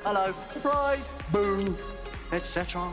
hello, surprise, boo, etc.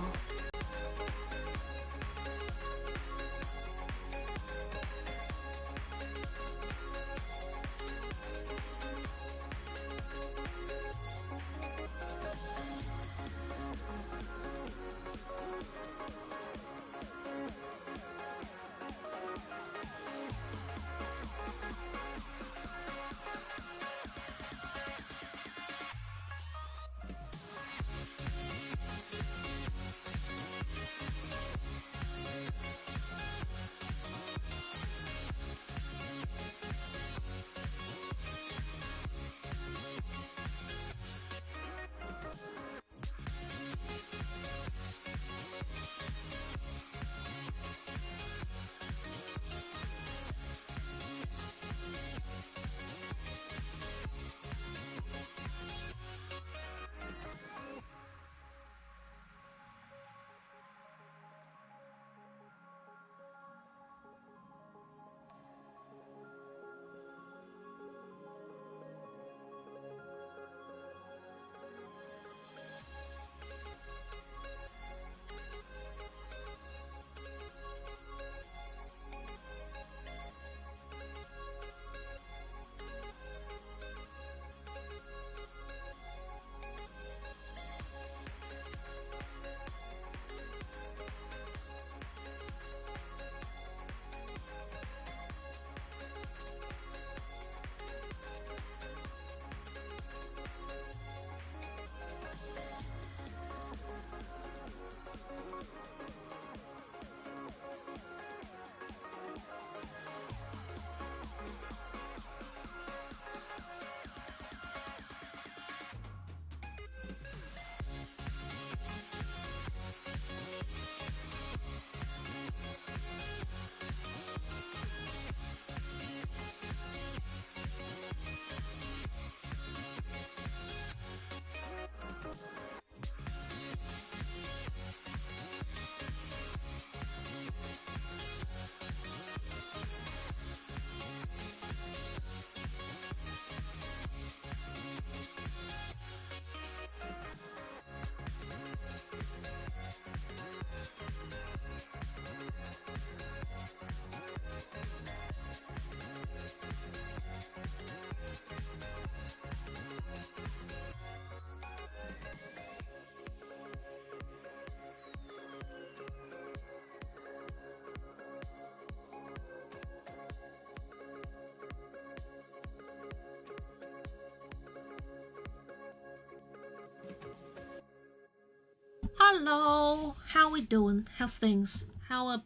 Hello, how we doing? How's things? How are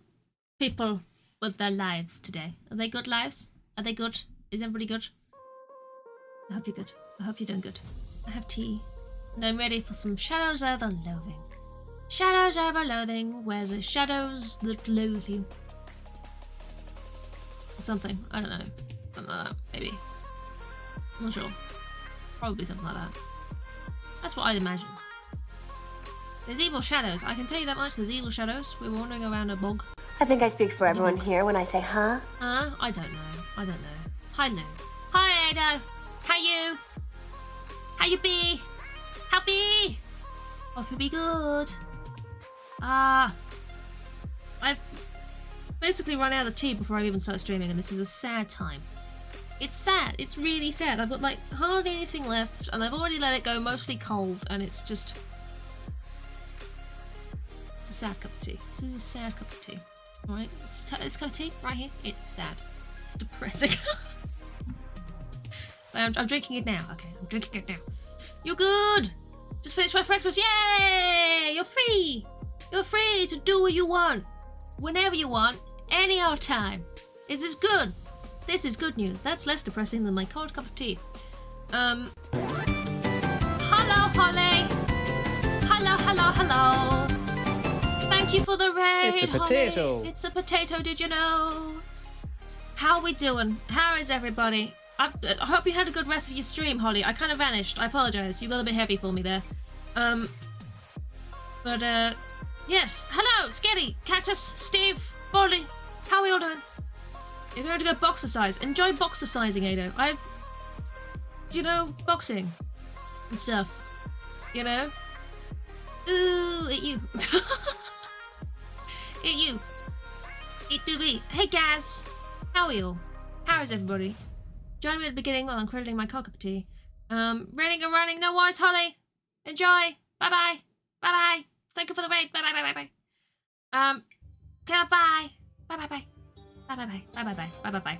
people with their lives today? Are they good lives? Are they good? Is everybody good? I hope you're good. I hope you're doing good. I have tea, and I'm ready for some Shadows Over Loathing. Shadows Over Loathing, where the shadows that loathe you. Or something, I don't know. Something like that, maybe. I'm not sure. Probably something like that. That's what I'd imagine. There's evil shadows. I can tell you that much. There's evil shadows. We're wandering around a bog. I think I speak for everyone here when I say, huh? I don't know. I don't know. Hi, Lou. Hi, Ada. How you? How you be? How be? Hope you be good. I've basically run out of tea before I even start streaming, and this is a sad time. It's sad. It's really sad. I've got like hardly anything left, and I've already let it go mostly cold, and it's just... It's a sad cup of tea. This is a sad cup of tea. Alright, it's a cup of tea right here. It's sad. It's depressing. I'm drinking it now. Okay, I'm drinking it now. You're good! Just finished my breakfast. Yay! You're free! You're free to do what you want. Whenever you want. Any old time. This is good. This is good news. That's less depressing than my cold cup of tea. Hello, Holly! Hello, hello, hello! Thank you for the raid, It's a potato. Holly. It's a potato, did you know? How are we doing? How is everybody? I hope you had a good rest of your stream, Holly. I kind of vanished. I apologise. You got a bit heavy for me there. Yes. Hello, Sketty, Cactus, Steve, Baldy. How are we all doing? You're going to go boxercise. Enjoy boxercising, Ado. You know, boxing and stuff. You know? Ooh, at you. At you. It do me. Hey guys! How are you? How is everybody? Join me at the beginning while I'm cradling my cold cup of tea. Reading and running, no worries, Holly. Enjoy. Bye-bye. Bye-bye. Thank you for the raid. Bye-bye, bye-bye, bye. Bye. Bye-bye-bye. Bye-bye-bye. Bye-bye-bye. Bye-bye-bye.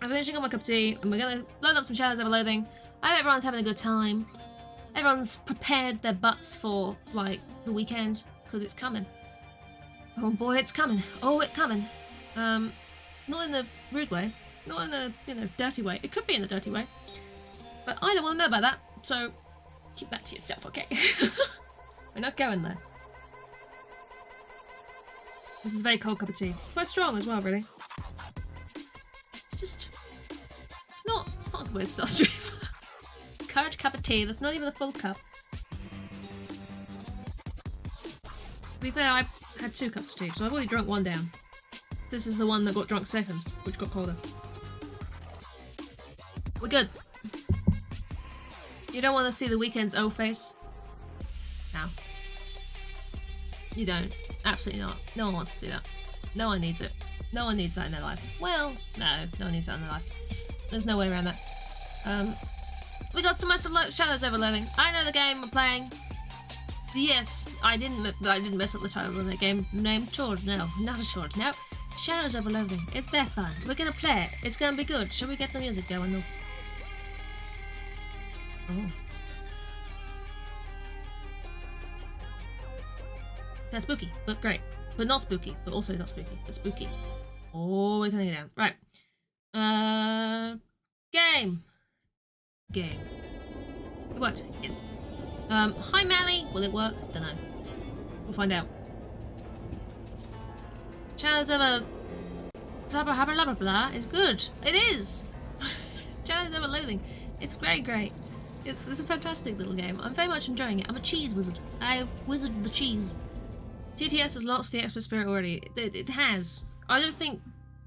I'm finishing up my cup of tea, and we're gonna load up some Shadows Over Loathing. I hope everyone's having a good time. Everyone's prepared their butts for, like, the weekend, because it's coming. Oh boy, it's coming. Oh, it's coming. Not in the rude way. Not in the, dirty way. It could be in the dirty way. But I don't want to know about that, so keep that to yourself, okay? We're not going there. This is a very cold cup of tea. It's quite strong as well, really. It's just... It's not a good way to start stream. Curd cup of tea, that's not even a full cup. To be fair, I had 2 cups of tea, so I've already drunk one down. This is the one that got drunk second, which got colder. We're good. You don't want to see the weekend's O face? No. You don't. Absolutely not. No one wants to see that. No one needs it. No one needs that in their life. Well, no one needs that in their life. There's no way around that. We got some Shadows Over Loathing. I know the game we're playing. Yes, I didn't mess up the title of the game name at all. No, not at all. No. Shadows Over Loathing. It's their fun. We're gonna play it. It's gonna be good. Shall we get the music going? No. Oh. That's spooky, but great. But not spooky, but also not spooky, but spooky. Oh, we're turning it down. Right. Game. It worked, yes. Hi Mally. Will it work? Dunno. We'll find out. Shadows Over blah blah blah blah blah is good. It is! Shadows Over Loathing. It's very great. It's a fantastic little game. I'm very much enjoying it. I'm a cheese wizard. I wizard the cheese. TTS has lost the expert spirit already. It has. I don't think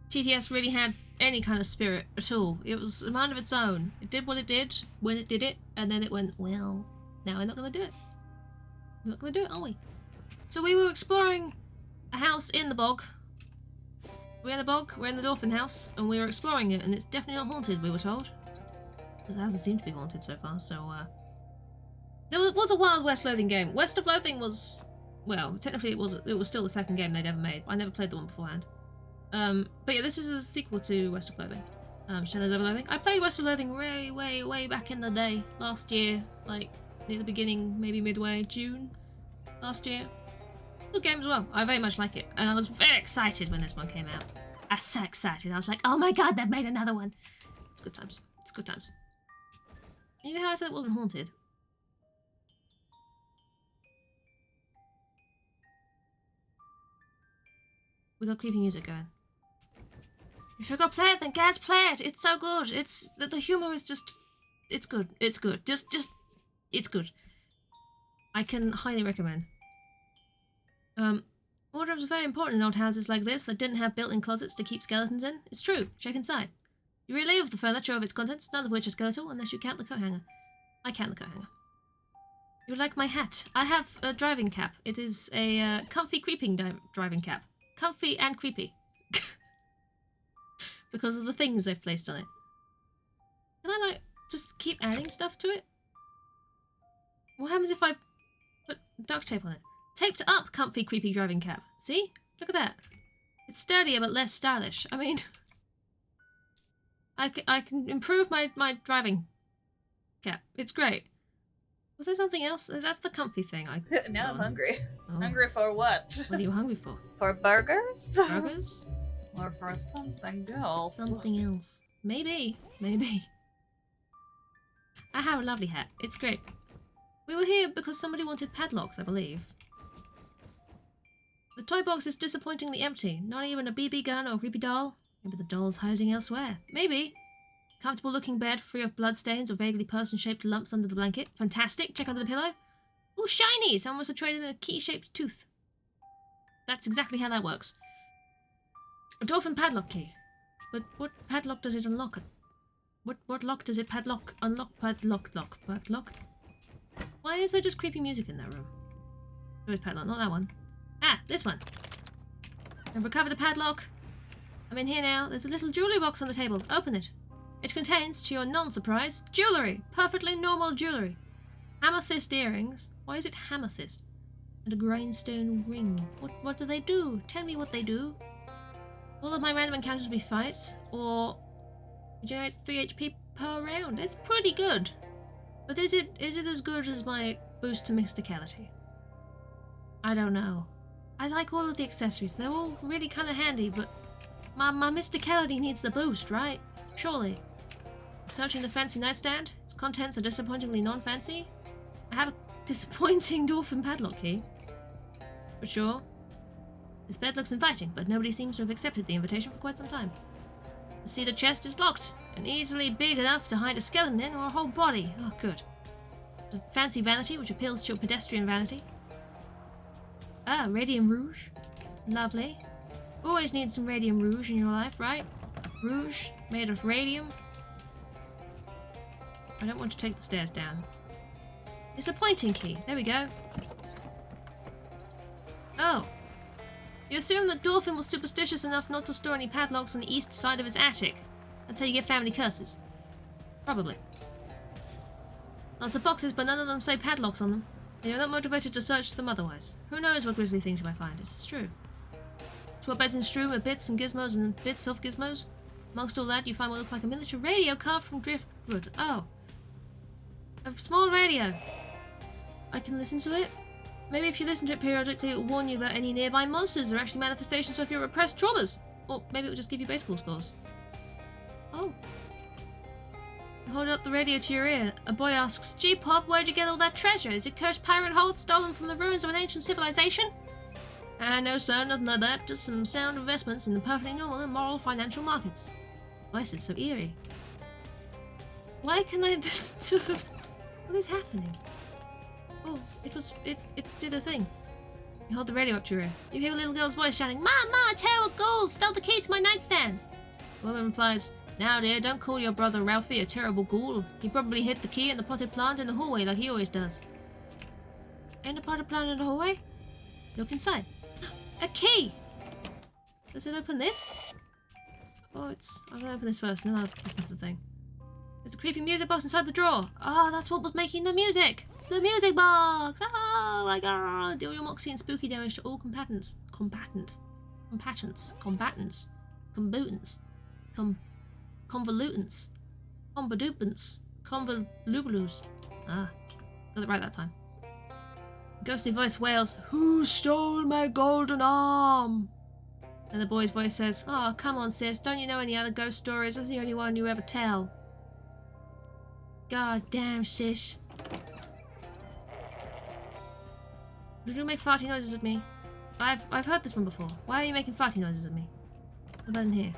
TTS really had any kind of spirit at all. It was a mind of its own. It did what it did when it did it, and then it went, well, now we're not going to do it. We're not going to do it, are we? So we were exploring a house in the bog. We're in the bog, we're in the dolphin house, and we were exploring it, and it's definitely not haunted, we were told. Because it hasn't seemed to be haunted so far, so, there was a Wild West Loathing game. West of Loathing was, well, technically it was still the second game they'd ever made. I never played the one beforehand. But yeah, this is a sequel to West of Loathing. Shadows Over Loathing. I played West of Loathing way back in the day. Last year, like, near the beginning, maybe midway, June last year. Good game as well. I very much like it. And I was very excited when this one came out. I was so excited. I was like, oh my god, they've made another one. It's good times. It's good times. You know how I said it wasn't haunted? We got creepy music going. If you're gonna play it, then guys, play it. It's so good. It's the humor is just, it's good. It's good. Just it's good. I can highly recommend. Wardrobes are very important in old houses like this that didn't have built-in closets to keep skeletons in. It's true. Check inside. You relieve the furniture of its contents, none of which are skeletal, unless you count the coat hanger. I count the coat hanger. You like my hat? I have a driving cap. It is a comfy creeping driving cap. Comfy and creepy. Because of the things they've placed on it. Can I, like, just keep adding stuff to it? What happens if I put duct tape on it? Taped up comfy creepy driving cap. See? Look at that. It's sturdier but less stylish. I mean... I can improve my driving cap. It's great. Was there something else? That's the comfy thing. Now I'm hungry. Oh. Hungry for what? What are you hungry for? For burgers? Burgers? Or for something else? Something else. Maybe. Maybe. I have a lovely hat. It's great. We were here because somebody wanted padlocks, I believe. The toy box is disappointingly empty. Not even a BB gun or creepy doll. Maybe the doll's hiding elsewhere. Maybe. Comfortable looking bed, free of bloodstains or vaguely person-shaped lumps under the blanket. Fantastic. Check under the pillow. Ooh, shiny! Someone must have traded in a key-shaped tooth. That's exactly how that works. A dolphin padlock key. But what padlock does it unlock? What lock does it padlock? Unlock padlock lock. Padlock? Why is there just creepy music in that room? There is padlock, not that one. Ah, this one. I've recovered the padlock. I'm in here now. There's a little jewellery box on the table. Open it. It contains, to your non-surprise, jewellery. Perfectly normal jewellery. Amethyst earrings. Why is it amethyst? And a grindstone ring. What do they do? Tell me what they do. All of my random encounters will be fights, or it generates 3 HP per round. It's pretty good. But is it as good as my boost to mysticality? I don't know. I like all of the accessories. They're all really kind of handy, but my mysticality needs the boost, right? Surely. Searching the fancy nightstand. Its contents are disappointingly non-fancy. I have a disappointing dwarfen padlock key. For sure. This bed looks inviting, but nobody seems to have accepted the invitation for quite some time. The cedar chest is locked, and easily big enough to hide a skeleton in or a whole body. Oh, good. A fancy vanity, which appeals to your pedestrian vanity. Ah, radium rouge. Lovely. Always need some radium rouge in your life, right? Rouge, made of radium. I don't want to take the stairs down. It's a pointing key. There we go. Oh. You assume that Dwarfin was superstitious enough not to store any padlocks on the east side of his attic. That's how you get family curses. Probably. Lots of boxes, but none of them say padlocks on them. And you're not motivated to search them otherwise. Who knows what grisly things you might find. This is true. 12 beds and strewn with bits and gizmos and bits of gizmos. Amongst all that, you find what looks like a miniature radio carved from driftwood. Oh. A small radio. I can listen to it. Maybe if you listen to it periodically, it will warn you that any nearby monsters are actually manifestations of your repressed traumas. Or maybe it will just give you baseball scores. Oh. You hold up the radio to your ear. A boy asks, "Gee, Pop, where'd you get all that treasure? Is it cursed pirate hold stolen from the ruins of an ancient civilization?" No, sir, nothing like that. Just some sound investments in the perfectly normal and moral financial markets. Voice is so eerie. Why can I listen to... What is happening? Oh, it did a thing. You hold the radio up to your ear. You hear a little girl's voice shouting, "Mama, a terrible ghoul stole the key to my nightstand." The woman replies, "Now, dear, don't call your brother Ralphie a terrible ghoul. He probably hid the key in the potted plant in the hallway like he always does." In the potted plant in the hallway? Look inside. A key! Does it open this? Oh, I'm gonna open this first, and then I'll listen to the thing. There's a creepy music box inside the drawer. Ah, that's what was making the music! The music box! Oh my god! Deal your moxie and spooky damage to all combatants. Convolutants. Convolutants. Convolubulus. Ah, got it right that time. A ghostly voice wails, "Who stole my golden arm?" And the boy's voice says, "Oh, come on, sis, don't you know any other ghost stories? That's the only one you ever tell." God damn, sis. Did you make farty noises at me? I've heard this one before. Why are you making farty noises at me? What about in here?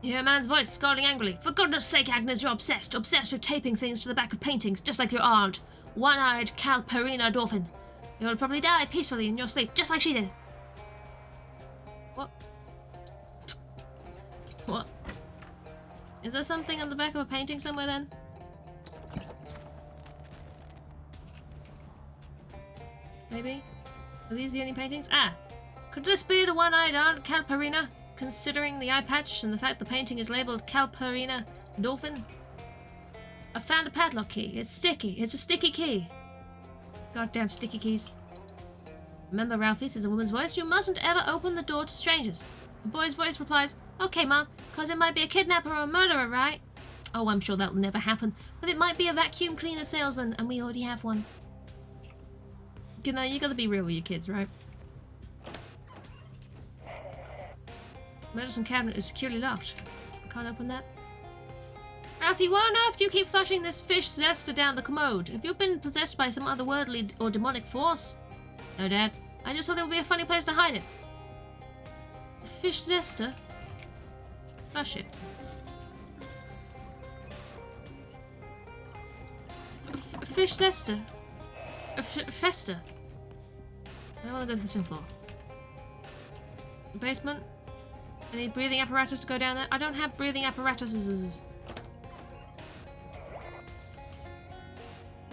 You hear a man's voice scolding angrily. "For goodness sake, Agnes, you're obsessed. Obsessed with taping things to the back of paintings, just like your aunt. One-eyed Calparina Dolphin. You'll probably die peacefully in your sleep, just like she did." What? What? Is there something on the back of a painting somewhere then? Maybe? Are these the only paintings? Ah! Could this be the one-eyed Aunt Calparina? Considering the eye patch and the fact the painting is labelled Calparina Dolphin? I found a padlock key. It's sticky. It's a sticky key. Goddamn sticky keys. Remember, Ralphie, says a woman's voice, you mustn't ever open the door to strangers. The boy's voice replies, "Okay, Mum, cause it might be a kidnapper or a murderer, right?" Oh, I'm sure that'll never happen, but it might be a vacuum cleaner salesman, and we already have one. You know, you gotta be real with your kids, right? Medicine cabinet is securely locked. I can't open that. Ralphie, why on earth do you keep flushing this fish zester down the commode? Have you been possessed by some otherworldly or demonic force? No, Dad. I just thought there would be a funny place to hide it. Fish zester? Flush it. Fish zester? Fester? I don't want to go to the second floor. Basement? I need breathing apparatus to go down there. I don't have breathing apparatuses.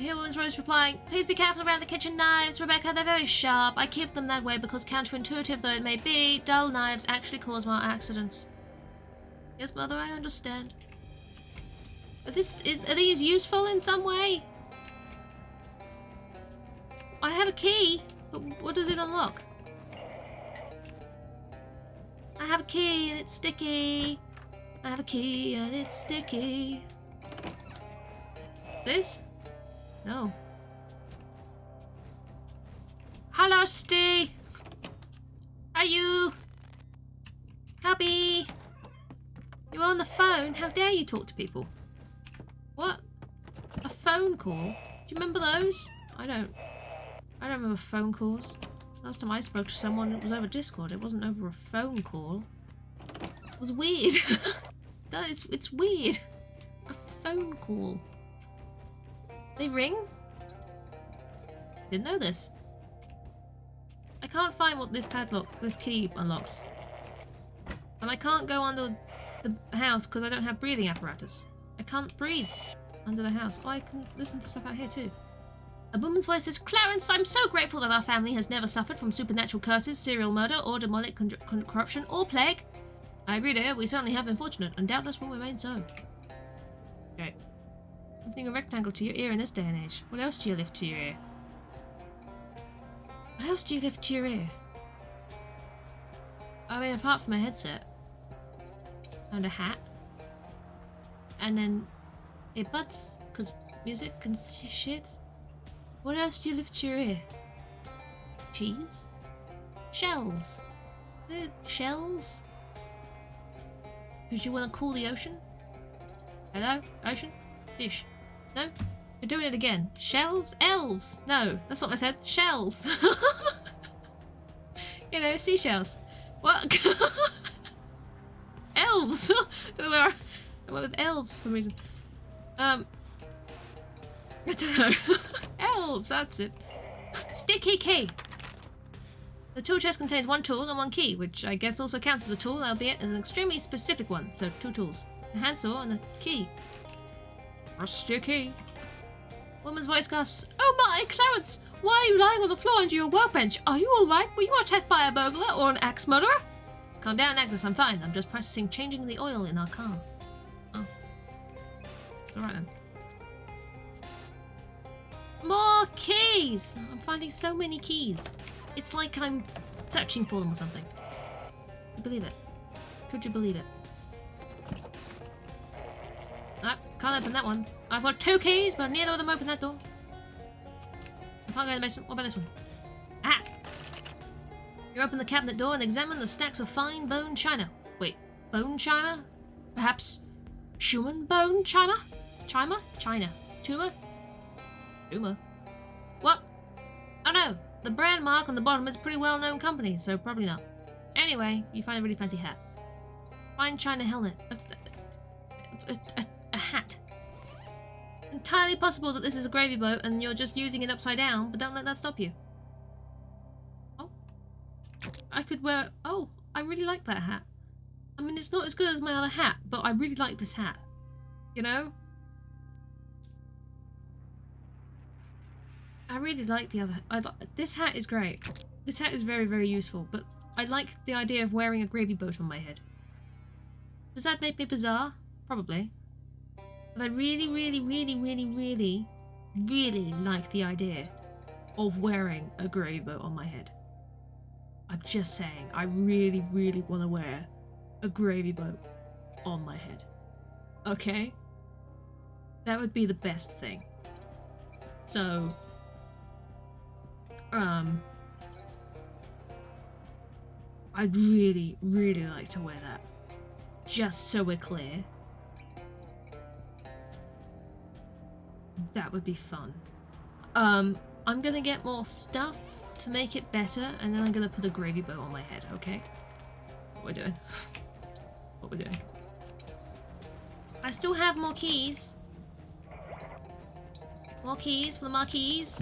Here Woman's Rose replying, please be careful around the kitchen knives, Rebecca, they're very sharp. I keep them that way because counterintuitive though it may be, dull knives actually cause more accidents. Yes, Mother, I understand. Are these useful in some way? I have a key, but what does it unlock? I have a key and it's sticky. I have a key and it's sticky. This? No. Hello, Steve. Are you happy? You're on the phone. How dare you talk to people? What? A phone call? Do you remember those? I don't remember phone calls. Last time I spoke to someone, it was over Discord. It wasn't over a phone call. It was weird. It's weird. A phone call. They ring? Didn't know this. I can't find what this key unlocks. And I can't go under the house because I don't have breathing apparatus. I can't breathe under the house. Oh, I can listen to stuff out here too. A woman's voice says, Clarence, I'm so grateful that our family has never suffered from supernatural curses, serial murder, or demonic corruption, or plague. I agree, dear. We certainly have been fortunate, and doubtless will remain so. Okay. Something a rectangle to your ear in this day and age. What else do you lift to your ear? What else do you lift to your ear? I mean, apart from a headset. And a hat. And then earbuds, because music and shit. What else do you lift to your ear? Cheese? Shells? Shells? Because you want to cool the ocean? Hello? Ocean? Fish? No? You're doing it again. Shelves? Elves? No, that's not what I said. Shells. You know, seashells. What? Elves! I went with elves for some reason. I don't know. Elves, that's it. Sticky key! The tool chest contains one tool and one key, which I guess also counts as a tool, albeit an extremely specific one. So, 2 tools. A handsaw and a key. A sticky. Woman's voice gasps, oh my, Clarence! Why are you lying on the floor under your workbench? Are you alright? Were you attacked by a burglar or an axe murderer? Calm down, Agnes, I'm fine. I'm just practicing changing the oil in our car. Oh. It's alright then. More keys! I'm finding so many keys. It's like I'm searching for them or something. Could you believe it? Could you believe it? Ah, can't open that one. I've got 2 keys, but neither of them open that door. I can't go in the basement. What about this one? Ah! You open the cabinet door and examine the stacks of fine bone china. Wait, bone china? Perhaps Schumann bone china? China? China. Tumor? Tumor? What? Oh no, the brand mark on the bottom is a pretty well-known company, so probably not. Anyway, you find a really fancy hat. Fine china helmet. A hat. Entirely possible that this is a gravy boat and you're just using it upside down, but don't let that stop you. Oh. I could wear... Oh, I really like that hat. I mean, it's not as good as my other hat, but I really like this hat. You know? I really like the other... This hat is great. This hat is very, very useful, but I like the idea of wearing a gravy boat on my head. Does that make me bizarre? Probably. But I really, really, really, really, really, really like the idea of wearing a gravy boat on my head. I'm just saying, I really, really want to wear a gravy boat on my head. Okay? That would be the best thing. So, I'd really, really like to wear that. Just so we're clear. That would be fun. I'm gonna get more stuff to make it better, and then I'm gonna put a gravy boat on my head, okay? What we're doing. What we're doing. I still have more keys. More keys for the marquees.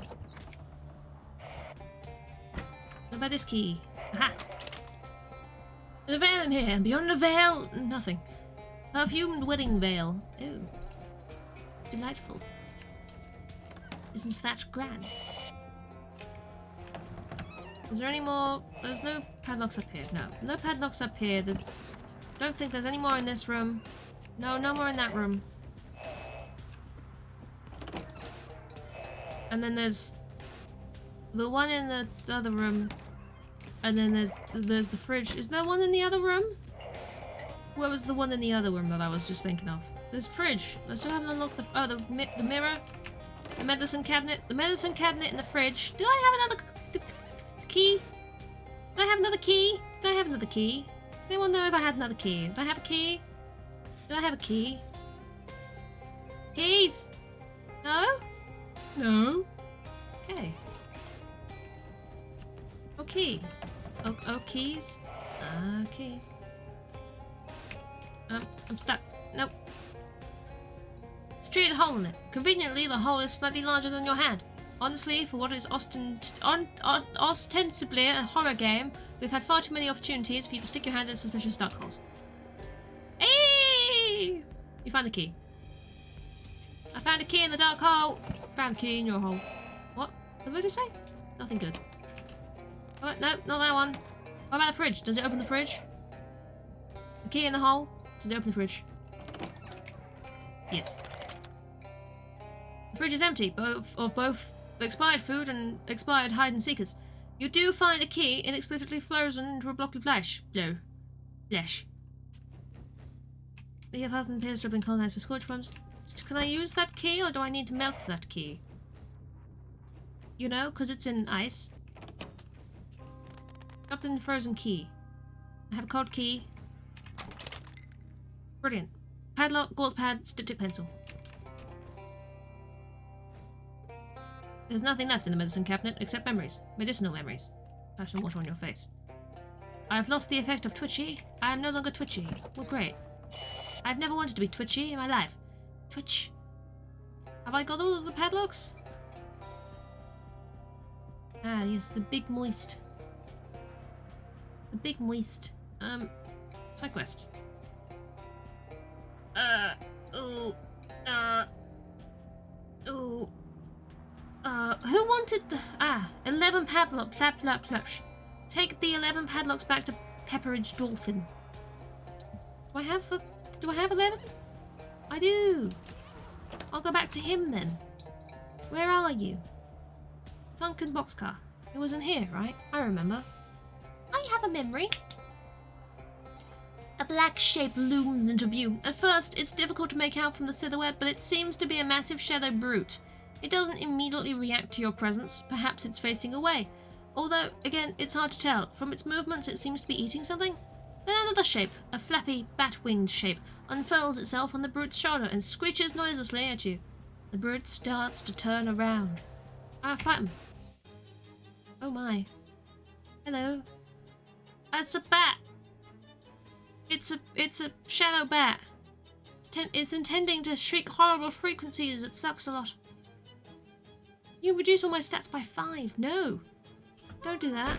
What about this key? Aha! There's a veil in here, and beyond the veil, nothing. A. Perfumed wedding veil. Ooh. Delightful. Isn't that grand? Is there any more? There's no padlocks up here. No. No padlocks up here. Don't think there's any more in this room. No, no more in that room. And then there's the one in the other room. And then there's the fridge. Is there one in the other room? Where was the one in the other room that I was just thinking of? There's fridge. I still haven't unlocked the mirror. The medicine cabinet. The medicine cabinet in the fridge. Did I have another key? Did I have another key? Did I have another key? Does anyone know if I had another key? Did I have a key? Did I have a key? Keys? No? No? Okay. Oh, keys. Oh, keys. Keys. I'm stuck. Nope. It's a treated hole in it. Conveniently, the hole is slightly larger than your hand. Honestly, for what is ostensibly a horror game, we've had far too many opportunities for you to stick your hand in suspicious dark holes. Hey! You found the key. I found a key in the dark hole. Found a key in your hole. What? What did I just say? Nothing good. Oh, no, not that one. What about the fridge? Does it open the fridge? The key in the hole? Does it open the fridge? Yes. The fridge is empty, both expired food and expired hide-and-seekers. You do find a key inexplicably frozen into a block of flesh. Flesh. The apartment appears to have been colonized with scorch worms. Can I use that key, or do I need to melt that key? You know, because it's in ice. Drop in the frozen key. I have a cold key. Brilliant. Padlock, gauze pad, styptic pencil. There's nothing left in the medicine cabinet except memories. Medicinal memories. Splash some water on your face. I've lost the effect of twitchy. I am no longer twitchy. Well, great. I've never wanted to be twitchy in my life. Twitch. Have I got all of the padlocks? Ah, yes, the big moist. The big moist. Side quest. Who wanted the 11 padlocks? Take the 11 padlocks back to Pepperidge Dolphin. Do I have 11? I do. I'll go back to him then. Where are you? Sunken boxcar. It was in here, right? I remember. I have a memory. A black shape looms into view. At first, it's difficult to make out from the silhouette, but it seems to be a massive shadow brute. It doesn't immediately react to your presence. Perhaps it's facing away. Although, again, it's hard to tell. From its movements, it seems to be eating something. Then another shape, a flappy, bat-winged shape, unfurls itself on the brute's shoulder and screeches noiselessly at you. The brute starts to turn around. I'll fight him. Oh my. Hello. It's a bat. It's a shadow bat. It's intending to shriek horrible frequencies. It sucks a lot. You reduce all my stats by 5. No. Don't do that.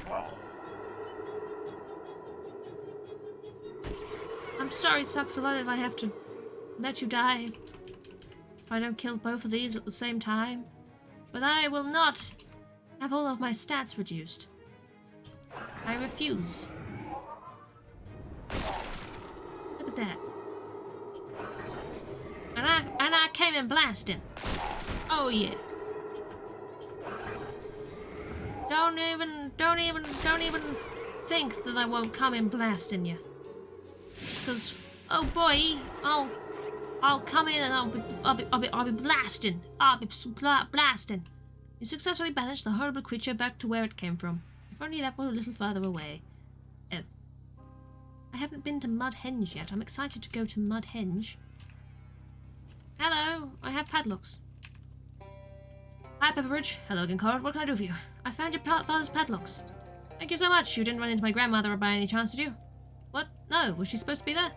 I'm sorry, it sucks a lot if I have to let you die. If I don't kill both of these at the same time. But I will not have all of my stats reduced. I refuse. Look at that. And I came in blasting. Oh yeah. Don't even think that I won't come in blasting you. Because, oh boy, I'll come in and I'll be blasting. I'll be blasting. You successfully banished the horrible creature back to where it came from. If only that were a little further away. Oh. I haven't been to Mudhenge yet. I'm excited to go to Mudhenge. Hello, I have padlocks. Hi, Pepperidge. Hello again, Conrad. What can I do for you? I found your father's padlocks. Thank you so much. You didn't run into my grandmother by any chance, did you? What? No. Was she supposed to be there?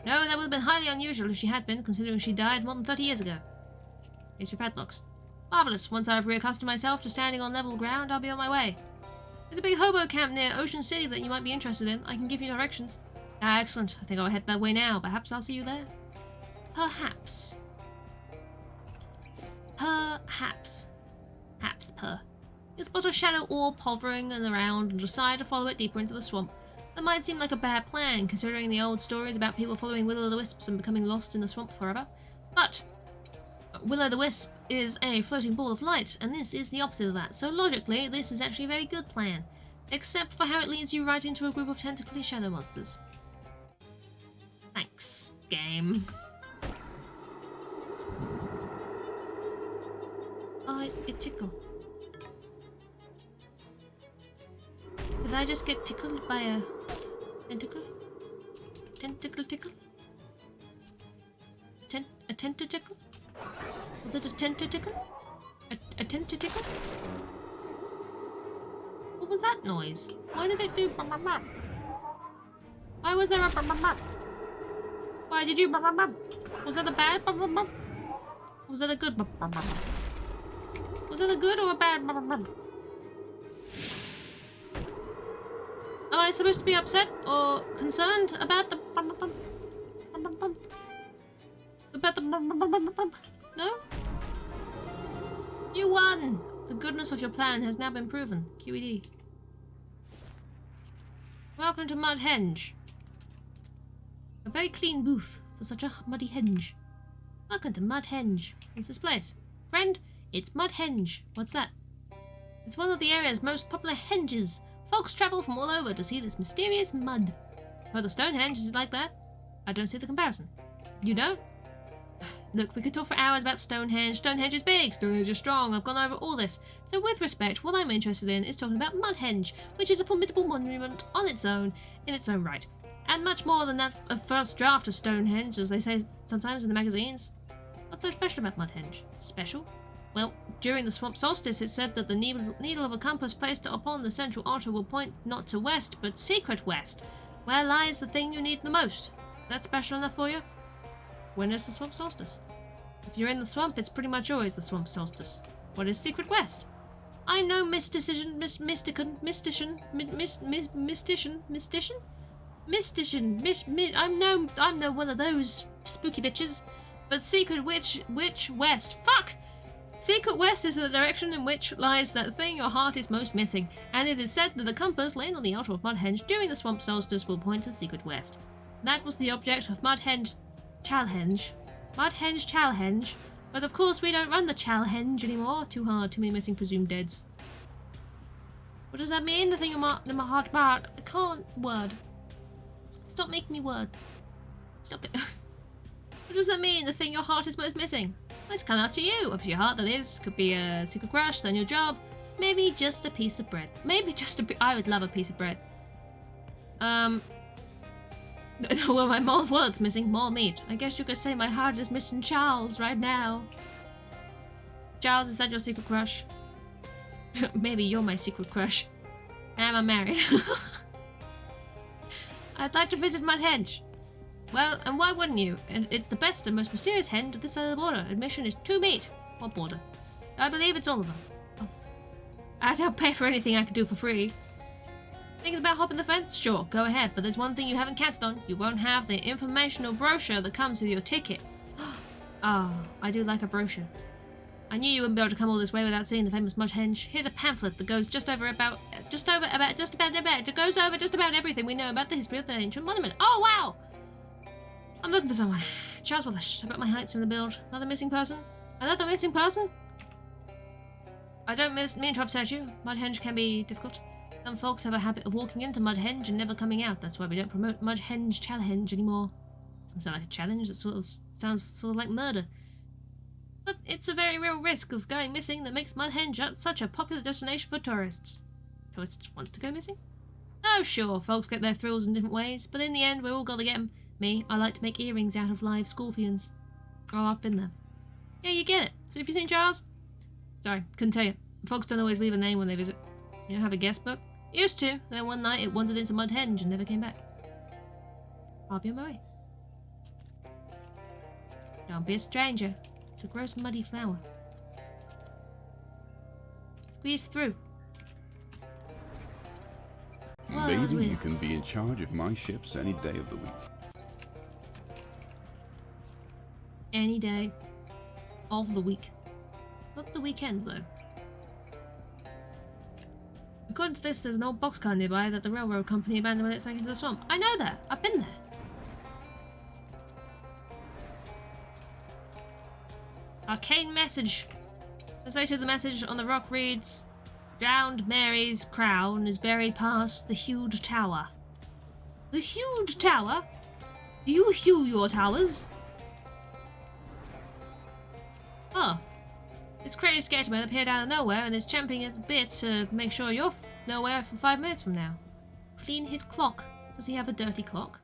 No, that would have been highly unusual if she had been, considering she died more than 30 years ago. Here's your padlocks. Marvellous. Once I've reaccustomed myself to standing on level ground, I'll be on my way. There's a big hobo camp near Ocean City that you might be interested in. I can give you directions. Ah, excellent. I think I'll head that way now. Perhaps I'll see you there. Perhaps. Perhaps. purr. You spot a shadow orb hovering around and decide to follow it deeper into the swamp. That might seem like a bad plan, considering the old stories about people following will-o'-the-wisps and becoming lost in the swamp forever. But will-o'-the-wisp is a floating ball of light, and this is the opposite of that, so logically, this is actually a very good plan. Except for how it leads you right into a group of tentacly shadow monsters. Thanks, game. Oh, it tickled. Did I just get tickled by a tentacle? Tentacle tickle? A tentacle? Was it a tentacle? A tentacle? What was that noise? Why did it do bum bum bum? Why was there a bum bum bum? Why did you bum bum bum? Was that a bad bum bum bum? Was that a good bum bum bum? Was that a good or a bad bum bum bum? Am I supposed to be upset or concerned about the bum bum bum? Bum bum bum? About the bum bum bum bum bum? No? You won! The goodness of your plan has now been proven. QED. Welcome to Mudhenge. A very clean booth for such a muddy henge. Welcome to Mudhenge. What's this place? Friend, it's Mudhenge. What's that? It's one of the area's most popular henges. Folks travel from all over to see this mysterious mud. Well, the Stonehenge, is it like that? I don't see the comparison. You don't? Look, we could talk for hours about Stonehenge. Stonehenge is big, Stonehenge is strong. I've gone over all this. So with respect, what I'm interested in is talking about Mudhenge, which is a formidable monument on its own, in its own right. And much more than that first draft of Stonehenge, as they say sometimes in the magazines. What's so special about Mudhenge? Special? Well, during the swamp solstice it said that the needle of a compass placed upon the central altar will point not to west, but secret west, where lies the thing you need the most. That's special enough for you? When is the swamp solstice? If you're in the swamp, it's pretty much always the swamp solstice. What is secret west? I'm no mystician, I'm no one of those spooky bitches. But secret which west? Fuck! Secret west is the direction in which lies that thing your heart is most missing, and it is said that the compass laying on the altar of Mudhenge during the swamp solstice will point to secret west. That was the object of Mudhenge Challenge, but of course we don't run the Challenge anymore. Too hard, too many missing presumed deads. What does that mean? The thing in my heart about? I can't word. Stop making me word. Stop it. What does that mean? The thing your heart is most missing? It's kind of up to you. Of your heart, that is. Could be a secret crush, then your job. Maybe just a piece of bread. Maybe just I would love a piece of bread. Well, my wallet's missing. More meat. I guess you could say my heart is missing Charles right now. Charles, is that your secret crush? Maybe you're my secret crush. Am I married? I'd like to visit Mudhenge. Well, and why wouldn't you? It's the best and most mysterious henge of this side of the border. Admission is 2 meat. What border? I believe it's all of them. Oh. I don't pay for anything I can do for free. Thinking about hopping the fence? Sure, go ahead, but there's one thing you haven't counted on. You won't have the informational brochure that comes with your ticket. Ah, I do like a brochure. I knew you wouldn't be able to come all this way without seeing the famous Mudhenge. Here's a pamphlet that goes just over just about everything we know about the history of the ancient monument. Oh wow! I'm looking for someone. Charles Willish, about my heights from the build. Another missing person? Another missing person? I don't mean to upset you. Mudhenge can be difficult. Some folks have a habit of walking into Mudhenge and never coming out. That's why we don't promote Mudhenge Challenge anymore. Doesn't sound like a challenge. It sounds sort of like murder. But it's a very real risk of going missing that makes Mudhenge such a popular destination for tourists. Tourists want to go missing? Oh sure, folks get their thrills in different ways, but in the end we're all gonna get them. Me, I like to make earrings out of live scorpions. Oh, I've been there. Yeah, you get it. So have you seen Charles? Sorry, couldn't tell you. Folks don't always leave a name when they visit. You don't have a guest book? Used to. Then one night it wandered into Mudhenge and never came back. I'll be on my way. Don't be a stranger. It's a gross muddy flower. Squeeze through. Whoa, that was Lady, weird. you can be in charge of my ships any day of the week. Any day of the week. Not the weekend, though. According to this, there's an old boxcar nearby that the railroad company abandoned when it sank into the swamp. I know that. I've been there. Arcane message. Translated, the message on the rock reads, "Drowned Mary's crown is buried past the huge tower." The huge tower? Do you hew your towers? Oh. This crazed gateman appeared out of nowhere and is champing at the bit to make sure you're nowhere for 5 minutes from now. Clean his clock. Does he have a dirty clock?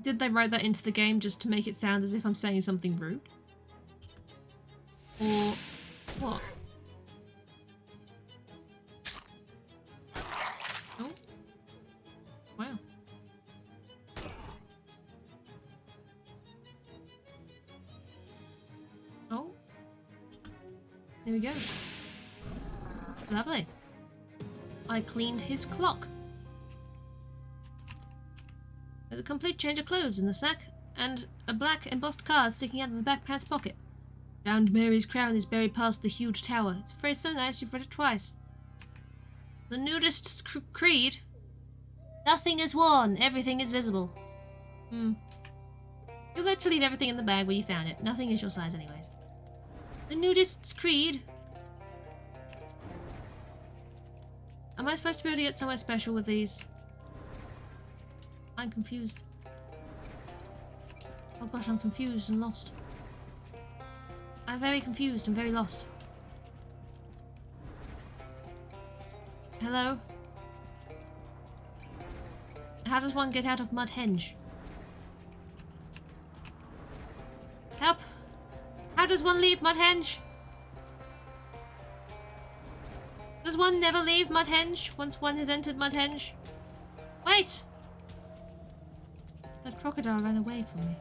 Did they write that into the game just to make it sound as if I'm saying something rude? Or what? Oh. Wow. Oh. There we go. Lovely. I cleaned his clock. There's a complete change of clothes in the sack, and a black embossed card sticking out of the back pants pocket. Drowned Mary's crown is buried past the huge tower. It's a phrase so nice you've read it twice. The nudist's creed. Nothing is worn, everything is visible. You'll let to leave everything in the bag where you found it. Nothing is your size anyways. The nudist's creed. Am I supposed to be able to get somewhere special with these? I'm confused. Oh gosh, I'm confused and lost. I'm very confused and very lost. Hello? How does one get out of Mudhenge? Help! How does one leave Mudhenge? Does one never leave Mudhenge once one has entered Mudhenge? Wait! That crocodile ran away from me.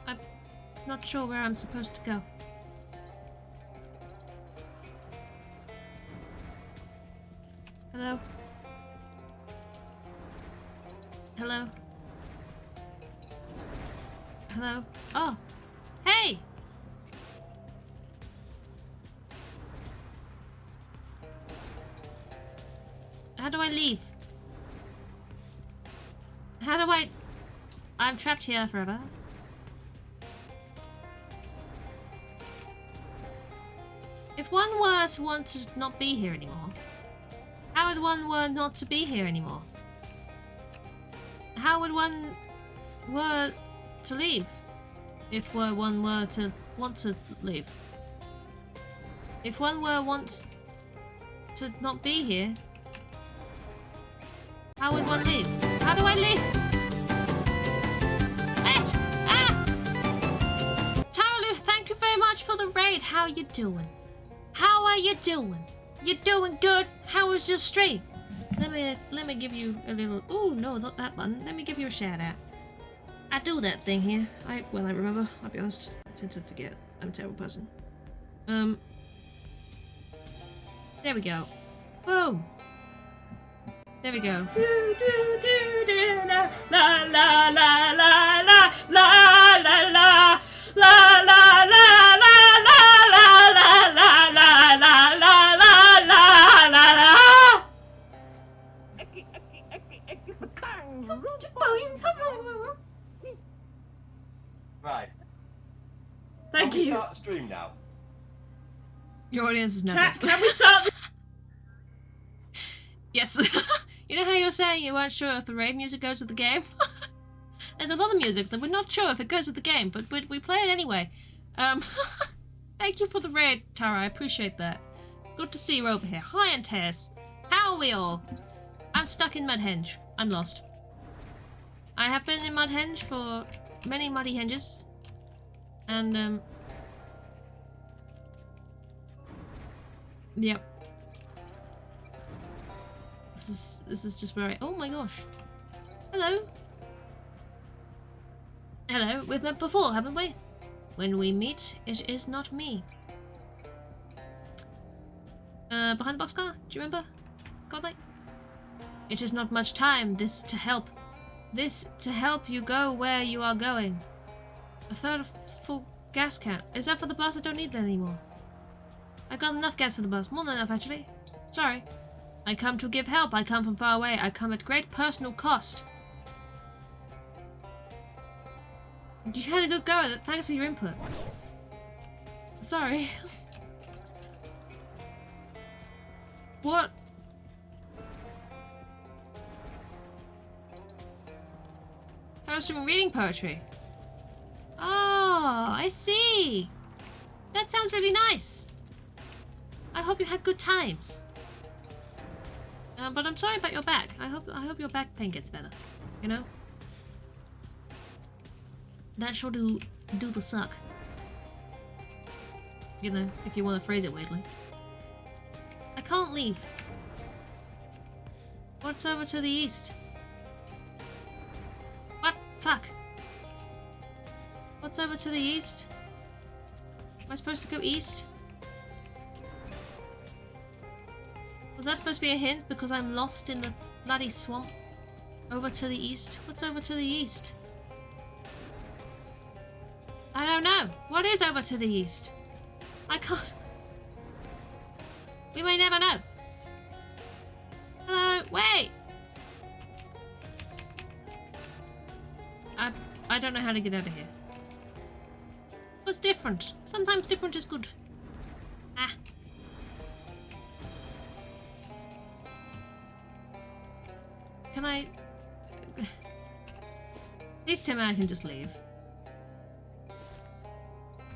I'm not sure where I'm supposed to go. Hello? Hello? Hello? Oh! Hey! How do I leave? How do I... I'm trapped here forever. If one were to want to not be here anymore, how would one were not to be here anymore? How would one were to leave? If one were to want to leave? If one were want to not be here, how would one leave? How do I leave? Wait! Ah! Taralu, thank you very much for the raid. How you doing? How are you doing? You doing good? How was your stream? Let me give you a little... Oh, no, not that one. Let me give you a shout out. I do that thing here. I remember. I'll be honest. I tend to forget. I'm a terrible person. There we go. Boom. There we go. La la la la la la la la la la la la Right. Thank Can we you. start the stream now? Your audience is now. Chat, can we start? Yes. You know how you were saying you weren't sure if the raid music goes with the game? There's a lot of music that we're not sure if it goes with the game, but we play it anyway. Thank you for the raid, Tara. I appreciate that. Good to see you over here. Hi, and Tess. How are we all? I'm stuck in Mudhenge. I'm lost. I have been in Mudhenge for many muddy henges. And, yep. This is just where I... Oh my gosh. Hello. Hello. We've met before, haven't we? When we meet, it is not me. Behind the boxcar? Do you remember? Godlight? It is not much time, this to help. This to help you go where you are going. A third full gas can. Is that for the bus? I don't need that anymore. I got enough gas for the bus. More than enough, actually. Sorry. I come to give help. I come from far away. I come at great personal cost. You had a good go at it. Thanks for your input. Sorry. What? I was from reading poetry. Oh, I see. That sounds really nice. I hope you had good times. But I'm sorry about your back. I hope your back pain gets better. You know? That sure do the suck. You know, if you want to phrase it weirdly. I can't leave. What's over to the east? What? Fuck. What's over to the east? Am I supposed to go east? Was that supposed to be a hint because I'm lost in the bloody swamp? Over to the east? What's over to the east? I don't know. What is over to the east? I can't... We may never know. Hello, wait! I don't know how to get out of here. What's different? Sometimes different is good. Ah. Can I... Please tell me I can just leave.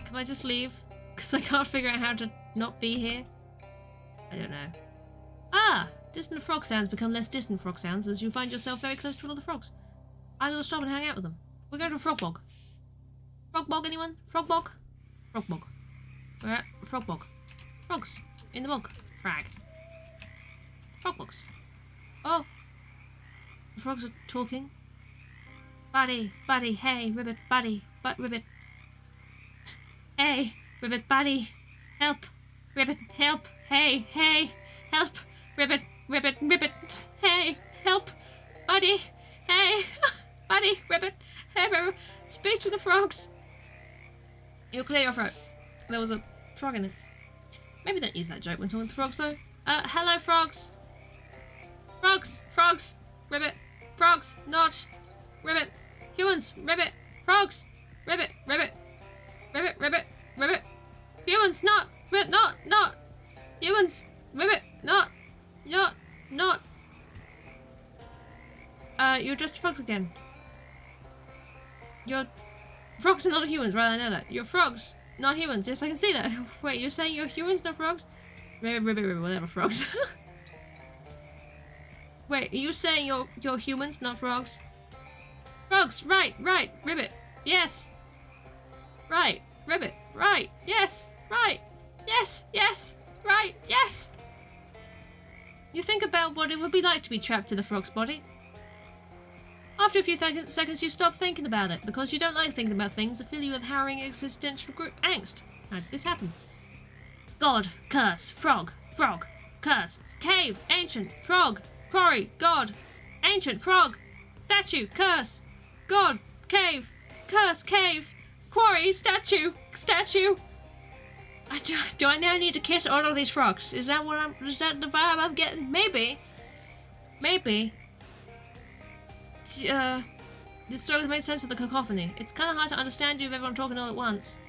Can I just leave? Because I can't figure out how to not be here. I don't know. Ah! Distant frog sounds become less distant frog sounds as you find yourself very close to all of the frogs. I will stop and hang out with them. We're going to a frog bog. Frog bog, anyone? Frog bog? Frog bog. We're at frog bog. Frogs. In the bog. Frag. Frog bogs. Oh! The frogs are talking. Buddy, buddy, hey, ribbit, buddy, ribbit. Hey, ribbit, buddy, help, ribbit, help, hey, hey, help, ribbit, ribbit, ribbit, hey, help, buddy, hey, buddy, ribbit, hey, ribbit, speak to the frogs. You'll clear your throat. There was a frog in it. Maybe don't use that joke when talking to frogs though. Hello frogs. Frogs, frogs, ribbit, frogs, not, ribbit, humans, ribbit, frogs, ribbit, ribbit, ribbit, ribbit, ribbit, humans, not, ribbit, not, humans, ribbit, not. You're just frogs again. You're frogs are not humans, right? I know that. You're frogs, not humans. Yes, I can see that. Wait, you're saying you're humans, not frogs? Ribbit, whatever, frogs. Wait, are you saying you're humans, not frogs? Frogs, right, ribbit, yes. Right, ribbit, right, yes, right, yes, right, yes. You think about what it would be like to be trapped in the frog's body. After a few seconds, you stop thinking about it because you don't like thinking about things that fill you with harrowing existential angst. How did this happen? God, curse, frog, curse, cave, ancient, frog, quarry, God, ancient, frog, statue, curse, God, cave, curse, cave, quarry, statue. Do I now need to kiss all of these frogs? Is that the vibe I'm getting? Maybe. This struggle made sense of the cacophony. It's kind of hard to understand you with everyone talking all at once.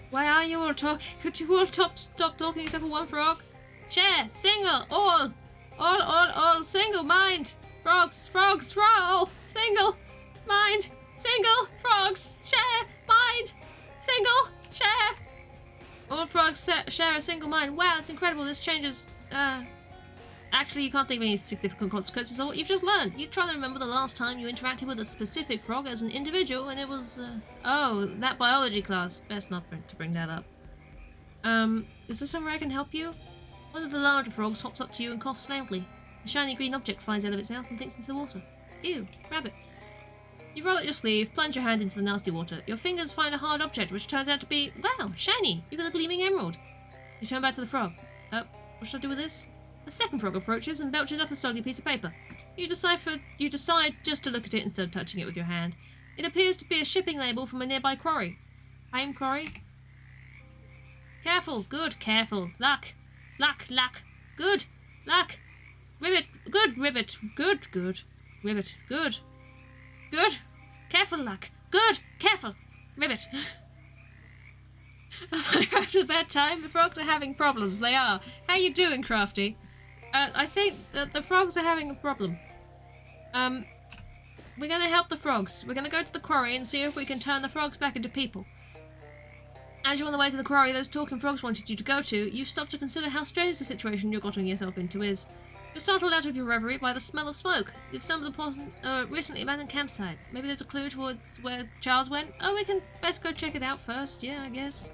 Why are you all talking? Could you all stop talking except for one frog? Share, single, all, single, mind, frogs, all, single, mind, single, frogs, share, mind, single, share. All frogs share a single mind. Wow, that's incredible. This changes, Actually, you can't think of any significant consequences of what you've just learned. You try to remember the last time you interacted with a specific frog as an individual, and it was, oh, that biology class. Best not to bring that up. Is there somewhere I can help you? One of the larger frogs hops up to you and coughs loudly. A shiny green object flies out of its mouth and thinks into the water. Ew, grab it. You roll up your sleeve, plunge your hand into the nasty water. Your fingers find a hard object, which turns out to be, wow, shiny. You got a gleaming emerald. You turn back to the frog. What should I do with this? A second frog approaches and belches up a soggy piece of paper. You decide just to look at it instead of touching it with your hand. It appears to be a shipping label from a nearby quarry. Aim quarry. Careful, good, careful. Luck. Good, luck. Ribbit, good, ribbit, good. Ribbit, good. Careful, luck. Good, careful. Ribbit. Have I arrived at a bad time? The frogs are having problems. They are. How you doing, Crafty? I think that the frogs are having a problem. We're gonna help the frogs. We're gonna go to the quarry and see if we can turn the frogs back into people. As you're on the way to the quarry those talking frogs wanted you to go to, you stop to consider how strange the situation you're getting yourself into is. You're startled out of your reverie by the smell of smoke. You've stumbled upon a recently abandoned campsite. Maybe there's a clue towards where Charles went? Oh, we can best go check it out first. Yeah, I guess.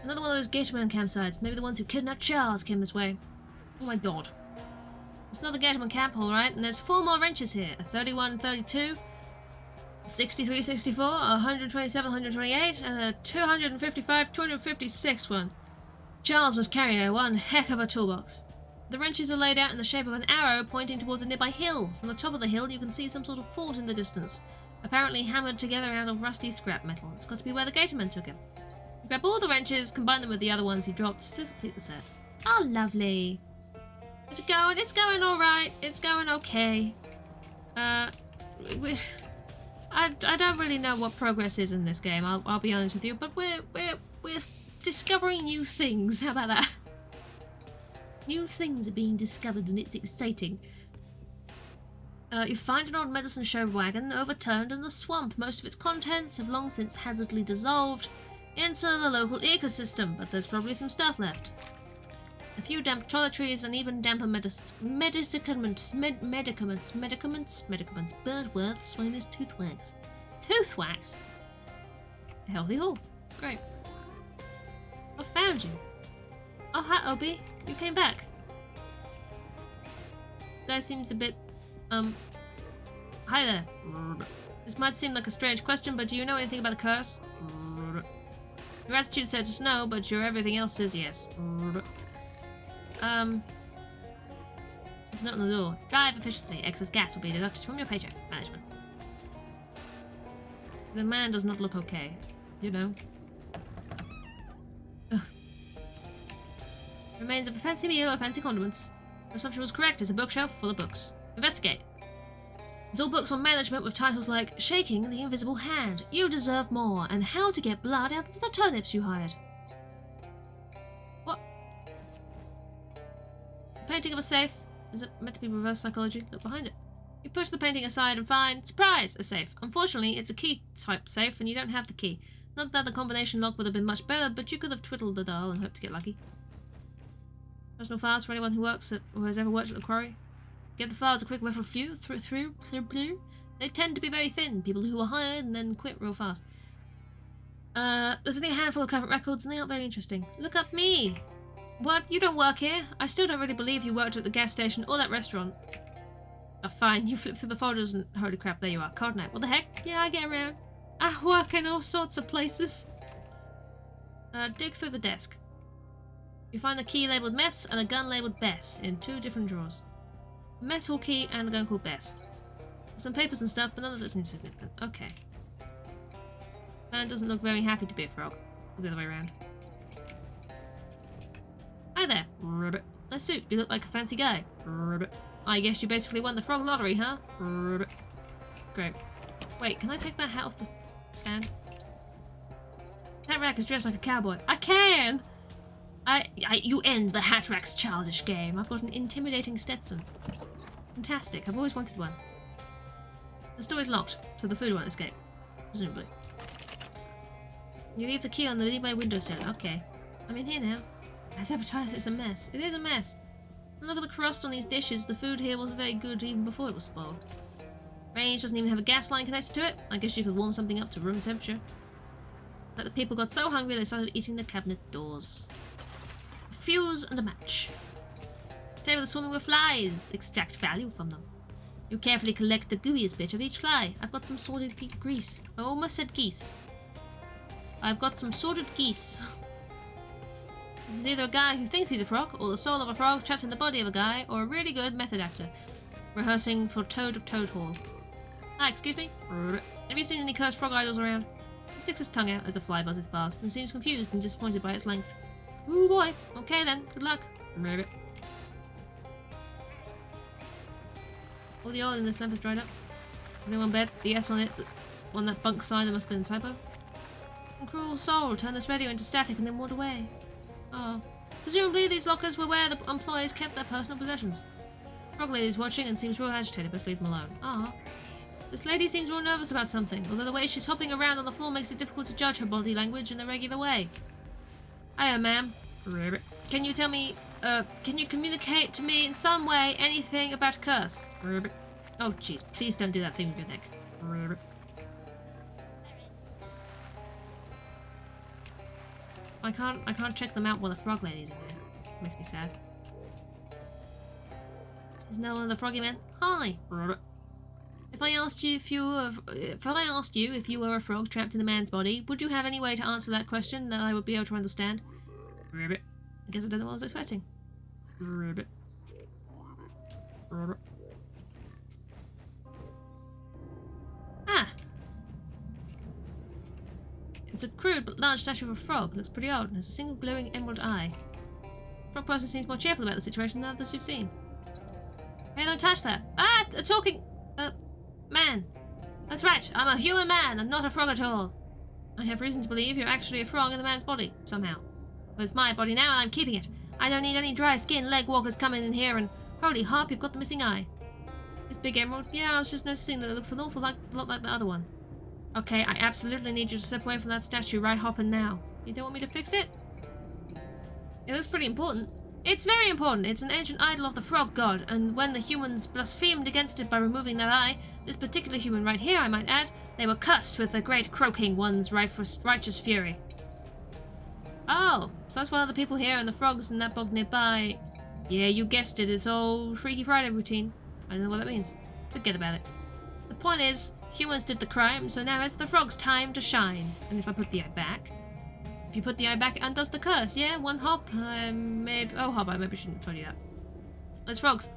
Another one of those Gatorman campsites. Maybe the ones who kidnapped Charles came this way. Oh my god. It's another Gatorman camp, alright, and there's 4 more wrenches here. A 31-32, 63-64, a 127-128, and a 255-256 one. Charles was carrying one heck of a toolbox. The wrenches are laid out in the shape of an arrow pointing towards a nearby hill. From the top of the hill you can see some sort of fort in the distance, apparently hammered together out of rusty scrap metal. It's got to be where the Gatorman took him. Grab all the wrenches, combine them with the other ones he dropped to complete the set. Oh, lovely. It's going alright. It's going okay. I don't really know what progress is in this game, I'll be honest with you, but we're discovering new things. How about that? New things are being discovered and it's exciting. You find an old medicine show wagon overturned in the swamp. Most of its contents have long since hazardly dissolved into the local ecosystem, but there's probably some stuff left. A few damp toiletries and even damper medicaments, Birdworth, Swiners, Toothwax. Toothwax? A healthy haul. Great. I found you. Oh, hi, Obi. You came back. Guy seems a bit, Hi there. This might seem like a strange question, but do you know anything about the curse? Your attitude says no, but your everything else says yes. There's a note on the door. Drive efficiently. Excess gas will be deducted from your paycheck. Management. The man does not look okay. You know. Ugh. Remains of a fancy meal or fancy condiments. Your assumption was correct. It's a bookshelf full of books. Investigate. There's all books on management with titles like Shaking the Invisible Hand, You Deserve More, and How to Get Blood Out of the Turnips You Hired. What? Painting of a safe. Is it meant to be reverse psychology? Look behind it. You push the painting aside and find, surprise, a safe. Unfortunately, it's a key-type safe and you don't have the key. Not that the combination lock would have been much better, but you could have twiddled the dial and hoped to get lucky. Personal files for anyone who works at, or has ever worked at the quarry. Give the files a quick riffle through. They tend to be very thin. People who are hired and then quit real fast. There's only a handful of current records and they aren't very interesting. Look up me! What? You don't work here? I still don't really believe you worked at the gas station or that restaurant. Oh, fine. You flip through the folders and holy crap, there you are. Code night. What the heck? Yeah, I get around. I work in all sorts of places. Dig through the desk. You find a key labelled Mess and a gun labelled Bess in 2 different drawers. A mess hall key and a gun called Bess. Some papers and stuff, but none of it seems significant. Okay. Man doesn't look very happy to be a frog. Or the other way around. Hi there, Ribbit. Nice suit. You look like a fancy guy. Ribbit. I guess you basically won the frog lottery, huh? Ribbit. Great. Wait, can I take that hat off the stand? Hat rack is dressed like a cowboy. I can! You end the hat rack's childish game. I've got an intimidating Stetson. Fantastic. I've always wanted one. The door is locked, so the food won't escape. Presumably. You leave the key on the leeway windowsill. Okay. I'm in here now. As advertised, it's a mess. It is a mess. And look at the crust on these dishes. The food here wasn't very good even before it was spoiled. Range doesn't even have a gas line connected to it. I guess you could warm something up to room temperature. But the people got so hungry they started eating the cabinet doors. A fuse and a match. Stay with the swimming with flies. Extract value from them. You carefully collect the gooeyest bit of each fly. I've got some sorted grease. I almost said geese. I've got some sorted geese. This is either a guy who thinks he's a frog, or the soul of a frog trapped in the body of a guy, or a really good method actor rehearsing for Toad of Toad Hall. Ah, excuse me? Have you seen any cursed frog idols around? He sticks his tongue out as a fly buzzes past and seems confused and disappointed by its length. Ooh boy. Okay then, good luck. All the oil in this lamp is dried up. Is anyone bet the yes on it? On that bunk side, there must have been a typo. And cruel soul, turn this radio into static and then walk away. Oh. Presumably these lockers were where the employees kept their personal possessions. Frog lady's watching and seems real agitated, but leave them alone. Ah. This lady seems real nervous about something, although the way she's hopping around on the floor makes it difficult to judge her body language in a regular way. Hiya, ma'am. Can you tell me, can you communicate to me in some way anything about a curse? Oh, jeez, please don't do that thing with your neck. I can't check them out while the frog lady's in there. Makes me sad. Is no one of the froggy men? Hi. If I asked you if you were a frog trapped in a man's body, would you have any way to answer that question that I would be able to understand? I guess I don't know what I was expecting. Ah! It's a crude but large statue of a frog. Looks pretty old and has a single glowing emerald eye. Frog person seems more cheerful about the situation than others you've seen. Hey, don't touch that! Ah! A talking... man. That's right, I'm a human man and not a frog at all. I have reason to believe you're actually a frog in the man's body, somehow. Well, it's my body now and I'm keeping it. I don't need any dry skin leg walkers coming in here and... Holy hop, you've got the missing eye. This big emerald? Yeah, I was just noticing that it looks an awful lot like the other one. Okay, I absolutely need you to step away from that statue right hopping now. You don't want me to fix it? It looks pretty important. It's very important. It's an ancient idol of the frog god, and when the humans blasphemed against it by removing that eye, this particular human right here, I might add, they were cursed with the great croaking one's righteous fury. Oh, so that's why all the people here and the frogs in that bog nearby... Yeah, you guessed it, it's all Freaky Friday routine. I don't know what that means. Forget about it. The point is, humans did the crime, so now it's the frog's time to shine. And if I put the eye back... If you put the eye back, it undoes the curse, yeah? One hop, maybe... Oh, hop, I maybe shouldn't have told you that. Those frogs,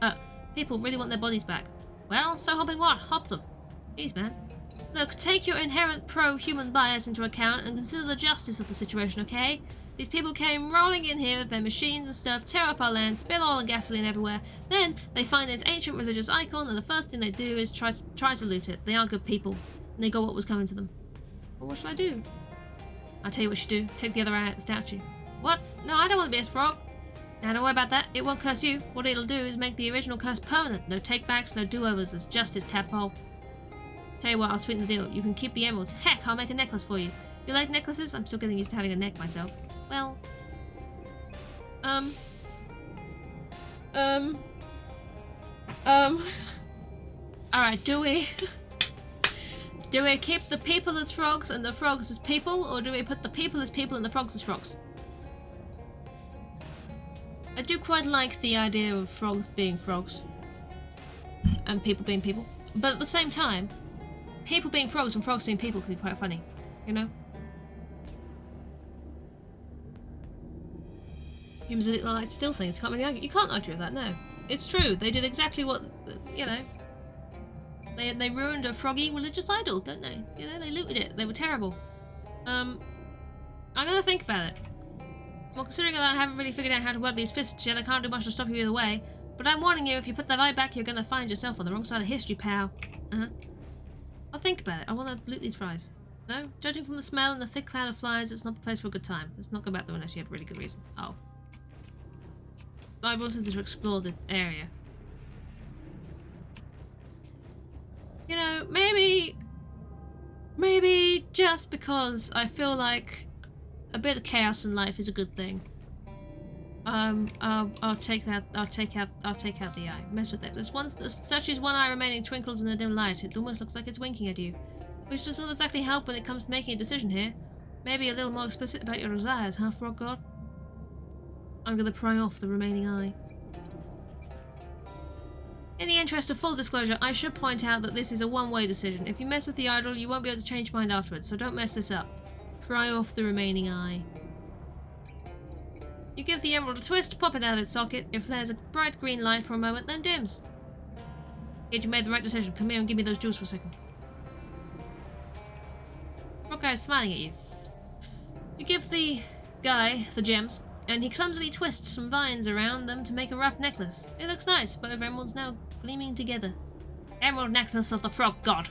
people really want their bodies back. Well, so hopping what? Hop them. Jeez, man. Look, take your inherent pro-human bias into account and consider the justice of the situation, okay? These people came rolling in here with their machines and stuff, tear up our land, spill oil and gasoline everywhere. Then, they find this ancient religious icon and the first thing they do is try to loot it. They aren't good people. And they got what was coming to them. Well, what should I do? I'll tell you what you do. Take the other eye out the statue. What? No, I don't want to be a frog. Now, don't worry about that. It won't curse you. What it'll do is make the original curse permanent. No take-backs, no do-overs. It's justice, tadpole. Tell you what, I'll sweeten the deal. You can keep the emeralds. Heck, I'll make a necklace for you. You like necklaces? I'm still getting used to having a neck myself. Well... Alright, do we... Do we keep the people as frogs and the frogs as people, or do we put the people as people and the frogs as frogs? I do quite like the idea of frogs being frogs. And people being people. But at the same time, people being frogs and frogs being people could be quite funny. You know? Humans are like still things. Can't really argue. You can't argue with that, no. It's true. They did exactly what, you know... They ruined a froggy religious idol, don't they? You know, they looted it. They were terrible. I'm gonna think about it. Well, considering that I haven't really figured out how to work these fists yet, I can't do much to stop you either way. But I'm warning you, if you put that eye back, you're gonna find yourself on the wrong side of history, pal. I'll think about it. I wanna loot these flies. No? Judging from the smell and the thick cloud of flies, it's not the place for a good time. Let's not go back there unless you have a really good reason. Oh. I wanted to explore the area. You know, maybe just because I feel like a bit of chaos in life is a good thing. I'll take out the eye. Mess with it. The statue's one eye remaining twinkles in the dim light. It almost looks like it's winking at you. Which doesn't exactly help when it comes to making a decision here. Maybe a little more explicit about your desires, huh, Frog God? I'm gonna pry off the remaining eye. In the interest of full disclosure, I should point out that this is a one-way decision. If you mess with the idol, you won't be able to change your mind afterwards, so don't mess this up. Pry off the remaining eye. You give the emerald a twist, pop it out of its socket, it flares a bright green light for a moment, then dims. Kid, you made the right decision. Come here and give me those jewels for a second. Frog guy is smiling at you. You give the guy the gems, and he clumsily twists some vines around them to make a rough necklace. It looks nice, both emeralds now gleaming together. Emerald necklace of the frog god.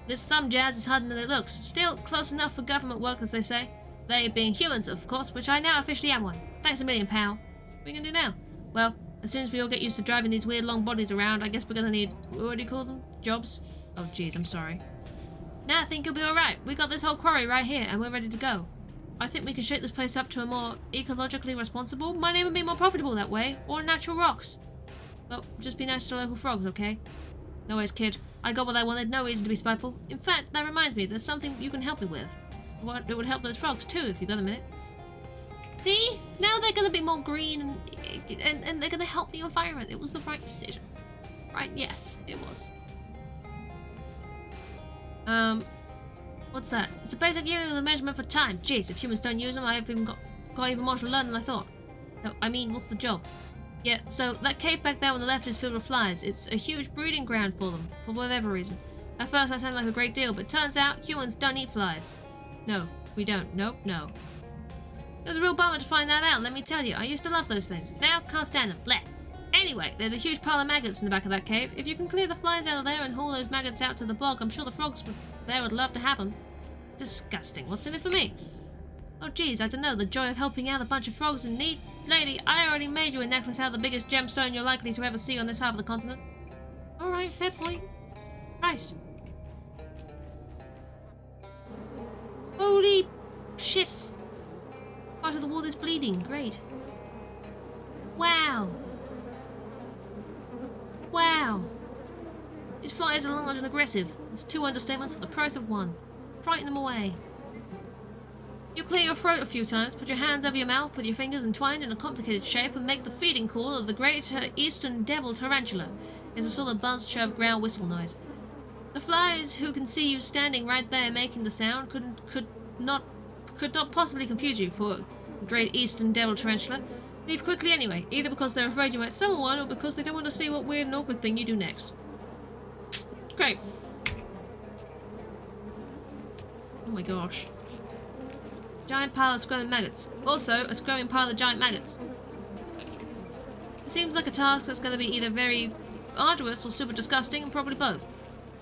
This thumb jazz is harder than it looks. Still, close enough for government work, as they say. They being humans, of course, which I now officially am one. Thanks a million, pal. What are we gonna do now? Well, as soon as we all get used to driving these weird long bodies around, I guess we're gonna need, what do you call them? Jobs? Oh jeez, I'm sorry. Now I think you'll be alright. We got this whole quarry right here, and we're ready to go. I think we can shake this place up to a more ecologically responsible. My name would be more profitable that way, or natural rocks. Well, just be nice to local frogs, okay? No worries, kid. I got what I wanted, no reason to be spiteful. In fact, that reminds me, there's something you can help me with. What, it would help those frogs too, if you got a minute. See? Now they're gonna be more green and they're gonna help the environment. It was the right decision. Right? Yes, it was. What's that? It's a basic unit of the measurement for time. Jeez, if humans don't use them, I've even got even more to learn than I thought. No, I mean, what's the job? Yeah, so that cave back there on the left is filled with flies. It's a huge breeding ground for them, for whatever reason. At first I sounded like a great deal, but turns out humans don't eat flies. No, we don't. Nope, no. It was a real bummer to find that out, let me tell you. I used to love those things. Now, can't stand them. Bleh. Anyway, there's a huge pile of maggots in the back of that cave. If you can clear the flies out of there and haul those maggots out to the bog, I'm sure the frogs there would love to have them. Disgusting. What's in it for me? Oh geez, I don't know. The joy of helping out a bunch of frogs in need. Lady, I already made you a necklace out of the biggest gemstone you're likely to ever see on this half of the continent. Alright, fair point. Christ. Holy shit. Part of the wall is bleeding. Great. Wow. Wow. These flies are large and aggressive. It's 2 understatements for the price of 1. Frighten them away. You clear your throat a few times, put your hands over your mouth with your fingers entwined in a complicated shape, and make the feeding call of the great eastern devil tarantula. It's a sort of buzz, chirp, growl, whistle noise. The flies, who can see you standing right there making the sound, could not possibly confuse you for great eastern devil tarantula. Leave quickly anyway, either because they're afraid you might summon one, or because they don't want to see what weird and awkward thing you do next. Great. Oh my gosh. Giant pile of squirming maggots. Also, a squirming pile of giant maggots. It seems like a task that's going to be either very arduous or super disgusting, and probably both.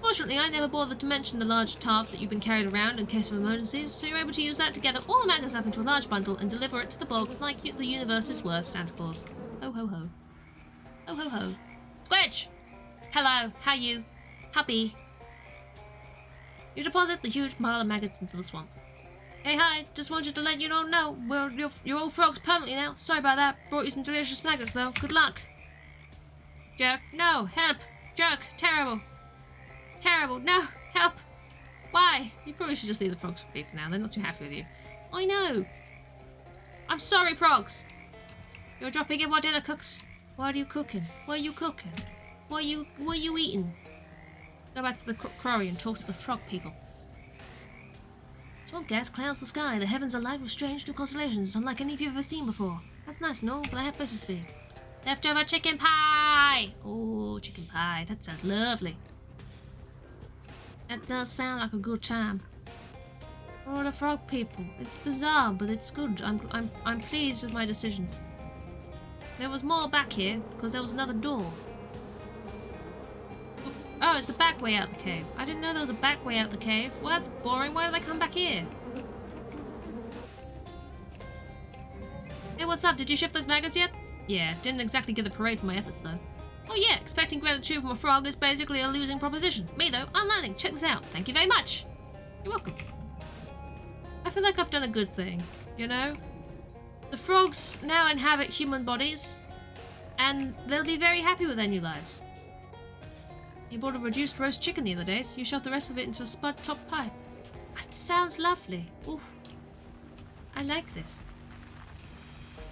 Fortunately, I never bothered to mention the large tarp that you've been carried around in case of emergencies, so you're able to use that to gather all the maggots up into a large bundle and deliver it to the bog like the universe's worst Santa Claus. Ho ho ho. Ho ho ho. Squidge! Hello, how you? Happy. You deposit the huge pile of maggots into the swamp. Hey, hi, just wanted to let you all know, you're all frogs permanently now. Sorry about that. Brought you some delicious maggots, though. Good luck. Jerk. No, help. Jerk. Terrible. Terrible. No, help. Why? You probably should just leave the frogs be for now. They're not too happy with you. I know. I'm sorry, frogs. You're dropping in what dinner cooks. What are you cooking? What are you cooking? What are you eating? Go back to the quarry and talk to the frog people. Swamp gas clouds the sky. The heavens are light with strange new constellations, unlike any you've ever seen before. That's nice and all, but I have places to be. Leftover chicken pie! Oh, chicken pie. That sounds lovely. That does sound like a good time. For the frog people. It's bizarre, but it's good. I'm pleased with my decisions. There was more back here, because there was another door. Oh, it's the back way out the cave. I didn't know there was a back way out the cave. Well, that's boring. Why did I come back here? Hey, what's up? Did you shift those maggots yet? Yeah, didn't exactly get the parade for my efforts, though. Oh yeah, expecting gratitude from a frog is basically a losing proposition. Me, though, I'm learning. Check this out. Thank you very much. You're welcome. I feel like I've done a good thing, you know? The frogs now inhabit human bodies, and they'll be very happy with their new lives. You bought a reduced roast chicken the other day, so you shoved the rest of it into a spud top pie. That sounds lovely. Ooh. I like this.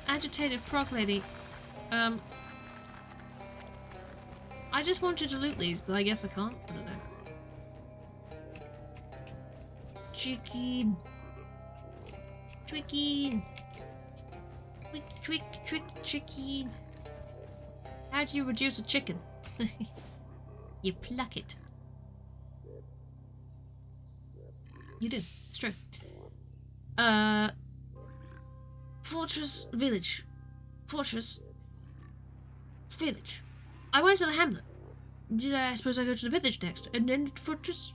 Agitated frog lady. I just wanted to loot these, but I guess I can't. I don't know. Chicken. Chicken. Tricky. How do you reduce a chicken? You pluck it. You do. It's true. Fortress village. Fortress village. I went to the hamlet. I suppose I go to the village next. And then fortress.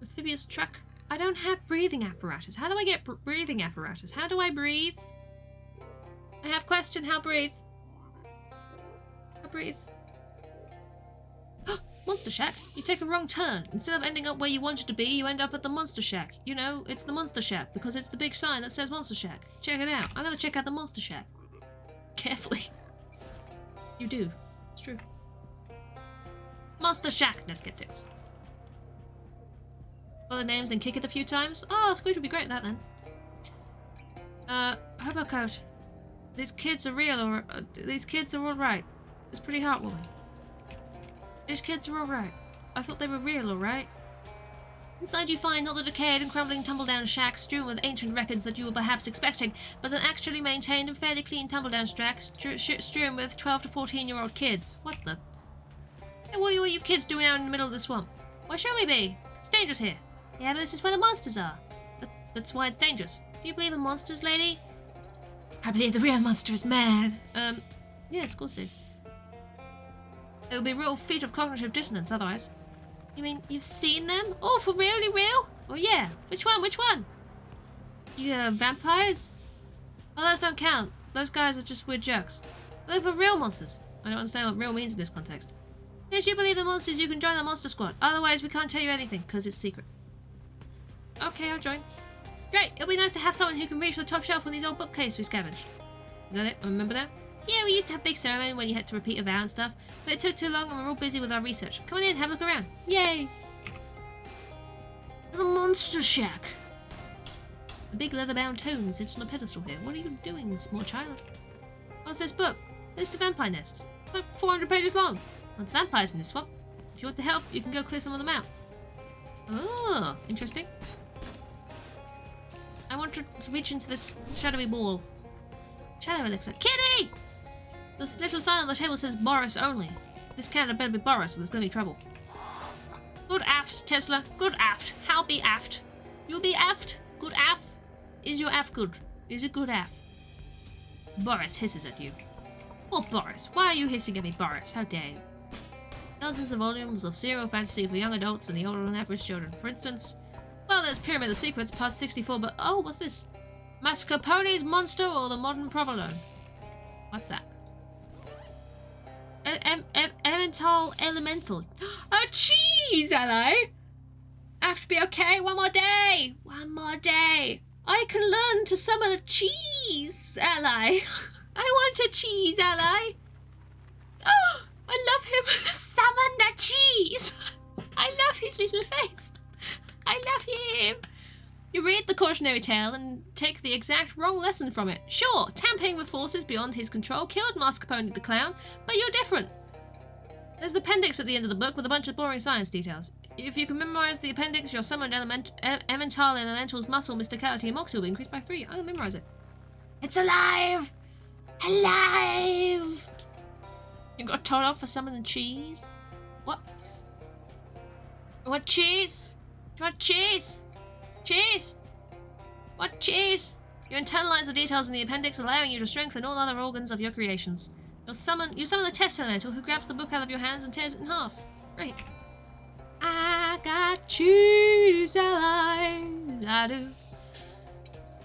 Amphibious truck. I don't have breathing apparatus. How do I get breathing apparatus? How do I breathe? I have question. How breathe? How breathe? Monster Shack. You take a wrong turn. Instead of ending up where you wanted to be, you end up at the Monster Shack. You know, it's the Monster Shack because it's the big sign that says Monster Shack. Check it out. I'm gonna check out the Monster Shack. Carefully. You do. It's true. Monster Shack. No skeptics. Follow the names and kick it a few times. Oh, Squid would be great at that then. Hobocoat. These kids are real, or these kids are all right. It's pretty heartwarming. These kids are all right. I thought they were real, all right. Inside you find not the decayed and crumbling tumble-down shack strewn with ancient records that you were perhaps expecting, but an actually maintained and fairly clean tumble-down shack strewn with 12 to 14-year-old kids. What the? Hey, what are you kids doing out in the middle of the swamp? Why should we be? It's dangerous here. Yeah, but this is where the monsters are. That's why it's dangerous. Do you believe in monsters, lady? I believe the real monster is man. Yes, of course do. It would be a real feat of cognitive dissonance otherwise. You mean you've seen them? Oh, for really real? Oh yeah. Which one? Which one? Yeah, vampires? Oh, those don't count. Those guys are just weird jerks. They're for real monsters. I don't understand what real means in this context. If you believe in monsters, you can join the monster squad. Otherwise, we can't tell you anything, because it's secret. Okay, I'll join. Great, it'll be nice to have someone who can reach the top shelf on these old bookcases we scavenged. Is that it? I remember that? Yeah, we used to have big ceremony when you had to repeat a vow and stuff, but it took too long and we're all busy with our research. Come on in, have a look around. Yay! The Monster Shack. A big leather-bound tome sits on a pedestal here. What are you doing, small child? What's this book? List of vampire nests. It's like 400 pages long. Lots of vampires in this swamp. If you want the help, you can go clear some of them out. Oh, interesting. I want to reach into this shadowy ball. Shadow elixir. Kitty! This little sign on the table says Boris only. This cat had better be Boris or there's gonna be trouble. Good aft, Tesla. Good aft. How be aft? You be aft? Good aft? Is your aft good? Is it good aft? Boris hisses at you. Oh, Boris. Why are you hissing at me, Boris? How dare you? Dozens of volumes of serial fantasy for young adults and the older than average children. For instance, well, there's Pyramid of Secrets, part 64, but oh, what's this? Mascarpone's Monster or the Modern Provolone? What's that? Elemental. A cheese, ally! I have to be okay. One more day. One more day. I can learn to summon a cheese, ally. I want a cheese, ally. Oh, I love him. Summon the cheese. I love his little face. I love him. You read the cautionary tale and take the exact wrong lesson from it. Sure, tampering with forces beyond his control killed Mascarpone the clown, but you're different. There's the appendix at the end of the book with a bunch of boring science details. If you can memorize the appendix, your summoned elemental's muscle, mysticality, and moxie will be increased by 3. I'm gonna memorize it. It's alive! Alive! You got told off for summoning cheese? What? You want cheese? Do you want cheese? Cheese! What cheese? You internalize the details in the appendix, allowing you to strengthen all other organs of your creations. You summon the test elemental who grabs the book out of your hands and tears it in half. Great. I got cheese allies, I do.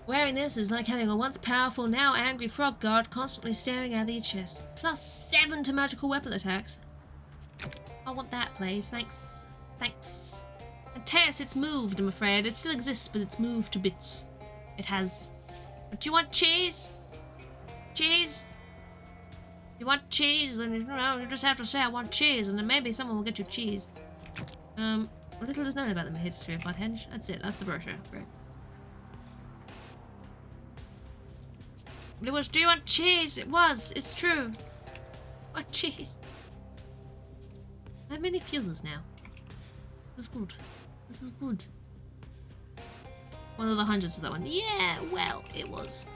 Wearing this is like having a once powerful, now angry frog guard constantly staring out of your chest. Plus 7 to magical weapon attacks. I want that, please. Thanks. Thanks. And Teus, it's moved, I'm afraid. It still exists, but it's moved to bits. It has. But do you want cheese? Cheese? You want cheese? And you just have to say I want cheese, and then maybe someone will get you cheese. Little is known about the history of Butthenge. That's it. That's the brochure. Great. It was, do you want cheese? It was. It's true. What cheese? I have many fuses now. This is good. This is good. One of the hundreds of that one. Yeah, well, it was.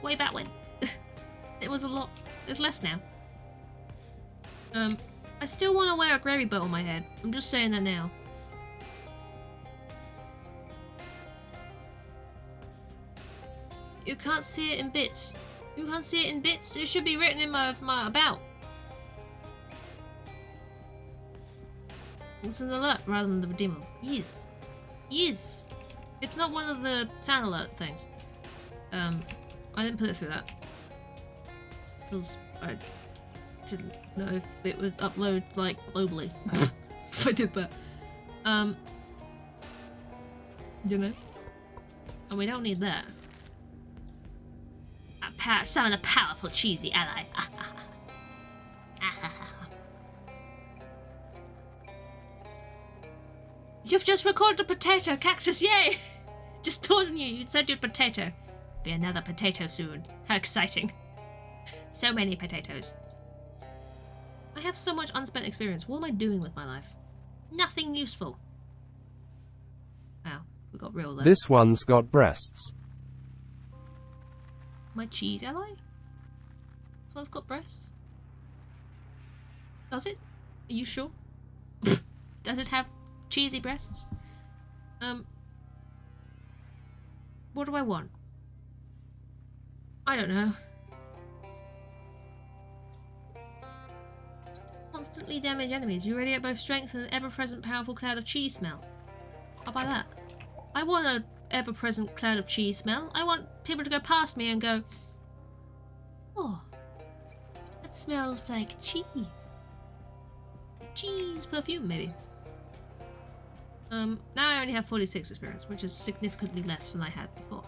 way back when. It was a lot. It's less now. I still want to wear a gravy boat on my head. I'm just saying that now. You can't see it in bits. You can't see it in bits. It should be written in my about. It's an alert rather than the demo. Yes. Yes. It's not one of the sound alert things. I didn't put it through that. Because I didn't know if it would upload, like, globally. If I did that. You know? And we don't need that. Summon a powerful cheesy ally. You've just recorded a potato cactus, yay! Just told you you'd said your potato. Be another potato soon. How exciting. So many potatoes. I have so much unspent experience. What am I doing with my life? Nothing useful. Wow, we got real there. This one's got breasts. My cheese ally? This one's got breasts? Does it? Are you sure? Does it have cheesy breasts? What do I want? I don't know. Constantly damage enemies. You already at both strength and an ever-present powerful cloud of cheese smell. How about that? I want an ever-present cloud of cheese smell. I want people to go past me and go, oh, that smells like cheese. Cheese perfume, maybe. Now I only have 46 experience, which is significantly less than I had before.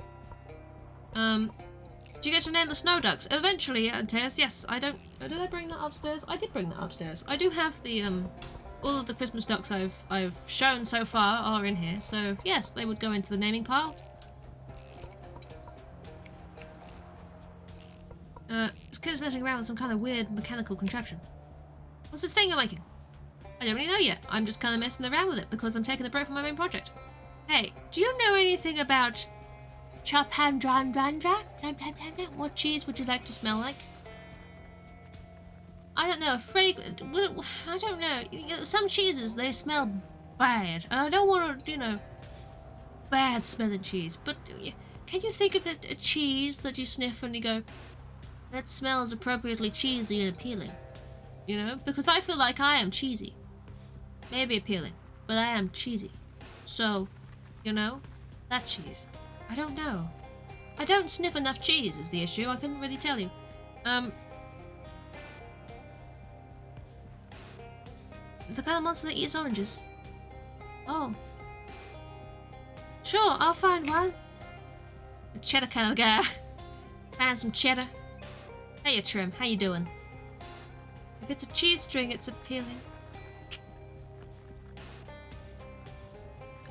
Do you get to name the snow ducks? Eventually, Antaeus, yes. I don't... Did I bring that upstairs? I did bring that upstairs. I do have the, all of the Christmas ducks I've shown so far are in here, so yes, they would go into the naming pile. This kid is messing around with some kind of weird mechanical contraption. What's this thing you're making? I don't really know yet. I'm just kind of messing around with it because I'm taking a break from my main project. Hey, do you know anything about Chapandrandra? What cheese would you like to smell like? I don't know. Fragrant. I don't know. Some cheeses, they smell bad. And I don't want to, you know, bad smelling cheese. But can you think of a cheese that you sniff and you go, that smells appropriately cheesy and appealing? You know? Because I feel like I am cheesy. Maybe appealing, but I am cheesy. So, you know, that cheese. I don't know. I don't sniff enough cheese is the issue. I couldn't really tell you. The kind of monster that eats oranges. Oh. Sure, I'll find one. A cheddar kind of guy. Find some cheddar. Hey, Trim, how you doing? If it's a cheese string, it's appealing.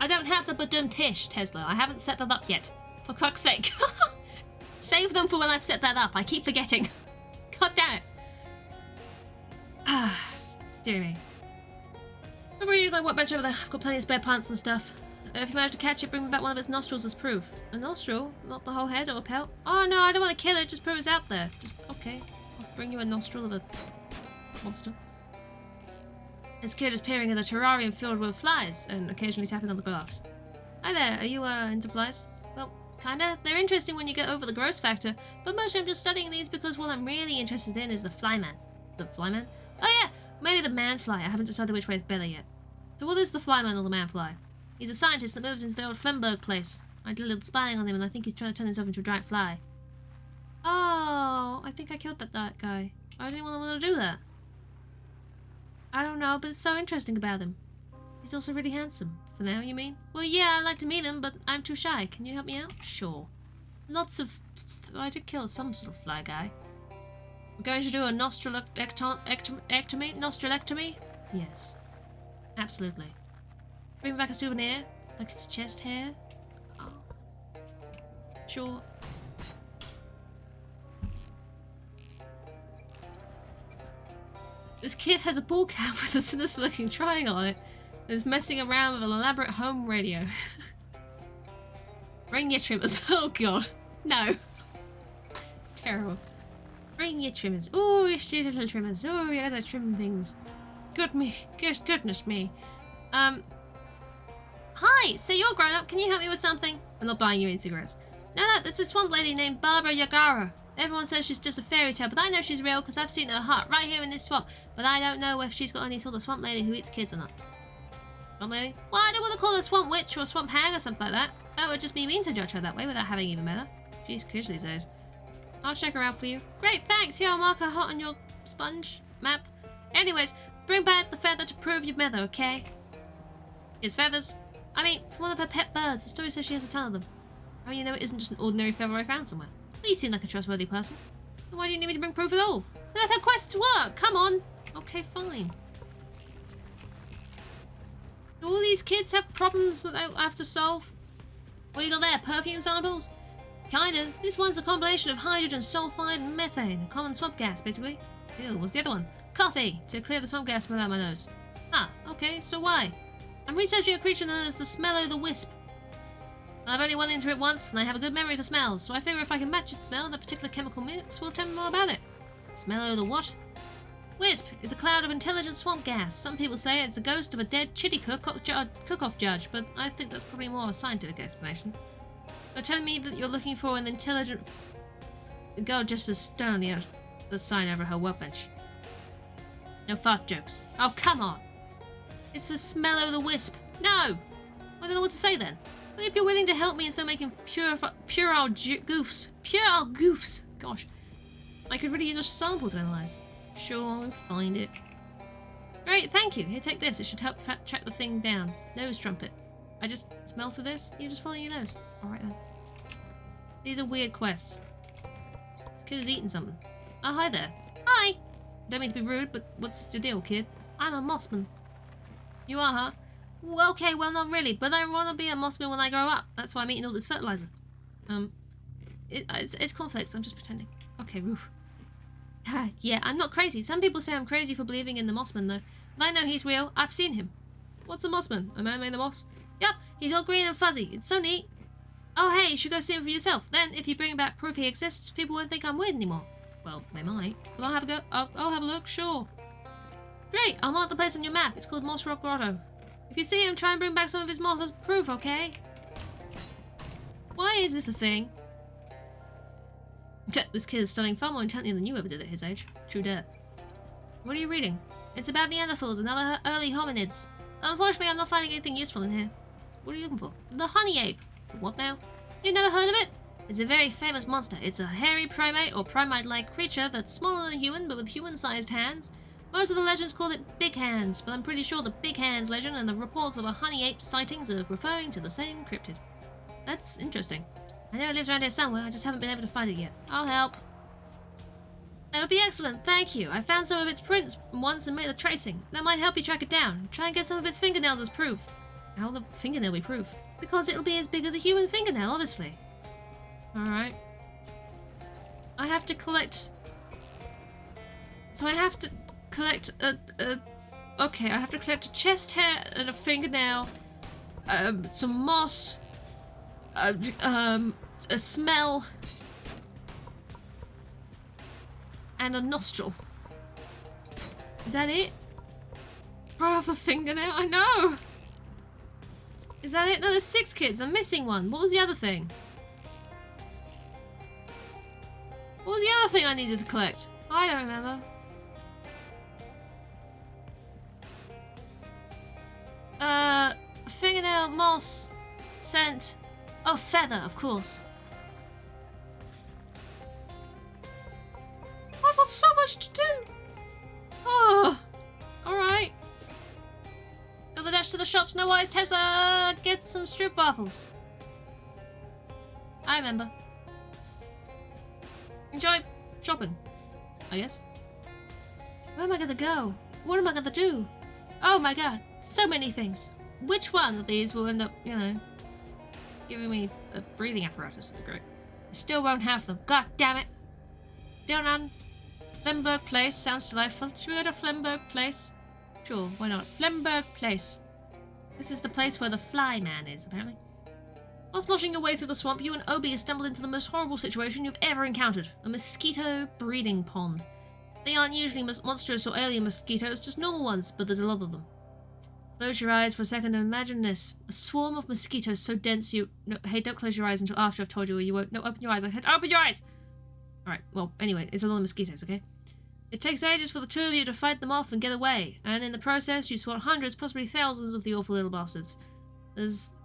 I don't have the badum tish, Tesla. I haven't set that up yet. For fuck's sake. Save them for when I've set that up. I keep forgetting. God damn it. Ah, dear me. I've already used my workbench over there. I've got plenty of spare pants and stuff. If you manage to catch it, bring me back one of its nostrils as proof. A nostril? Not the whole head or a pelt? Oh no, I don't want to kill it. Just prove it's out there. Just, okay. I'll bring you a nostril of a monster. This kid is peering at a terrarium filled with flies and occasionally tapping on the glass. Hi there, are you into flies? Well, kinda. They're interesting when you get over the gross factor, but mostly I'm just studying these because what I'm really interested in is the flyman. The flyman? Oh yeah, maybe the man fly. I haven't decided which way is better yet. So what is the flyman or the man fly? He's a scientist that moves into the old Flemberg place. I did a little spying on him and I think he's trying to turn himself into a giant fly. Oh, I think I killed that guy. I didn't want to do that. I don't know, but it's so interesting about him. He's also really handsome. For now, you mean? Well, yeah, I'd like to meet him, but I'm too shy. Can you help me out? Sure. Lots of... I did kill some sort of fly guy. We're going to do a nostrilectomy? Yes. Absolutely. Bring back a souvenir? Like his chest hair? Oh. Sure. This kid has a ball cap with a sinister looking triangle on it and is messing around with an elaborate home radio. Ring your trimmers. Oh god. No. terrible. Bring your trimmers. Oh, your shitty little trimmers. Oh, you gotta trim things. Goodness me. Hi, so you're grown up. Can you help me with something? I'm not buying you any cigarettes. No, there's a swamp lady named Barbara Yagara. Everyone says she's just a fairy tale, but I know she's real because I've seen her hut right here in this swamp. But I don't know if she's got any sort of swamp lady who eats kids or not. Swamp lady? Well, I don't want to call her swamp witch or swamp hag or something like that. That would just be mean to judge her that way without having even met her. She's kids these days. I'll check her out for you. Great, thanks. Here, I'll mark her hut on your sponge map. Anyways, bring back the feather to prove you've met her, okay? Here's feathers. I mean, from one of her pet birds. The story says she has a ton of them. How do you know it isn't just an ordinary feather I found somewhere? Well, you seem like a trustworthy person. Then why do you need me to bring proof at all? That's how quests work. Come on. Okay, fine. Do all these kids have problems that they have to solve? What you got there? Perfume samples? Kinda. This one's a combination of hydrogen sulfide and methane. A common swamp gas, basically. Ew, what's the other one? Coffee! To clear the swamp gas without my nose. Ah, okay, so why? I'm researching a creature known as the Smello-the-Wisp. I've only run into it once, and I have a good memory for smells, so I figure if I can match its smell, that particular chemical mix will tell me more about it. Smello the what? Wisp is a cloud of intelligent swamp gas. Some people say it's the ghost of a dead chitty cook-off judge, but I think that's probably more a scientific explanation. You're telling me that you're looking for an intelligent... The girl just as sternly at the sign over her workbench. No fart jokes. Oh, come on! It's the Smello-the-Wisp. No! I don't know what to say then. But if you're willing to help me instead of making puerile goofs, gosh, I could really use a sample to analyze. Sure, I'll find it. Great, thank you. Here, take this. It should help track the thing down. Nose trumpet. I just smell through this. You just follow your nose. Alright then. These are weird quests. This kid is eating something. Oh, hi there. Hi! Don't mean to be rude, but what's your deal, kid? I'm a mossman. You are, huh? Well, okay, well, not really, but I want to be a mossman when I grow up. That's why I'm eating all this fertilizer. It's conflicts. I'm just pretending. Okay, roof. Yeah, I'm not crazy. Some people say I'm crazy for believing in the mossman, though. But I know he's real. I've seen him. What's a mossman? A man made of moss? Yep, he's all green and fuzzy. It's so neat. Oh, hey, you should go see him for yourself. Then, if you bring back proof he exists, people won't think I'm weird anymore. Well, they might. But I'll have a go. I'll have a look, sure. Great, I'll mark the place on your map. It's called Moss Rock Grotto. If you see him, try and bring back some of his moss as proof, okay? Why is this a thing? This kid is studying far more intently than you ever did at his age. True dat. What are you reading? It's about Neanderthals and other early hominids. Unfortunately, I'm not finding anything useful in here. What are you looking for? The honey ape. What now? You've never heard of it? It's a very famous monster. It's a hairy primate or primate-like creature that's smaller than a human but with human-sized hands. Most of the legends call it Big Hands, but I'm pretty sure the Big Hands legend and the reports of a honey ape sightings are referring to the same cryptid. That's interesting. I know it lives around here somewhere, I just haven't been able to find it yet. I'll help. That would be excellent, thank you. I found some of its prints once and made a tracing. That might help you track it down. Try and get some of its fingernails as proof. How will the fingernail be proof? Because it'll be as big as a human fingernail, obviously. Alright. I have to collect... So I have to collect okay, I have to collect a chest hair and a fingernail, some moss, a smell, and a nostril. Is that it? For half a fingernail? I know! Is that it? No, there's 6 kids. I'm missing one. What was the other thing? What was the other thing I needed to collect? I don't remember. Fingernail, moss, scent. Oh, feather, of course. I've got so much to do. Oh, alright. Another dash to the shops. No worries, Tessa. Get some strip waffles. I remember. Enjoy shopping, I guess. Where am I gonna go? What am I gonna do? Oh my god, so many things. Which one of these will end up, you know, giving me a breathing apparatus? Great. I still won't have them. God damn it. Still none. Flemberg Place sounds delightful. Should we go to Flemberg Place? Sure, why not? Flemberg Place. This is the place where the fly man is, apparently. While sloshing your way through the swamp, you and Obi stumbled into the most horrible situation you've ever encountered. A mosquito breeding pond. They aren't usually monstrous or alien mosquitoes, just normal ones, but there's a lot of them. Close your eyes for a second and imagine this. A swarm of mosquitoes so dense you... No, hey, don't close your eyes until after I've told you or you won't... No, open your eyes. I said open your eyes! Alright, well, anyway, it's a lot of mosquitoes, okay? It takes ages for the two of you to fight them off and get away, and in the process you swat hundreds, possibly thousands of the awful little bastards.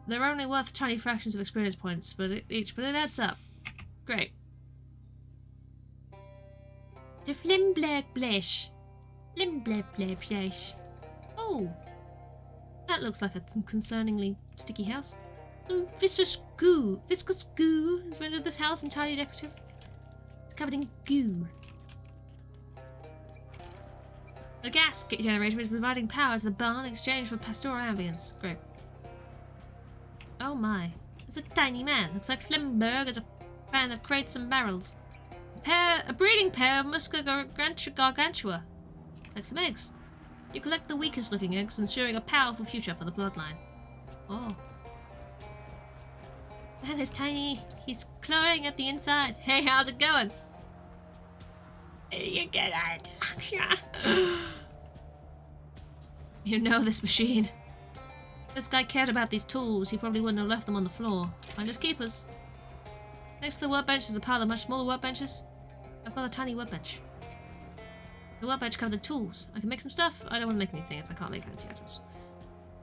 They're only worth tiny fractions of experience points, but it adds up. Great. The Flimblek Blesh. Flimblek Blesh. Oh! That looks like a concerningly sticky house. Some viscous goo has rendered this house entirely decorative. It's covered in goo. The gas generator is providing power to the barn in exchange for pastoral ambience. Great. Oh my. It's a tiny man. Looks like Flimberg is a fan of crates and barrels. A breeding pair of Musca gargantua. Like some eggs. You collect the weakest looking eggs, ensuring a powerful future for the bloodline. Oh. Man is tiny. He's clawing at the inside. Hey, how's it going? You get it. You know this machine. This guy cared about these tools. He probably wouldn't have left them on the floor. Finders keepers. Next to the workbench is a pile of much smaller workbenches. I've got a tiny workbench. The workbench covered the tools. I can make some stuff. I don't want to make anything if I can't make fancy items.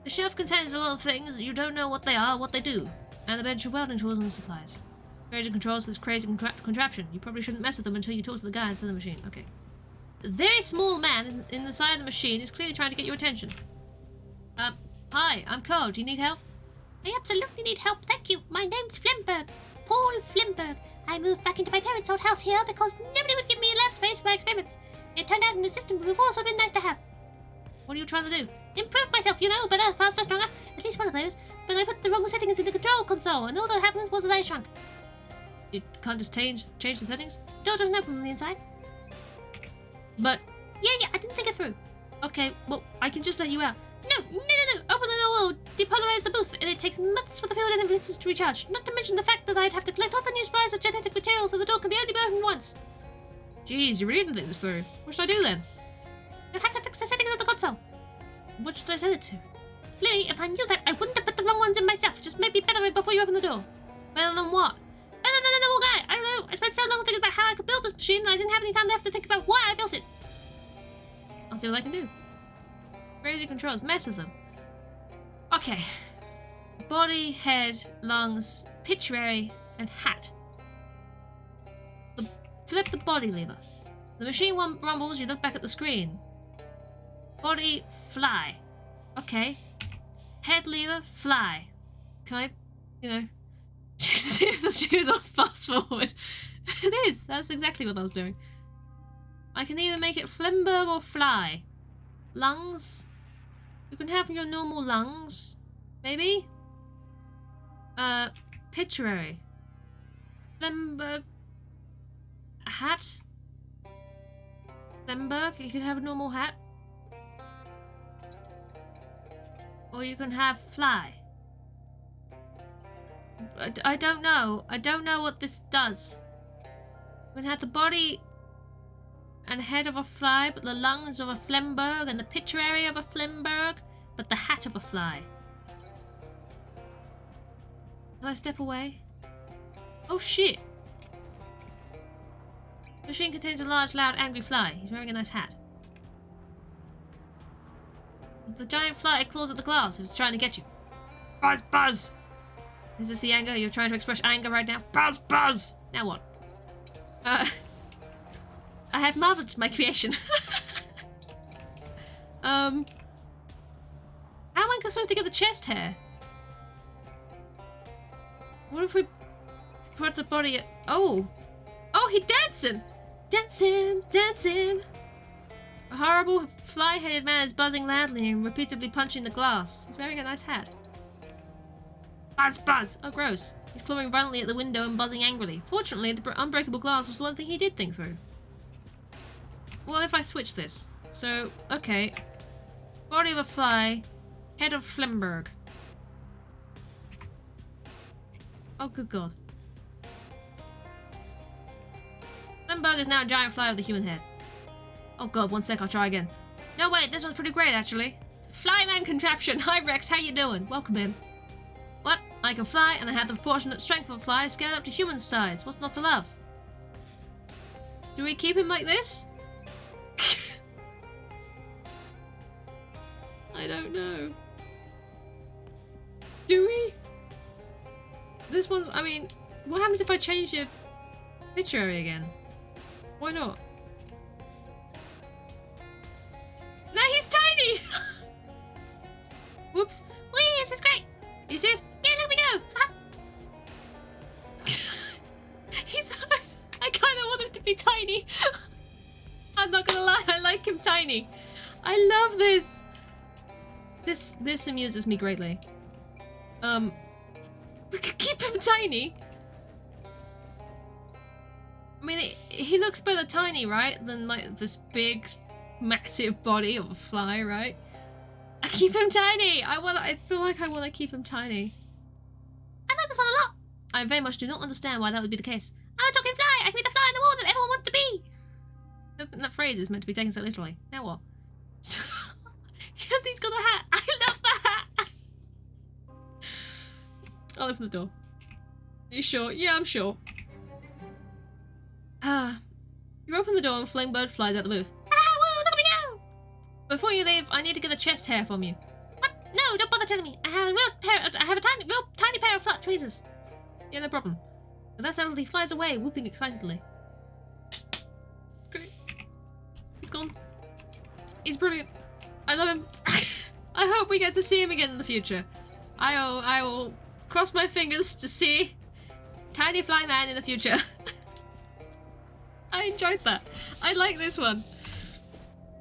The shelf contains a lot of things. You don't know what they are, what they do. And the bench of welding tools and supplies. Crazy controls this crazy contraption. You probably shouldn't mess with them until you talk to the guy inside the machine. Okay. The very small man in the side of the machine is clearly trying to get your attention. Hi, I'm Cole. Do you need help? I absolutely need help, thank you. My name's Flimberg. Paul Flimberg. I moved back into my parents' old house here because nobody would give me a lab space for my experiments. It turned out an assistant would have also been nice to have. What are you trying to do? Improve myself, you know, better, faster, stronger. At least one of those. But I put the wrong settings in the control console, and all that happened was that I shrunk. You can't just change the settings? Door doesn't open from the inside. But... Yeah, I didn't think it through. Okay, well, I can just let you out. No. Open the door will depolarize the booth, and it takes months for the fuel and instances to recharge. Not to mention the fact that I'd have to collect all the new supplies of genetic material so the door can be only opened once. Jeez, you really didn't think this through. What should I do then? You'll have to fix the settings of the console. What should I set it to? Clearly, if I knew that, I wouldn't have put the wrong ones in myself. Just maybe better before you open the door. Better than what? Better than a normal guy. I don't know. I spent so long thinking about how I could build this machine that I didn't have any time left to think about why I built it. I'll see what I can do. Crazy controls. Mess with them. Okay. Body, head, lungs, pituitary, and hat. Flip the body lever. The machine rumbles, you look back at the screen. Body, fly. Okay. Head lever, fly. Can I, check to see if the shoes are fast forward? It is. That's exactly what I was doing. I can either make it Flimberg or fly. Lungs. You can have your normal lungs. Maybe? Pituitary. Flimberg. Hat. Flimberg. You can have a normal hat. Or you can have fly. I don't know. I don't know what this does. We can have the body and head of a fly, but the lungs of a Flimberg, and the pituitary of a Flimberg, but the hat of a fly. Can I step away? Oh shit! The machine contains a large, loud, angry fly. He's wearing a nice hat. The giant fly claws at the glass if it's trying to get you. Buzz, buzz! Is this the anger? You're trying to express anger right now? Buzz, buzz! Now what? I have marveled at my creation. How am I supposed to get the chest hair? What if we put the body... Oh! Oh, he's dancing! Dancing, dancing! A horrible fly-headed man is buzzing loudly and repeatedly punching the glass. He's wearing a nice hat. Buzz, buzz! Oh, gross. He's clawing violently at the window and buzzing angrily. Fortunately, the unbreakable glass was the one thing he did think through. Well, if I switch this. So, okay. Body of a fly. Head of Flimberg. Oh, good God. Flimberg is now a giant fly with a human head. Oh God, one sec, I'll try again. No, wait, this one's pretty great, actually. Flyman contraption. Hi, Rex, how you doing? Welcome in. What? I can fly, and I have the proportionate strength of a fly scaled up to human size. What's not to love? Do we keep him like this? I don't know. Do we? This one's, I mean, what happens if I change the picture area again? Why not? Now he's tiny! Whoops. Whee, this is great. Are you serious? Yeah, let me go. He's I kind of want him to be tiny. I'm not gonna lie, I like him tiny. I love this. This amuses me greatly. We could keep him tiny. I mean, he looks better tiny, right? Than like this big, massive body of a fly, right? I keep him tiny. I feel like I want to keep him tiny. I like this one a lot. I very much do not understand why that would be the case. I'm a talking fly. I can be the fly in the wall that everyone wants to be. That phrase is meant to be taken so literally. Now what? He's got a hat. I love the hat. I'll open the door. Are you sure? Yeah, I'm sure. You open the door and Flingbird flies out the booth. Ah, whoa, look at me go. Before you leave, I need to get a chest hair from you. What? No, don't bother telling me. I have a real tiny pair of flat tweezers. Yeah, no problem. But that's how he flies away, whooping excitedly. Great. He's gone. He's brilliant. I love him. I hope we get to see him again in the future. I will cross my fingers to see Tiny Fly Man in the future. I enjoyed that. I like this one.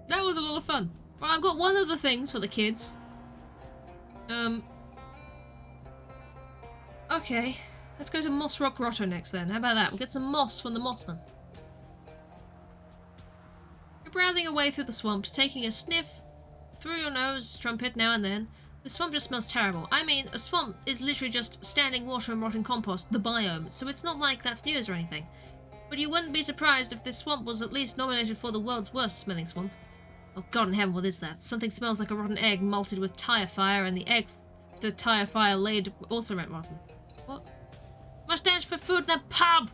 That was a lot of fun. Well, I've got one of the things for the kids. Okay. Let's go to Moss Rock Grotto next then. How about that? We'll get some moss from the Mossman. You're browsing away through the swamp, taking a sniff through your nose, trumpet now and then. The swamp just smells terrible. I mean, a swamp is literally just standing water and rotting compost, the biome, so it's not like that's news or anything. But you wouldn't be surprised if this swamp was at least nominated for the world's worst smelling swamp. Oh God in heaven, what is that? Something smells like a rotten egg malted with tire fire, and the egg the tire fire laid also went rotten. What? Mustache for food, then pub!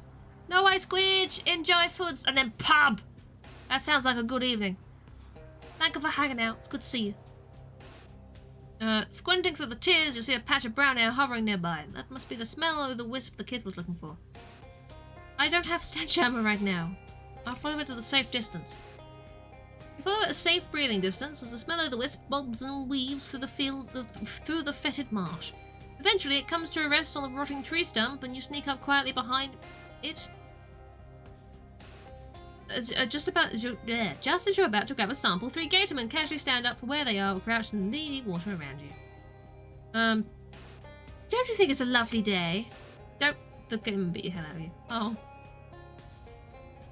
No ice squidge! Enjoy foods, and then pub! That sounds like a good evening. Thank you for hanging out. It's good to see you. Squinting through the tears, you'll see a patch of brown air hovering nearby. That must be the smell of the wisp the kid was looking for. I don't have stench armor right now. I'll follow it to the safe distance. You follow it a safe breathing distance as the smell of the wisp bobs and weaves through the field, through the fetid marsh. Eventually, it comes to a rest on a rotting tree stump, and you sneak up quietly behind it. Just as you're about to grab a sample, 3 gatormen casually stand up for where they are, crouched in the needy water around you. Don't you think it's a lovely day? Don't the gatormen beat the hell out of you. Oh.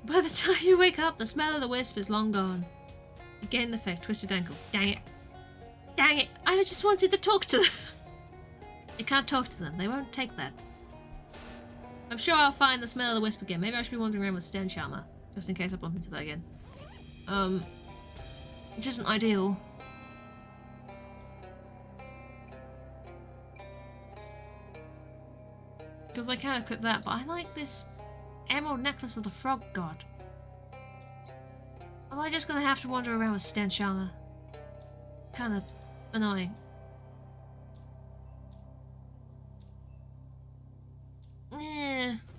By the time you wake up, the smell of the wisp is long gone. You get an effect, twisted ankle. Dang it. Dang it, I just wanted to talk to them. You can't talk to them, they won't take that. I'm sure I'll find the smell of the wisp again. Maybe I should be wandering around with stench armor. Just in case I bump into that again. Which isn't ideal. Because I can equip that, but I like this emerald necklace of the frog god. Am I just gonna have to wander around with stench armor? Kind of annoying.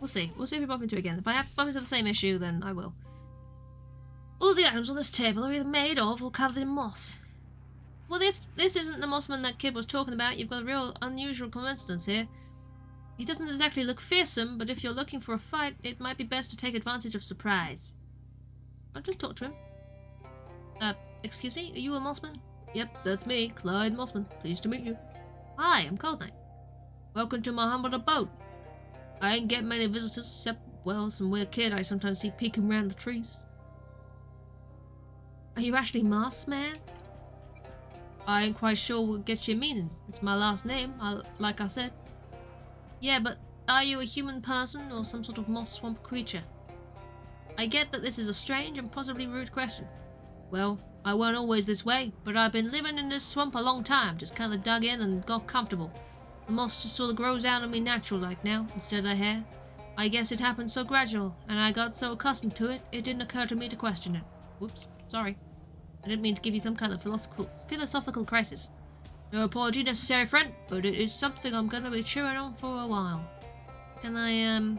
We'll see. We'll see if we bump into it again. If I have to bump into the same issue, then I will. All the items on this table are either made of or covered in moss. Well, if this isn't the mossman that kid was talking about, you've got a real unusual coincidence here. He doesn't exactly look fearsome, but if you're looking for a fight, it might be best to take advantage of surprise. I'll just talk to him. Excuse me? Are you a mossman? Yep, that's me, Clyde Mossman. Pleased to meet you. Hi, I'm Cold Knight. Welcome to my humble abode. I ain't get many visitors except, well, some weird kid I sometimes see peeking around the trees. Are you actually Moss Man? I ain't quite sure what gets your meaning. It's my last name, like I said. Yeah, but, are you a human person or some sort of moss swamp creature? I get that this is a strange and possibly rude question. Well, I weren't always this way, but I've been living in this swamp a long time, just kind of dug in and got comfortable. The moss just sort of grows out of me natural like now, instead of hair. I guess it happened so gradual, and I got so accustomed to it, it didn't occur to me to question it. Whoops, sorry. I didn't mean to give you some kind of philosophical crisis. No apology necessary, friend, but it is something I'm gonna be chewing on for a while. Can I,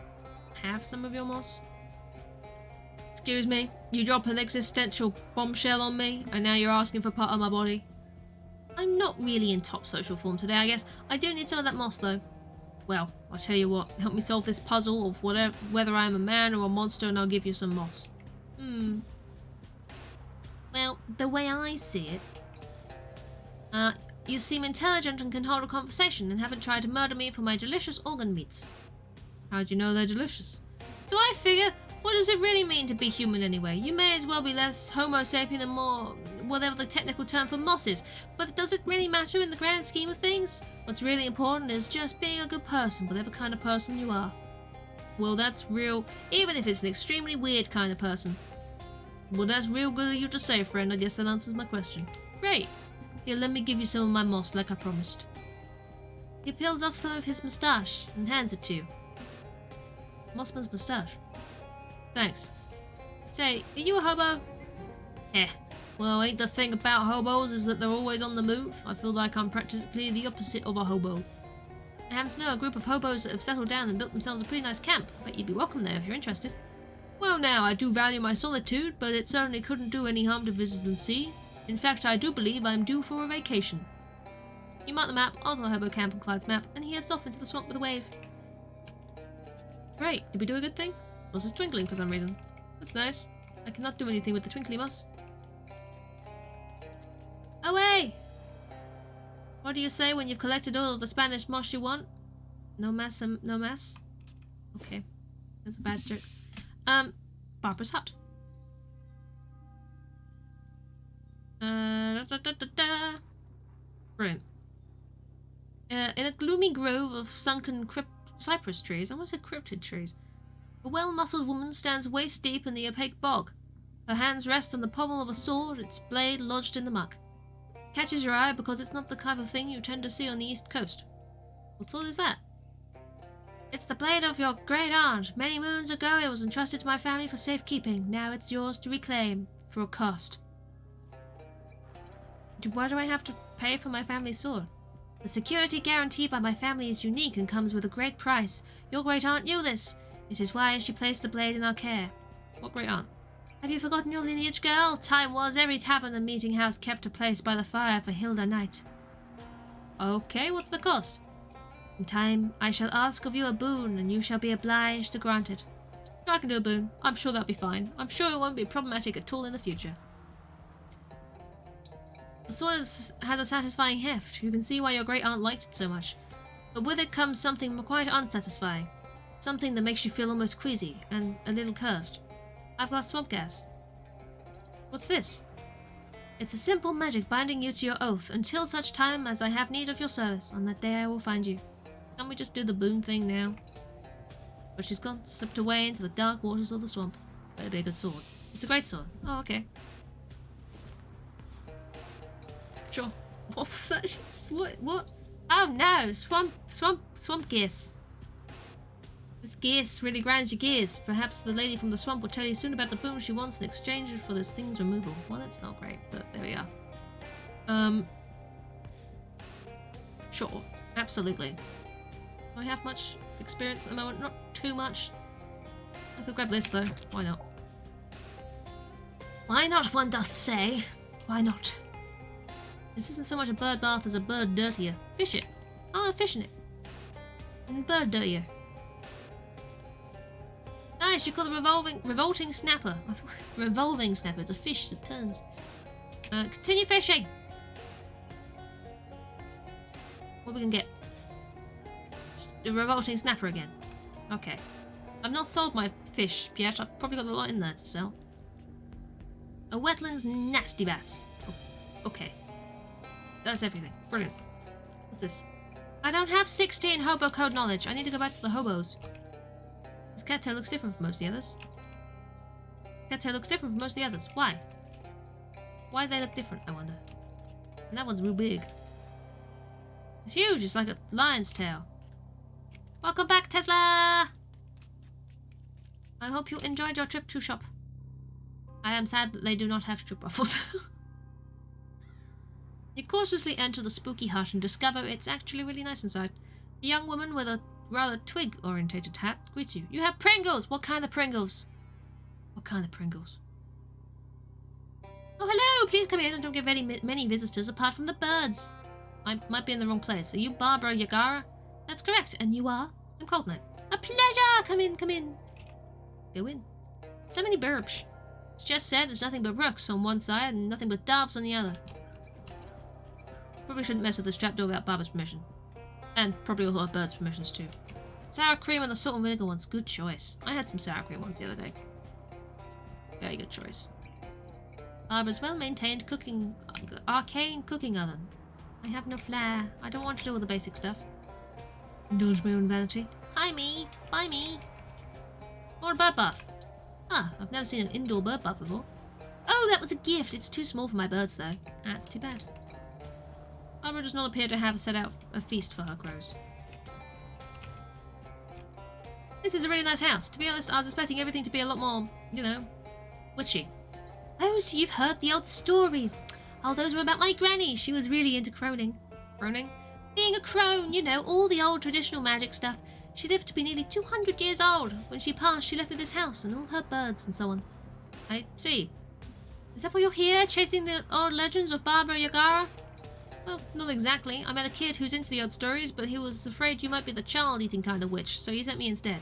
have some of your moss? Excuse me, you drop an existential bombshell on me, and now you're asking for part of my body? I'm not really in top social form today, I guess. I do need some of that moss, though. Well, I'll tell you what, help me solve this puzzle of whether I'm a man or a monster, and I'll give you some moss. Well, the way I see it, you seem intelligent and can hold a conversation and haven't tried to murder me for my delicious organ meats. How'd you know they're delicious? So I figure, what does it really mean to be human anyway? You may as well be less homo sapien than more, whatever the technical term for moss is, but does it really matter in the grand scheme of things? What's really important is just being a good person, whatever kind of person you are. Well, that's real, even if it's an extremely weird kind of person. Well, that's real good of you to say, friend. I guess that answers my question. Great. Here, let me give you some of my moss like I promised. He peels off some of his moustache and hands it to you. Mossman's moustache. Thanks. Say, are you a hobo? Eh. Well, ain't the thing about hobos is that they're always on the move. I feel like I'm practically the opposite of a hobo. I happen to know a group of hobos that have settled down and built themselves a pretty nice camp. Bet you'd be welcome there if you're interested. Well now, I do value my solitude, but it certainly couldn't do any harm to visit and see. In fact, I do believe I'm due for a vacation. You mark the map onto the hobo camp on Clyde's map, and he heads off into the swamp with a wave. Great, did we do a good thing? Moss is twinkling for some reason. That's nice. I cannot do anything with the twinkly moss. Away! What do you say when you've collected all of the Spanish moss you want? No mass, no mass? Okay, that's a bad joke. Barbara's hut. Brilliant. In a gloomy grove of sunken cypress trees, I almost said cryptid trees, a well-muscled woman stands waist-deep in the opaque bog. Her hands rest on the pommel of a sword, its blade lodged in the muck. It catches your eye because it's not the type of thing you tend to see on the East Coast. What sword is that? It's the blade of your great aunt. Many moons ago it was entrusted to my family for safekeeping. Now it's yours to reclaim, for a cost. Why do I have to pay for my family's sword? The security guaranteed by my family is unique and comes with a great price. Your great aunt knew this. It is why she placed the blade in our care. What great aunt? Have you forgotten your lineage, girl? Time was every tavern and meeting house kept a place by the fire for Hilda Knight. Okay, what's the cost? In time, I shall ask of you a boon, and you shall be obliged to grant it. I can do a boon. I'm sure that'll be fine. I'm sure it won't be problematic at all in the future. The sword has a satisfying heft. You can see why your great aunt liked it so much. But with it comes something quite unsatisfying. Something that makes you feel almost queasy, and a little cursed. I've got swamp gas. What's this? It's a simple magic binding you to your oath until such time as I have need of your service. On that day I will find you. Can't we just do the boon thing now? But she's gone, slipped away into the dark waters of the swamp. Better be a good sword. It's a great sword. Oh, okay. Sure. What was that? What? Oh no! Swamp gears. This gears really grinds your gears. Perhaps the lady from the swamp will tell you soon about the boon she wants in exchange for this thing's removal. Well, that's not great, but there we are. Sure. Absolutely. Do I have much experience at the moment? Not too much. I could grab this though. Why not? Why not, one doth say? Why not? This isn't so much a bird bath as a bird dirtier. Fish it. I'll fish in it. And bird dirtier. Nice, you call the revolting snapper. Revolving snapper. It's a fish that turns. Continue fishing. What we can get? It's a revolting snapper again. Okay. I've not sold my fish yet. I've probably got a lot in there to sell. A wetlands nasty bass. Oh, okay. That's everything. Brilliant. What's this? I don't have 16 hobo code knowledge. I need to go back to the hobos. This cattail looks different from most of the others. Cattail looks different from most of the others. Why? Why do they look different, I wonder? And that one's real big. It's huge. It's like a lion's tail. Welcome back, Tesla! I hope you enjoyed your trip to shop. I am sad that they do not have strip ruffles. You cautiously enter the spooky hut and discover it's actually really nice inside. A young woman with a rather twig-orientated hat greets you. You have Pringles! What kind of Pringles? What kind of Pringles? Oh, hello! Please come in and don't get many visitors apart from the birds. I might be in the wrong place. Are you Barbara Yagara? That's correct. And you are? I'm Cold Knight. A pleasure! Come in, come in. Go in. So many burbs. As Jess said, there's nothing but rooks on one side and nothing but doves on the other. Probably shouldn't mess with this trapdoor without Barbara's permission. And probably all our birds' permissions too. Sour cream and the salt and vinegar ones. Good choice. I had some sour cream ones the other day. Very good choice. Barbara's well-maintained arcane cooking oven. I have no flair. I don't want to do all the basic stuff. Indulge my own vanity. Hi me. Bye me. More bird bath. Ah, I've never seen an indoor bird bath before. Oh, that was a gift. It's too small for my birds though. That's too bad. Barbara does not appear to have set out a feast for her crows. This is a really nice house. To be honest, I was expecting everything to be a lot more, you know, witchy. Oh, so you've heard the old stories. Oh, those were about my granny. She was really into croning. Croning? Being a crone, you know, all the old traditional magic stuff. She lived to be nearly 200 years old. When she passed, she left me this house and all her birds and so on. I see. Is that why you're here, chasing the old legends of Barbara Yagara? Well, not exactly. I met a kid who's into the old stories, but he was afraid you might be the child-eating kind of witch, so he sent me instead.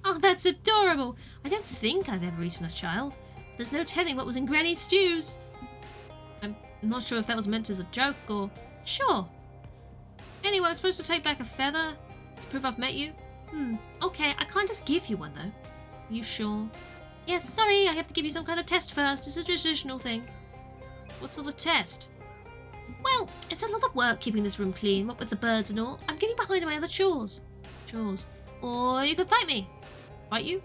Oh, that's adorable! I don't think I've ever eaten a child. There's no telling what was in Granny's stews. I'm not sure if that was meant as a joke or... Sure. Anyway, I'm supposed to take back a feather to prove I've met you? Okay, I can't just give you one, though. Are you sure? Yes, sorry, I have to give you some kind of test first. It's a traditional thing. What sort of test? Well, it's a lot of work keeping this room clean, what with the birds and all. I'm getting behind my other chores. Chores. Or you could fight me. Fight you?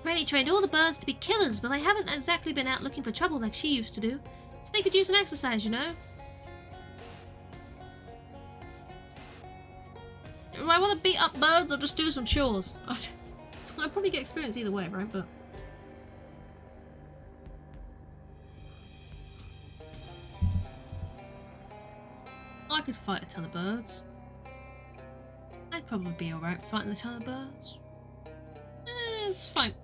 Granny trained all the birds to be killers, but they haven't exactly been out looking for trouble like she used to do. So they could use some exercise, you know? Do I want to beat up birds or just do some chores? I'd probably get experience either way, right? But... I could fight a ton of birds. I'd probably be alright fighting a ton of birds. It's fine.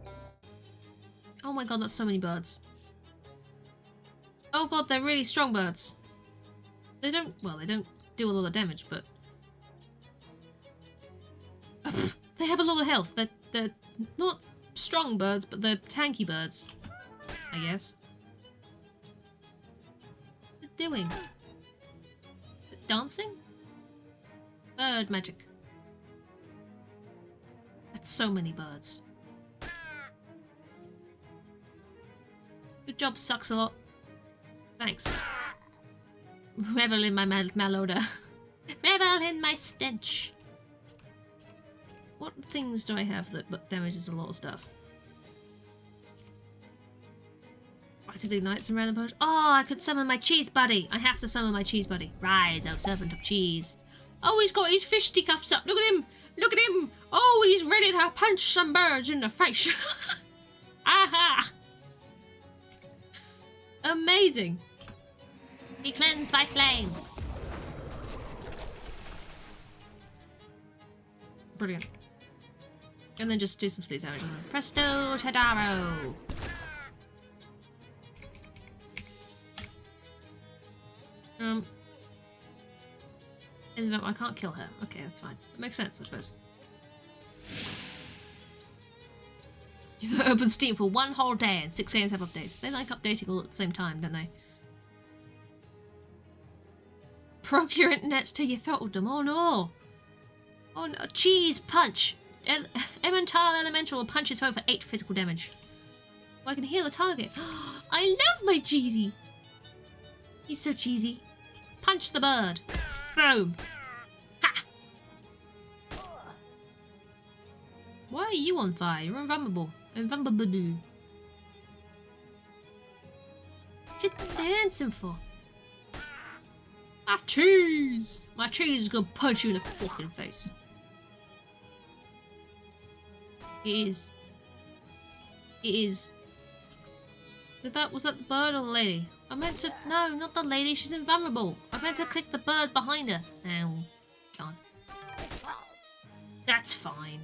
Oh my god, that's so many birds. Oh god, they're really strong birds. They don't do a lot of damage, but... they have a lot of health. They're not strong birds, but they're tanky birds. I guess. What are they doing? Dancing? Bird magic. That's so many birds. Good job, sucks a lot. Thanks. Revel in my malodor. Revel in my stench. What things do I have that damages a lot of stuff? I could ignite some random potion. Oh, I could summon my cheese buddy. I have to summon my cheese buddy. Rise, O servant of cheese. Oh, he's got his fisticuffs up. Look at him. Look at him. Oh, he's ready to punch some birds in the face. Aha. Amazing. Be cleansed by flame. Brilliant. And then just do some sleaze damage on them. Presto Tadaro. No, I can't kill her. Okay, that's fine. That makes sense, I suppose. You open Steam for one whole day and 6 games have updates. They like updating all at the same time, don't they? Proc your internets till you throttled them. Oh no! Oh no! Cheese punch! Emmental Elemental will punch his foe for 8 physical damage. Oh, I can heal the target. I love my cheesy! He's so cheesy. Punch the bird. Boom. Ha! Why are you on fire? You're invulnerable. Invulnerable. What you dancing for? My cheese! My cheese is gonna punch you in the fucking face. It is. It is. Was that the bird or the lady? I meant to... No, not the lady. She's invulnerable. I meant to click the bird behind her. Ow. God. That's fine.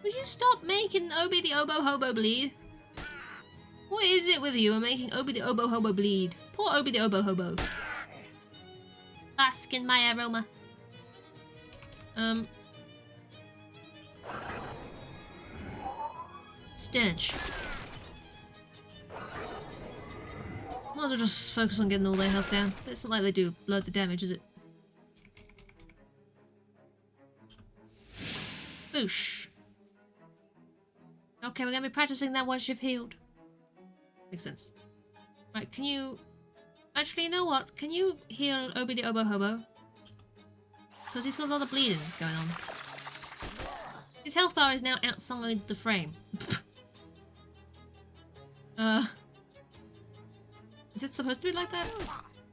Would you stop making Obi the Obo Hobo bleed? What is it with you and making Obi the Obo Hobo bleed? Poor Obi the Obo Hobo. Bask in my aroma. Stench. Might as well just focus on getting all their health down. It's not like they do load the damage, is it? Boosh. Okay, we're gonna be practicing that once you've healed. Makes sense. Right, can you... Actually, you know what? Can you heal Obi the Obo Hobo? Because he's got a lot of bleeding going on. His health bar is now outside the frame. Is it supposed to be like that?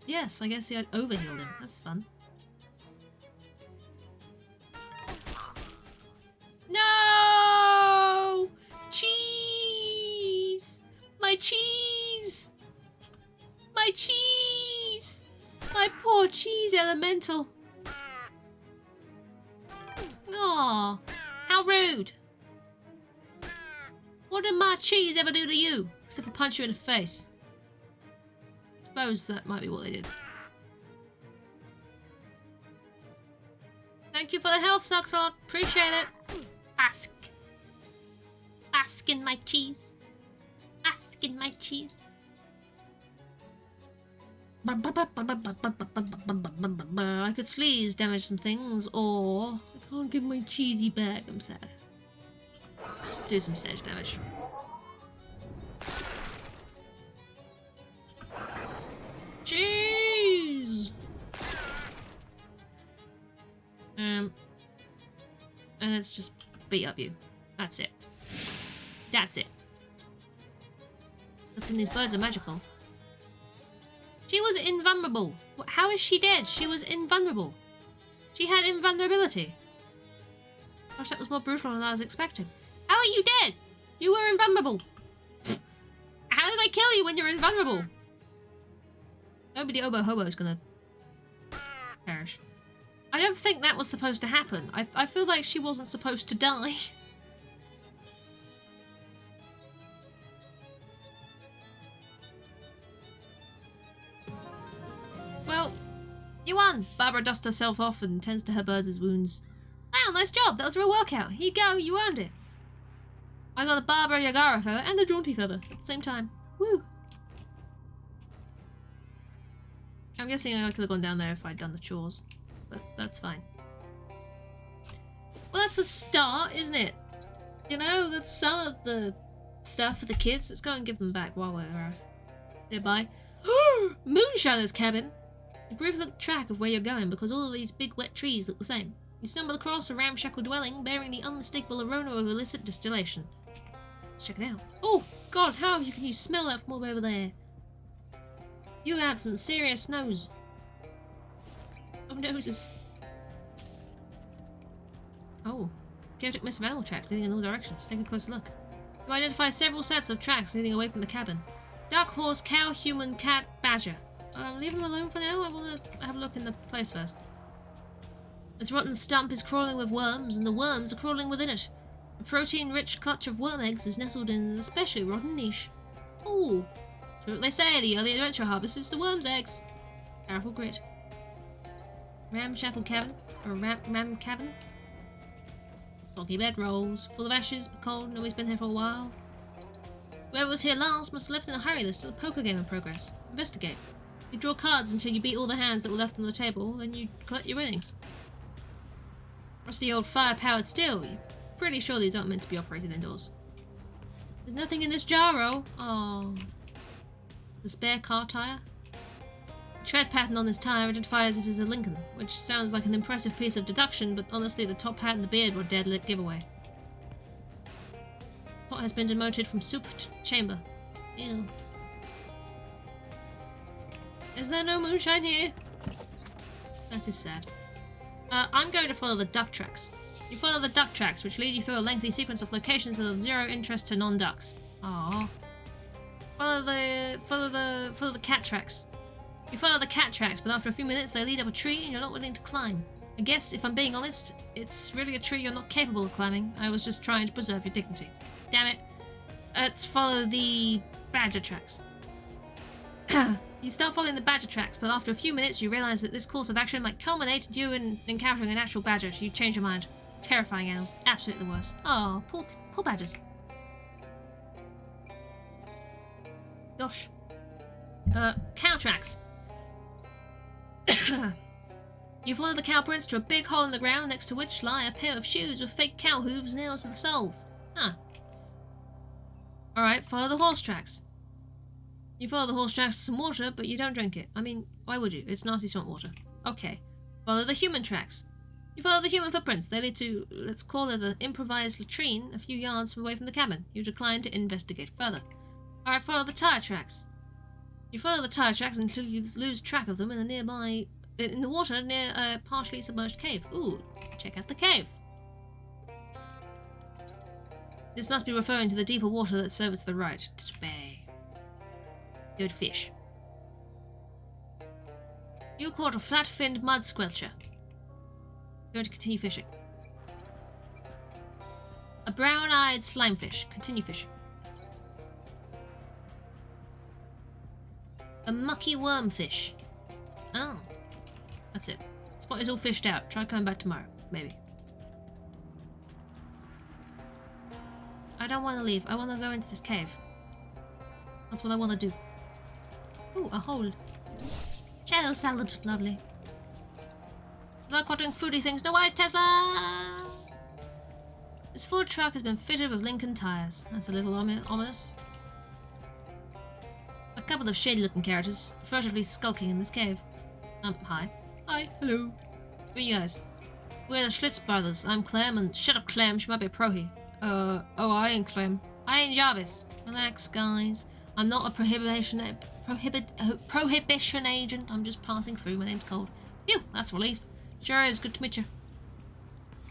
Yes, I guess he had overhealed him. That's fun. No! Cheese! My cheese! My cheese! My poor cheese elemental! Aw, how rude! What did my cheese ever do to you? Except for punch you in the face. Suppose that might be what they did. Thank you for the health, Suxot. Appreciate it. Bask. Bask in my cheese. Bask in my cheese. I could sleaze damage some things, or I can't give my cheesy back. I'm sad. Just do some stage damage. Jeez. And it's just beat up you. That's it. That's it. Nothing. These birds are magical. She was invulnerable. How is she dead? She was invulnerable. She had invulnerability. Gosh, that was more brutal than I was expecting. How are you dead? You were invulnerable. How did I kill you when you're invulnerable? Nobody Obo Hobo is gonna perish. I don't think that was supposed to happen. I feel like she wasn't supposed to die. Well, you won. Barbara dusts herself off and tends to her birds' wounds. Wow, nice job. That was a real workout. Here you go. You earned it. I got the Barbara Yagara feather and the Jaunty feather at the same time. Woo! I'm guessing I could have gone down there if I'd done the chores. But that's fine. Well, that's a start, isn't it? You know, that's some of the stuff for the kids. Let's go and give them back while we're nearby. Moonshiner's cabin! You briefly look track of where you're going because all of these big wet trees look the same. You stumble across a ramshackle dwelling bearing the unmistakable aroma of illicit distillation. Let's check it out. Oh, God, how can you smell that from all over there? You have some serious nose. Oh, noses. Oh, chaotic mess of animal tracks leading in all directions. Take a closer look. You identify several sets of tracks leading away from the cabin. Dark horse, cow, human, cat, badger. Leave them alone for now. I want to have a look in the place first. This rotten stump is crawling with worms, and the worms are crawling within it. A protein-rich clutch of worm eggs is nestled in an especially rotten niche. Oh, so what they say, the early adventure harvest is the worm's eggs. Powerful grit. Ramshackle cabin, or ram cabin. Soggy bedrolls, full of ashes, but cold, and always been here for a while. Whoever was here last must have left in a hurry. There's still a poker game in progress. Investigate. You draw cards until you beat all the hands that were left on the table, then you collect your winnings. Rusty old fire-powered steel. You're pretty sure these aren't meant to be operated indoors. There's nothing in this jar, oh. The spare car tire. tread pattern on this tire identifies this as a Lincoln, which sounds like an impressive piece of deduction, but honestly the top hat and the beard were a dead lit giveaway. Pot has been demoted from soup to chamber. Ew. Is there no moonshine here? That is sad. I'm going to follow the duck tracks. You follow the duck tracks, which lead you through a lengthy sequence of locations that are of zero interest to non-ducks. Aww. Follow the cat tracks. You follow the cat tracks, but after a few minutes they lead up a tree and you're not willing to climb. I guess, if I'm being honest, it's really a tree you're not capable of climbing. I was just trying to preserve your dignity. Damn it. Let's follow the badger tracks. You start following the badger tracks, but after a few minutes you realise that this course of action might culminate in you encountering an actual badger, so you change your mind. Terrifying animals. Absolutely the worst. Oh, poor badgers. Gosh. Cow tracks. You follow the cow prints to a big hole in the ground next to which lie a pair of shoes with fake cow hooves nailed to the soles. Huh. Alright, follow the horse tracks. You follow the horse tracks to some water, but you don't drink it. I mean, why would you? It's nasty swamp water. Okay. Follow the human tracks. You follow the human footprints. They lead to, let's call it an improvised latrine a few yards away from the cabin. You decline to investigate further. Alright, follow the tire tracks. You follow the tire tracks until you lose track of them in the water near a partially submerged cave. Ooh, check out the cave. This must be referring to the deeper water that's over to the right. Bay. Good fish. You caught a flat-finned mud squelcher. Going to continue fishing. A brown-eyed slimefish. Continue fishing. A mucky wormfish. Oh. That's it. Spot is all fished out. Try coming back tomorrow. Maybe. I don't want to leave. I want to go into this cave. That's what I want to do. Ooh, a hole. Jello salad. Lovely. Like watching foodie things. No eyes, Tesla! This Ford truck has been fitted with Lincoln tires. That's a little ominous. A couple of shady-looking characters furtively skulking in this cave. Hi. Hi. Hello. Who are you guys? We're the Schlitz brothers. I'm Clem, and shut up, Clem. She might be a prohi. I ain't Clem. I ain't Jarvis. Relax, guys. I'm not a prohibition agent. I'm just passing through. My name's Cold. Phew, that's a relief. Sure is. Good to meet you.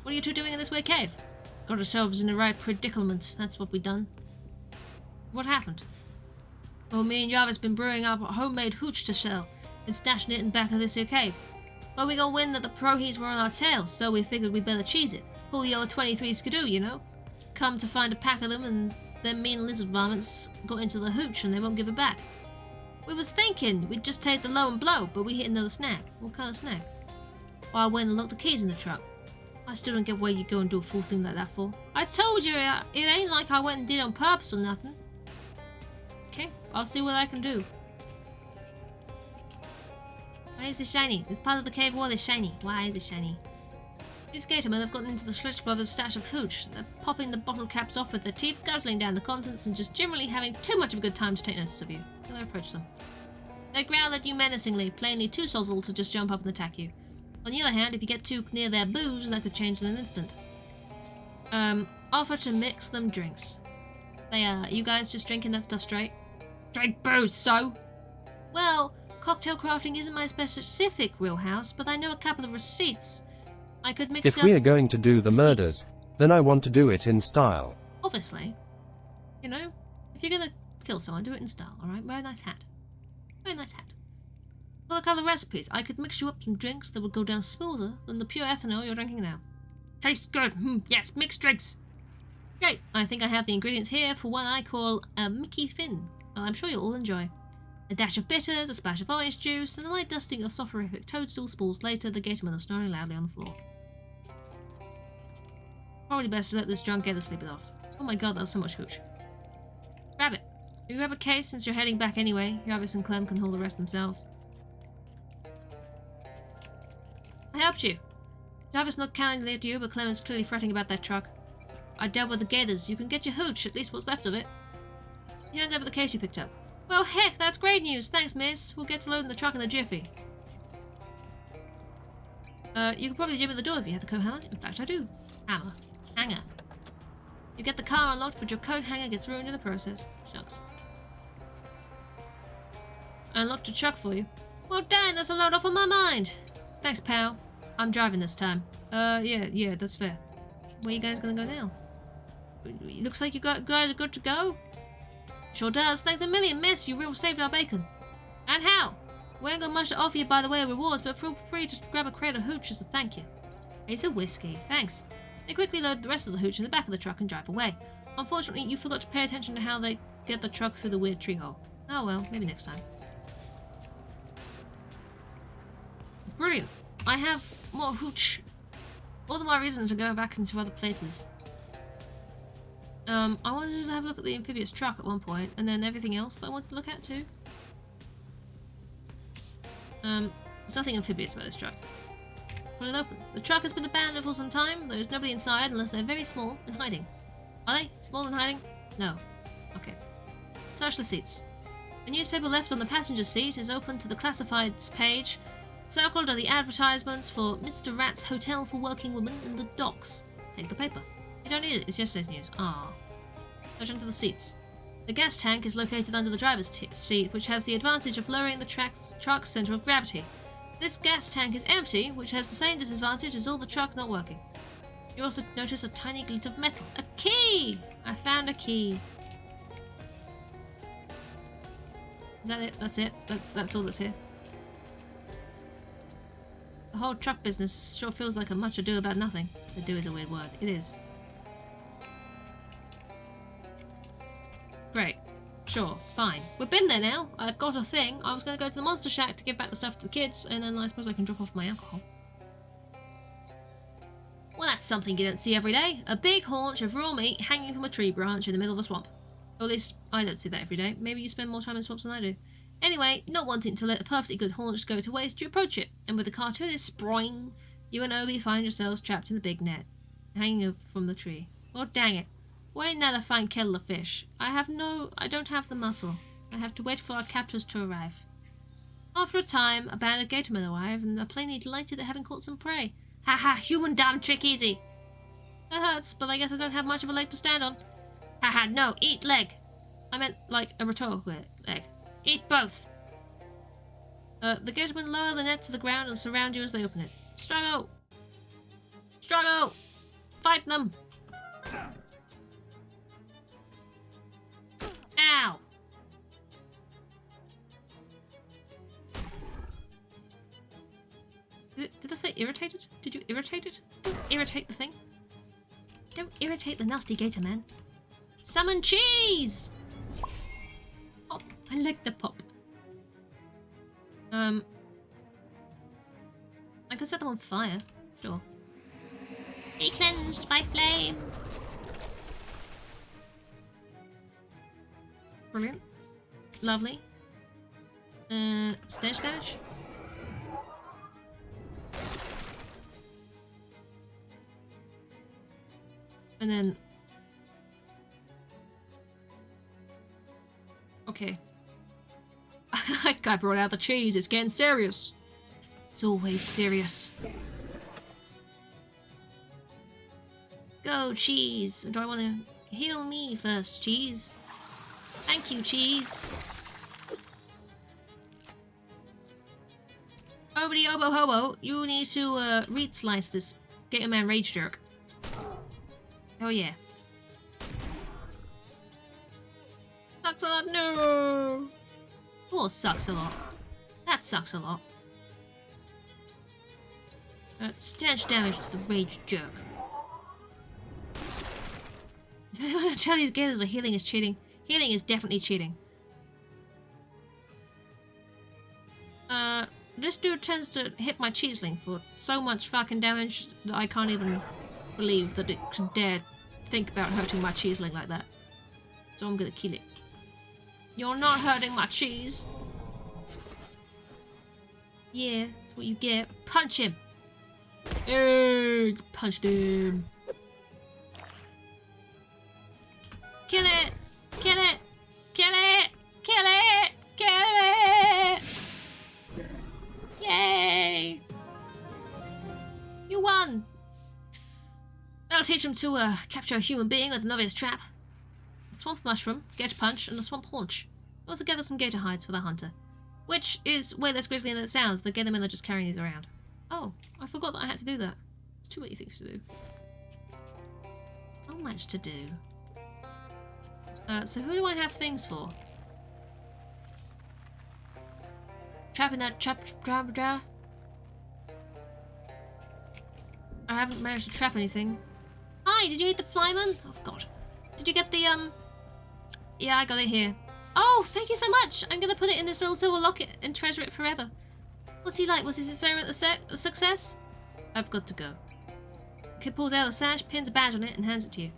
What are you two doing in this weird cave? Got ourselves in the right predicament. That's what we done. What happened? Well, me and Jarvis been brewing up a homemade hooch to sell and stashing it in the back of this here cave. Well, we got wind that the prohies were on our tails, so we figured we'd better cheese it. Pull the old 23 skidoo, you know? Come to find a pack of them, and them mean lizard varmints got into the hooch and they won't give it back. We was thinking we'd just take the low and blow, but we hit another snag. What kind of snag? Well, I went and locked the keys in the truck. I still don't get why you go and do a fool thing like that for. I told you, it ain't like I went and did it on purpose or nothing. Okay, I'll see what I can do. Why is it shiny? This part of the cave wall is shiny. Why is it shiny? These gatormen have gotten into the Schlitz brothers' stash of hooch. They're popping the bottle caps off with their teeth, guzzling down the contents, and just generally having too much of a good time to take notice of you. So they approach them. They growl at you menacingly, plainly too sozzled to just jump up and attack you. On the other hand, if you get too near their booze, that could change in an instant. Offer to mix them drinks. You guys just drinking that stuff straight? Straight booze, so? Well, cocktail crafting isn't my specific wheelhouse, but I know a couple of receipts. I could mix If we are going to do the murders, then I want to do it in style. Obviously. You know, if you're gonna kill someone, do it in style, alright? Wear a nice hat. Wear a nice hat. For a couple of recipes, I could mix you up some drinks that would go down smoother than the pure ethanol you're drinking now. Tastes good. Yes, mixed drinks. Great. I think I have the ingredients here for what I call a Mickey Fin. I'm sure you'll all enjoy. A dash of bitters, a splash of orange juice, and a light dusting of soporific toadstool spores. Later, the gatormen are snoring loudly on the floor. Probably best to let this drunk gator sleep it off. Oh my god, that was so much hooch. Grab it. You grab a case since you're heading back anyway. Jarvis and Clem can hold the rest themselves. I helped you. Jarvis looked kindly at you, but Clem is clearly fretting about that truck. I dealt with the gators. You can get your hooch, at least what's left of it. He handed over the case you picked up. Well, heck, that's great news. Thanks, miss. We'll get to loading the truck in a jiffy. You can probably jimmy the door if you have the coat hanger. In fact, I do. Hammer. Hanger. You get the car unlocked, but your coat hanger gets ruined in the process. Shucks. I unlocked your truck for you. Well, dang, that's a load off of my mind. Thanks, pal. I'm driving this time. Yeah, that's fair. Where you guys gonna go now? Looks like you guys are good to go. Sure does. Thanks a million, miss. You real saved our bacon. And how? We ain't got much to offer you by the way of rewards, but feel free to grab a crate of hooch as a thank you. It's a whiskey. Thanks. They quickly load the rest of the hooch in the back of the truck and drive away. Unfortunately, you forgot to pay attention to how they get the truck through the weird tree hole. Oh well, maybe next time. Brilliant. I have more hooch. All the more reason to go back into other places. I wanted to have a look at the amphibious truck at one point, and then everything else that I wanted to look at too. There's nothing amphibious about this truck. Pull it open. The truck has been abandoned for some time. There is nobody inside unless they're very small and hiding. Are they? Small and hiding? No. Okay. Search the seats. The newspaper left on the passenger seat is open to the classifieds page. Circled are the advertisements for Mr. Rat's Hotel for Working Women and the docks. Take the paper. You don't need it, it's yesterday's news. Ah. Search under the seats. The gas tank is located under the driver's seat, which has the advantage of lowering the truck's center of gravity. This gas tank is empty, which has the same disadvantage as all the truck not working. You also notice a tiny glint of metal. A key! I found a key. Is that it? That's it? That's all that's here? The whole truck business sure feels like a much ado about nothing. Ado is a weird word. It is. Great. Sure. Fine. We've been there now. I've got a thing. I was going to go to the Monster Shack to give back the stuff to the kids, and then I suppose I can drop off my alcohol. Well, that's something you don't see every day. A big haunch of raw meat hanging from a tree branch in the middle of a swamp. Or at least, I don't see that every day. Maybe you spend more time in swamps than I do. Anyway, not wanting to let a perfectly good haunch go to waste, you approach it, and with the cartoonist sproing, you and Obi find yourselves trapped in the big net, hanging from the tree. Well, dang it. Wait now to find kettle of fish. I don't have the muscle. I have to wait for our captors to arrive. After a time, a band of gatormen arrive and are plainly delighted at having caught some prey. Haha, human damn trick easy. That hurts, but I guess I don't have much of a leg to stand on. Haha, no, eat leg. I meant like a rhetorical leg. Eat both. The gatormen lower the net to the ground and surround you as they open it. Struggle! Struggle! Fight them! Ow! Did I say irritated? Did you irritate it? Don't irritate the thing. Don't irritate the nasty gator man. Summon cheese! Pop. I like the pop. I could set them on fire. Sure. Be cleansed by flame. Brilliant. Lovely. Stash dash. And then... Okay. I brought out the cheese. It's getting serious. It's always serious. Go, cheese. Do I want to heal me first, cheese? Thank you, cheese. Obity obo hobo, you need to reed slice this Gator Man Rage Jerk. Oh yeah. Sucks a lot. No. Oh, sucks a lot. That sucks a lot. Stanch damage to the Rage Jerk. I want to tell these gators that healing is cheating. Healing is definitely cheating. This dude tends to hit my cheeseling for so much fucking damage that I can't even believe that it can dare think about hurting my cheeseling like that. So I'm gonna kill it. You're not hurting my cheese. Yeah, that's what you get. Punch him. Hey, punched him. Kill it! Kill it! Kill it! Kill it! teach him to capture a human being with an obvious trap. A swamp mushroom, gator punch, and a swamp haunch. Also gather some gator hides for the hunter. Which is way less grisly than it sounds. The gator men are just carrying these around. Oh, I forgot that I had to do that. There's too many things to do. So much to do. So who do I have things for? Trapping that trap. I haven't managed to trap anything. Hi, did you eat the flyman? Oh god. Did you get the Yeah, I got it here. Oh, thank you so much. I'm gonna put it in this little silver locket and treasure it forever. What's he like? Was his experiment a success? I've got to go. Kid pulls out the sash, pins a badge on it, and hands it to you.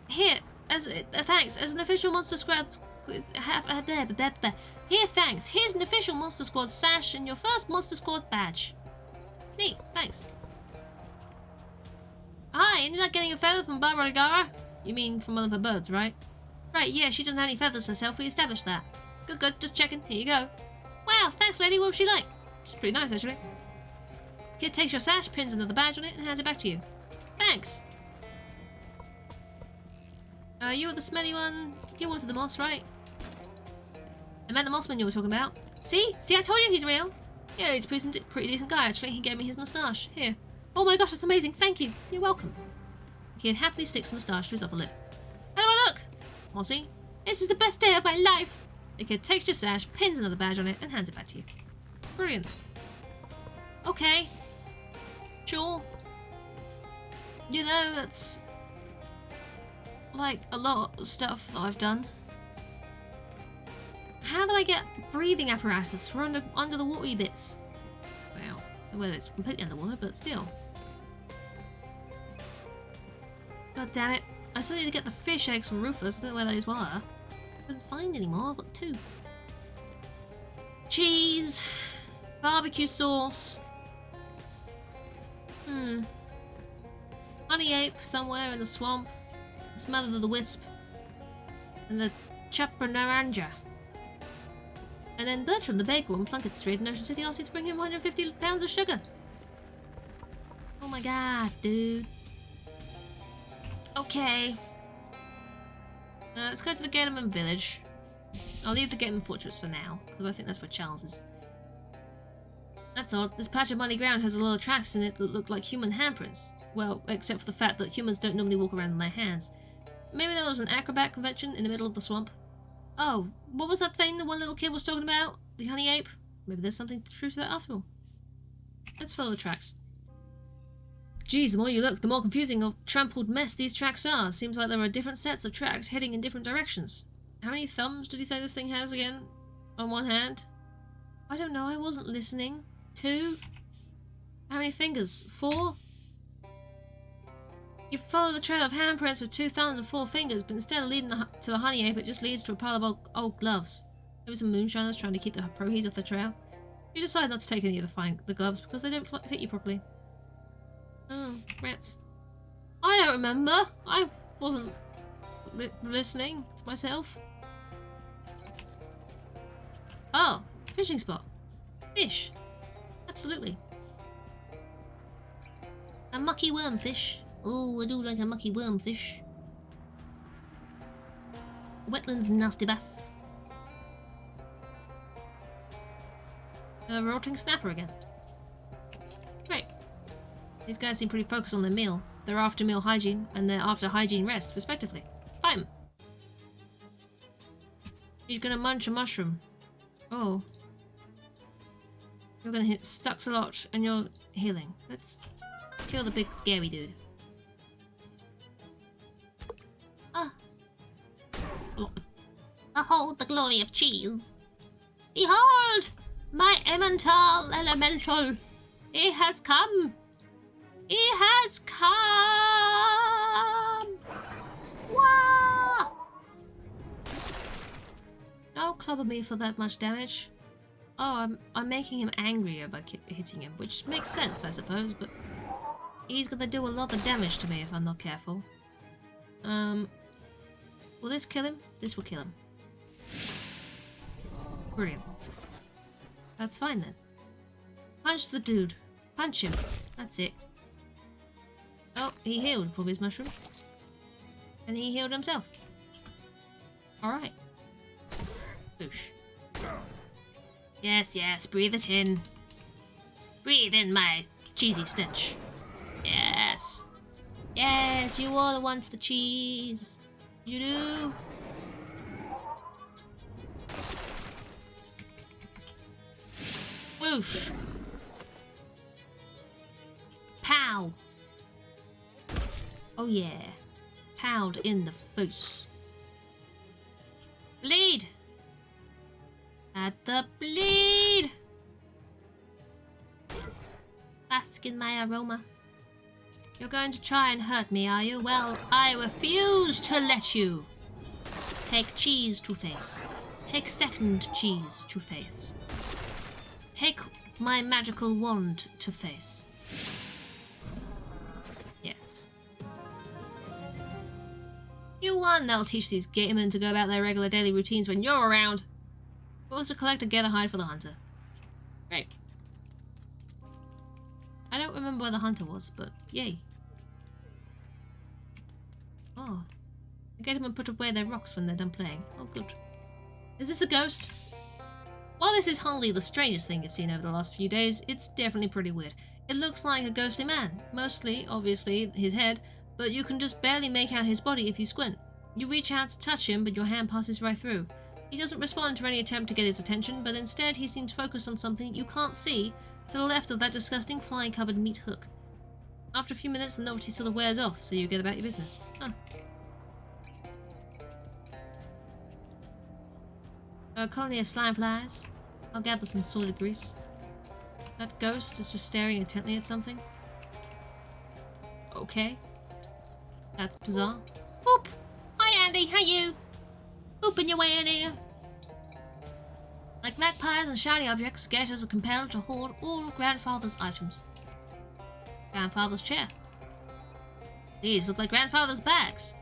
Here, as thanks, as an official Monster Squad. Here, thanks. Here's an official Monster Squad sash and your first Monster Squad badge. Neat, thanks. Hi, and you like getting a feather from Barbara Gara? You mean from one of her birds, right? Right, yeah, she doesn't have any feathers herself. We established that. Good, just checking. Here you go. Wow, thanks, lady. What was she like? She's pretty nice, actually. Kid takes your sash, pins another badge on it, and hands it back to you. Thanks. You were the smelly one. You wanted the moss, right? I met the mossman you were talking about. See, I told you he's real. Yeah, he's a pretty decent guy, actually. He gave me his moustache. Here. Oh my gosh, that's amazing. Thank you. You're welcome. Kid happily sticks the moustache to his upper lip. How do I look? Mossy. This is the best day of my life. The kid takes your sash, pins another badge on it, and hands it back to you. Brilliant. Okay. Sure. You know, that's like a lot of stuff that I've done. How do I get breathing apparatus for under the watery bits? Well, it's completely underwater, but still. God damn it. I still need to get the fish eggs from Rufus. I don't know where those were. Couldn't find any more. I've got 2. Cheese. Barbecue sauce. Honey ape somewhere in the swamp. The smell of the wisp. And the chaparanja. And then Bertram, the baker on Plunkett Street in Ocean City, asked you to bring him 150 pounds of sugar. Oh my god, dude. Okay. Let's go to the Gatorman village. I'll leave the Gatorman fortress for now, because I think that's where Charles is. That's odd. This patch of muddy ground has a lot of tracks in it that look like human handprints. Well, except for the fact that humans don't normally walk around on their hands. Maybe there was an acrobat convention in the middle of the swamp. Oh, what was that thing the one little kid was talking about? The honey ape? Maybe there's something true to that after all. Let's follow the tracks. Geez, the more you look, the more confusing or trampled mess these tracks are. Seems like there are different sets of tracks heading in different directions. How many thumbs did he say this thing has again? On one hand? I don't know, I wasn't listening. 2? How many fingers? 4? You follow the trail of handprints with 2 thumbs and 4 fingers, but instead of leading to the honey ape, it just leads to a pile of old gloves. There were some moonshiners trying to keep the prohees off the trail. You decide not to take any of the gloves because they don't fit you properly. Oh, rats. I don't remember. I wasn't listening to myself. Oh, fishing spot. Fish. Absolutely. A mucky wormfish. Oh, I do like a mucky wormfish. Wetlands nasty bass. A rotting snapper again. Great. These guys seem pretty focused on their meal. They're after meal hygiene and they're after hygiene rest, respectively. Fine. You're gonna munch a mushroom. Oh. You're gonna hit Stux a lot and you're healing. Let's kill the big scary dude. Behold the glory of cheese. Behold! My Emmental elemental. He has come. He has come. Wah! Don't clobber me for that much damage. Oh, I'm making him angrier by hitting him, which makes sense, I suppose, but he's gonna do a lot of damage to me if I'm not careful. Will this kill him? This will kill him. Brilliant. That's fine then. Punch the dude. Punch him. That's it. Oh, he healed from his mushroom. And he healed himself. Alright. Boosh. Yes, yes, breathe it in. Breathe in my cheesy stench. Yes. Yes, you are the one for the cheese. You do. Whoosh. Pow. Oh yeah. Pound in the face. Bleed. At the bleed. Bask in my aroma. You're going to try and hurt me, are you? Well, I refuse to let you. Take cheese to face. Take second cheese to face. Take my magical wand to face. Yes. You won! That'll teach these gatemen to go about their regular daily routines when you're around. Also collect a gather hide for the hunter. Right. I don't remember where the hunter was, but yay. Oh. The gatemen put away their rocks when they're done playing. Oh, good. Is this a ghost? While this is hardly the strangest thing you've seen over the last few days, it's definitely pretty weird. It looks like a ghostly man. Mostly, obviously, his head, but you can just barely make out his body if you squint. You reach out to touch him, but your hand passes right through. He doesn't respond to any attempt to get his attention, but instead he seems focused on something you can't see to the left of that disgusting fly-covered meat hook. After a few minutes, the novelty sort of wears off, so you get about your business. Huh. A colony of slime flies. I'll gather some sorted grease. That ghost is just staring intently at something. Okay. That's bizarre. Boop! Hi Andy, how you? Booping your way in here. Like magpies and shiny objects, gators are compelled to hoard all grandfather's items. Grandfather's chair. These look like grandfather's bags.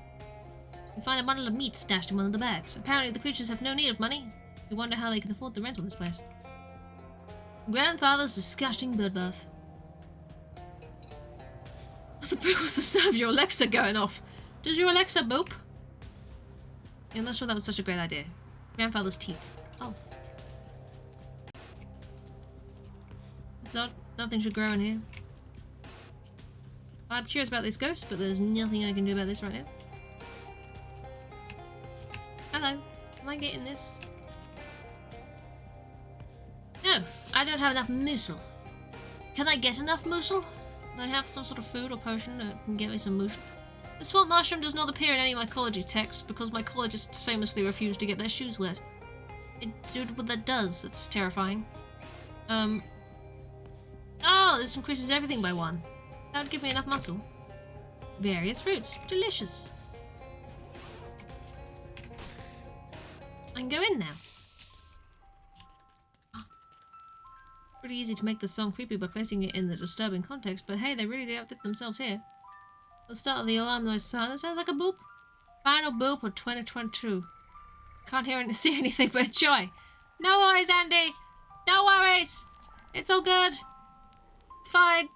You find a bundle of meat stashed in one of the bags. Apparently the creatures have no need of money. You wonder how they can afford the rent on this place. Grandfather's disgusting bloodbath. What the brick was the sound of your Alexa going off? Did your Alexa boop? I'm not sure that was such a great idea. Grandfather's teeth. Oh. It's odd. Nothing should grow in here. I'm curious about this ghost, but there's nothing I can do about this right now. Hello. Am I getting this? No, I don't have enough mussel. Can I get enough mussel? Do I have some sort of food or potion that can get me some mussel? The swamp mushroom does not appear in any mycology texts because mycologists famously refuse to get their shoes wet. Dude, what that does, it's terrifying. Oh, this increases everything by 1. That would give me enough muscle. Various fruits. Delicious. I can go in now. Pretty easy to make the song creepy by placing it in the disturbing context, but hey, they really outdid themselves here. At the start of the alarm noise sound, that sounds like a boop. Final boop of 2022. Can't hear and see anything but joy. No worries, Andy. No worries. It's all good. It's fine.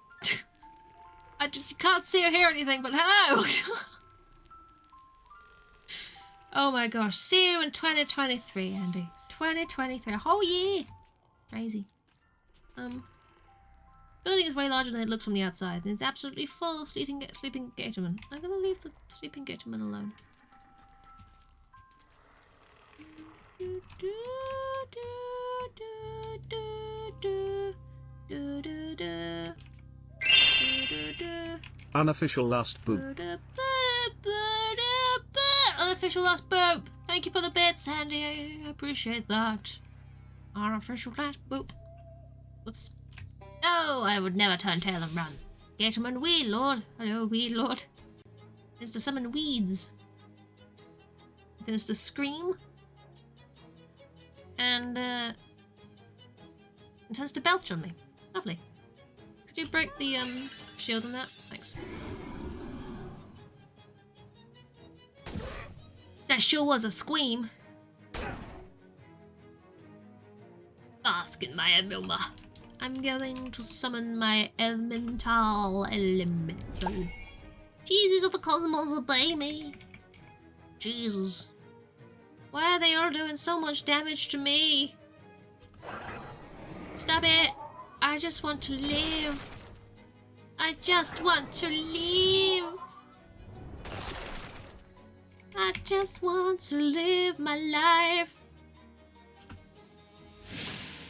I just can't see or hear anything, but hello. Oh my gosh. See you in 2023, Andy. 2023. A whole year. Crazy. Building is way larger than it looks from the outside, and it's absolutely full of sleeping gatormen. I'm gonna leave the sleeping gatormen alone. Unofficial last boop. Unofficial last boop. Thank you for the bits, Sandy. I appreciate that. Unofficial last boop. Whoops. No, I would never turn tail and run. Gatorman Weed Lord. Hello, Weed Lord. It is to summon weeds. It is to scream. And, it tends to belch on me. Lovely. Could you break the, shield on that? Thanks. That sure was a squeam. Bask in my aroma. I'm going to summon my elemental. Jesus of the cosmos, obey me. Jesus. Why are they all doing so much damage to me? Stop it. I just want to live. I just want to live. I just want to live my life.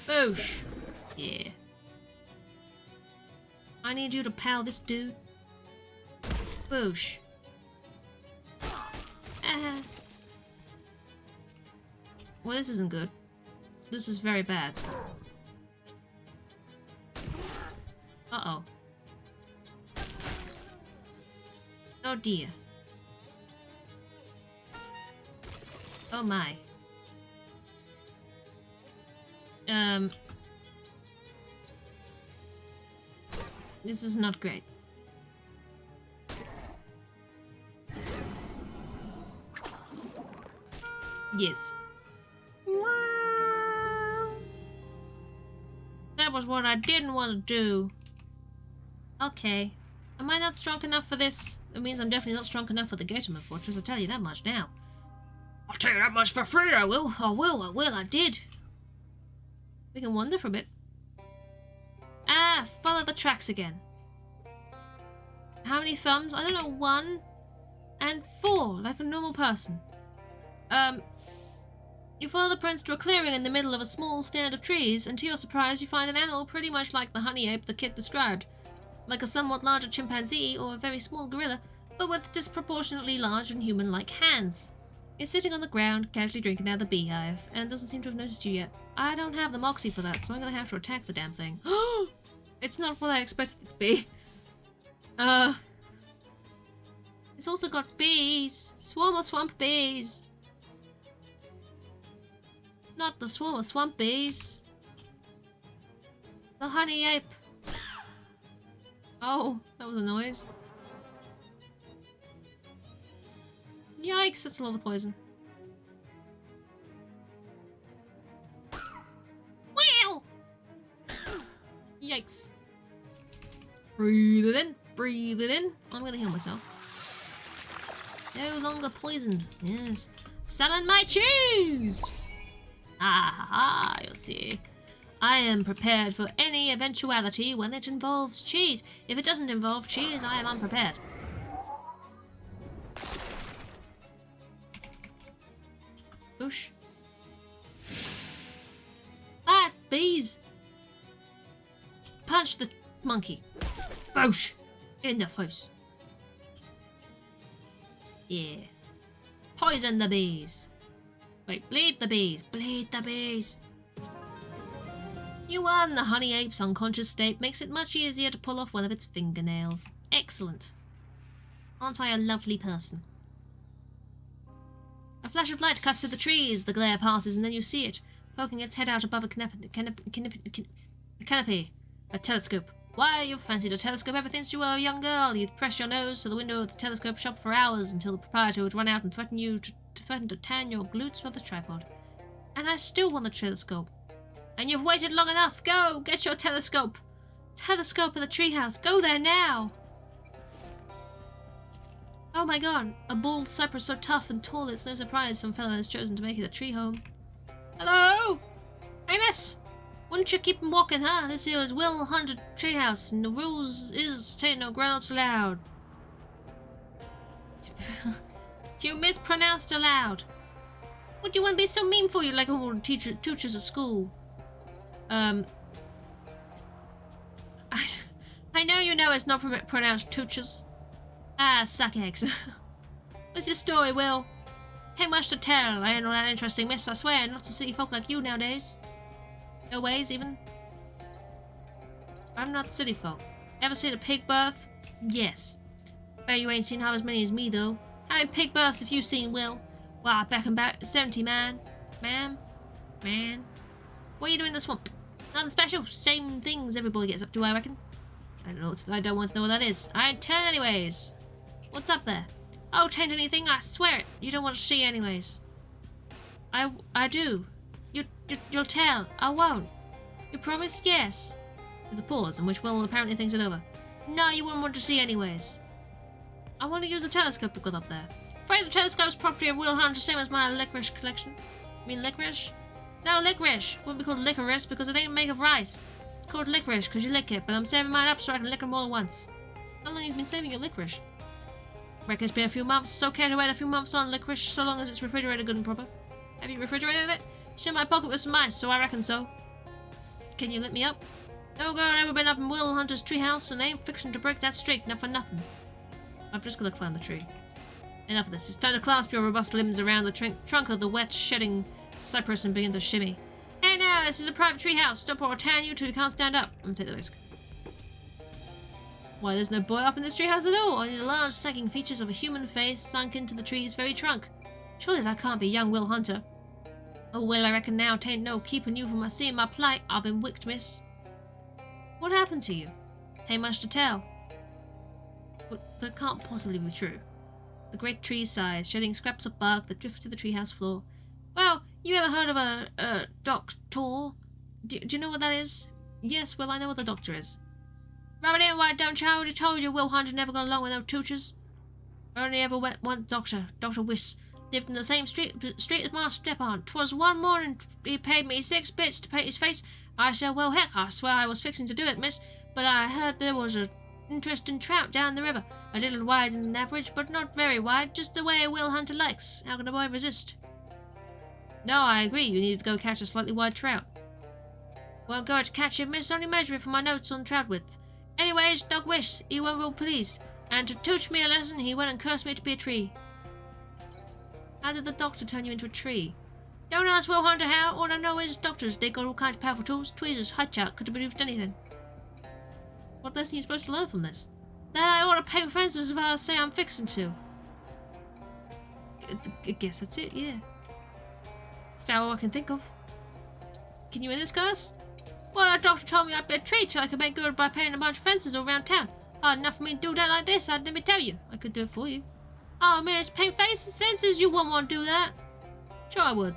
Boosh. Yeah. I need you to pow this dude. Boosh. Well, this isn't good. This is very bad. Uh-oh. Oh dear. Oh my. This is not great. Yes. That was what I didn't want to do. Okay. Am I not strong enough for this? It means I'm definitely not strong enough for the Gatorman Fortress, I'll tell you that much now. I'll tell you that much for free, I will. I did. We can wander for a bit. Ah, follow the tracks again. How many thumbs? I don't know, 1 and 4, like a normal person. You follow the prints to a clearing in the middle of a small stand of trees, and to your surprise you find an animal pretty much like the honey ape the kid described. Like a somewhat larger chimpanzee or a very small gorilla, but with disproportionately large and human-like hands. It's sitting on the ground, casually drinking out of the beehive, and doesn't seem to have noticed you yet. I don't have the moxie for that, so I'm gonna have to attack the damn thing. It's not what I expected it to be. It's also got bees. Swarm of swamp bees. Not the swarm of swamp bees. The honey ape. Oh, that was a noise. Yikes, that's a lot of poison. Wow! Yikes. Breathe it in, breathe it in. I'm gonna heal myself. No longer poisoned. Yes. Summon my cheese! Ah ha ha, you'll see. I am prepared for any eventuality when it involves cheese. If it doesn't involve cheese, I am unprepared. Boosh. Ah, bees! Punch the monkey. Boosh! In the face. Yeah. Poison the bees. Wait, bleed the bees. Bleed the bees. You won. The honey ape's unconscious state makes it much easier to pull off one of its fingernails. Excellent. Aren't I a lovely person? A flash of light cuts through the trees. The glare passes, and then you see it, poking its head out above a canopy. A telescope. Why, you've fancied a telescope ever since you were a young girl. You'd press your nose to the window of the telescope shop for hours until the proprietor would run out and threaten to tan your glutes with the tripod. And I still want the telescope. And you've waited long enough. Go, get your telescope. Telescope in the treehouse. Go there now. Oh my god, a bald cypress so tough and tall it's no surprise some fellow has chosen to make it a tree home. Hello? Hey miss, wouldn't you keep walking, huh? This here is Will Hunted Treehouse, and the rules is to no grown-ups allowed. You mispronounced aloud. What do you want to be so mean for, you like old teachers at school? I know you know it's not pronounced toochers. Ah, suck eggs. What's your story, Will? Ain't much to tell. I ain't all that interesting, miss. I swear, not to city folk like you nowadays. No ways, even. I'm not city folk. Ever seen a pig birth? Yes. Bet you ain't seen half as many as me, though. How many pig births have you seen, Will? Well, I back and back 70, man. Ma'am? Man? What are you doing in the swamp? Nothing special. Same things every boy gets up to, I reckon. I don't want to know what that is. I ain't telling anyways. What's up there? Oh, tain't anything, I swear it. You don't want to see anyways. I do. You'll tell. I won't. You promise? Yes. There's a pause in which Will apparently thinks it over. No, you wouldn't want to see anyways. I want to use the telescope we've got up there. Afraid the telescope's property of Will Hunt, the same as my licorice collection. I mean licorice? No, licorice. Wouldn't be called licorice because it ain't made of rice. It's called licorice because you lick it, but I'm saving mine up so I can lick them all at once. How long have you been saving your licorice? Reckon it's been a few months. It's okay to wait a few months on licorice so long as it's refrigerated good and proper. Have you refrigerated it? It's in my pocket with some mice, so I reckon so. Can you let me up? No girl ever been up in Will Hunter's treehouse and ain't fixing to break that streak, not for nothing. I'm just gonna climb the tree. Enough of this. It's time to clasp your robust limbs around the trunk of the wet, shedding cypress and begin to shimmy. Hey now, this is a private treehouse. Don't pour a tan you till you can't stand up. I'm gonna take the risk. Why, there's no boy up in this treehouse at all. Only the large, sagging features of a human face sunk into the tree's very trunk. Surely that can't be young Will Hunter. Oh well, I reckon now 'tain't no keeping you from seeing my plight. I've been wicked, miss. What happened to you? Ain't much to tell. But it can't possibly be true. The great tree sighs, shedding scraps of bark that drift to the treehouse floor. Well, you ever heard of a doctor? Do you know what that is? Yes, well, I know what the doctor is. Rub it in, white don't you? I already told you Will Hunter never got along with no tutors. I only ever met one doctor, Dr. Wiss. Lived in the same street as my step-on. 'Twas one morning he paid me 6 bits to paint his face. I said, well, heck, I swear I was fixing to do it, miss, but I heard there was a interesting trout down the river. A little wider than average, but not very wide, just the way Will Hunter likes. How can a boy resist? No, I agree, you need to go catch a slightly wide trout. Won't go to catch it, miss, only measure it from my notes on trout width. Anyways, Doc Wiss, he were real pleased, and to teach me a lesson, he went and cursed me to be a tree. How did the doctor turn you into a tree? Don't ask Will Hunter how. All I know is doctors, they got all kinds of powerful tools. Tweezers, hot chalk, could have produced anything. What lesson are you supposed to learn from this? That I ought to paint fences if I say I'm fixing to. I guess that's it, yeah. That's about all I can think of. Can you in this, guys? Well, the doctor told me I'd be a tree till I could make good by painting a bunch of fences all around town. Hard enough for me to do that like this, let me tell you. I could do it for you. Oh, miss, paint fences? You wouldn't want to do that. Sure I would.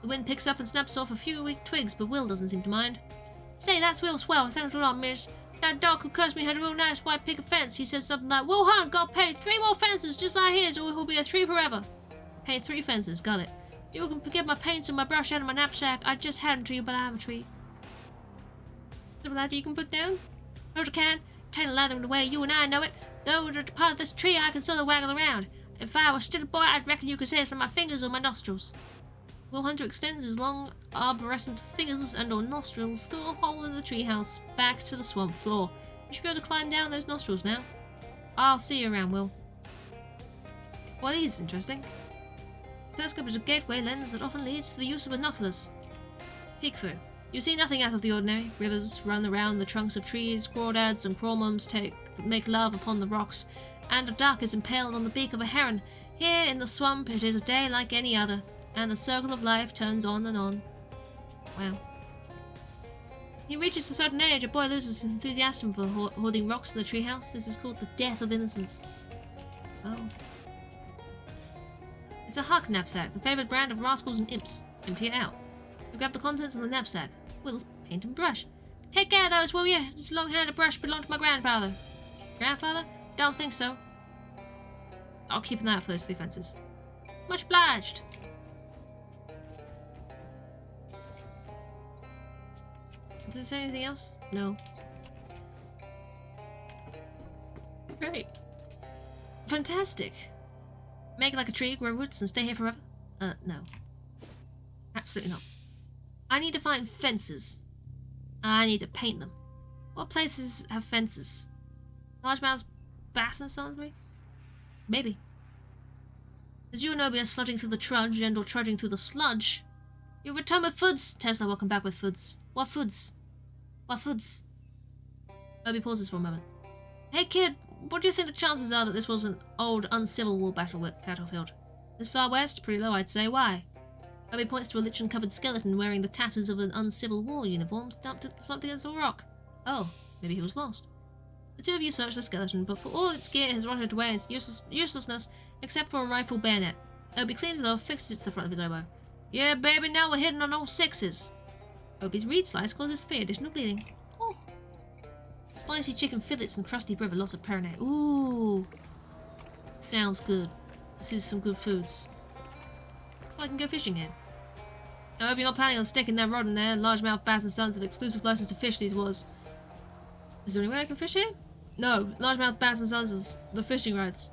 The wind picks up and snaps off a few weak twigs, but Will doesn't seem to mind. Say, that's Will swell. Thanks a lot, miss. That dog who cursed me had a real nice white picket fence. He said something like, Will Hunt got paid 3 more fences just like his, or he'll be a tree forever. Paid 3 fences, got it. You can get my paints and my brush out of my knapsack. I just had them to you, but I am a tree. Something like that you can put down? Of course I can. Tain't allowed them the way you and I know it. Though to part of this tree I can sort of waggle around. If I was still a boy, I'd reckon you could say it's from my fingers or my nostrils. Will Hunter extends his long, arborescent fingers and or nostrils through a hole in the treehouse back to the swamp floor. You should be able to climb down those nostrils now. I'll see you around, Will. Well, this is interesting. The telescope is a gateway lens that often leads to the use of binoculars. Peek through. You see nothing out of the ordinary. Rivers run around the trunks of trees, crawdads and crawworms make love upon the rocks, and a duck is impaled on the beak of a heron. Here in the swamp it is a day like any other, and the circle of life turns on and on. Wow. He reaches a certain age, a boy loses his enthusiasm for hoarding rocks in the treehouse. This is called the death of innocence. Oh. It's a huck knapsack, the favourite brand of rascals and imps. Empty it out. You grab the contents of the knapsack. Will's paint and brush. Take care of those, will you? This long-handled brush belonged to my grandfather. Grandfather? Don't think so. I'll keep an eye out for those 3 fences. Much obliged. Does it say anything else? No. Great. Fantastic. Make like a tree, grow roots, and stay here forever? No. Absolutely not. I need to find fences. I need to paint them. What places have fences? Largemouth's basin sounds me? Maybe. As you and Obi are sludging through the trudge and or trudging through the sludge, you return with foods. Tesla will come back with foods. What foods? What foods? Obi pauses for a moment. Hey kid, what do you think the chances are that this was an old, uncivil war battlefield? This far west? Pretty low, I'd say. Why? Obi points to a lichen-covered skeleton wearing the tatters of an uncivil war uniform slumped against a rock. Oh, maybe he was lost. The 2 of you search the skeleton, but for all its gear it has rotted away its uselessness, except for a rifle bayonet. Obi cleans it off, fixes it to the front of his elbow. Yeah, baby, now we're hitting on all 6s. Obi's reed slice causes 3 additional bleeding. Oh. Spicy chicken fillets and crusty bread with lots of perinate. Ooh. Sounds good. This is some good foods. Well, I can go fishing here. I hope you're not planning on sticking that rod in there. Largemouth bass and sons have exclusive license to fish these waters. Is there any way I can fish here? No. Largemouth bass and sons is the fishing rights.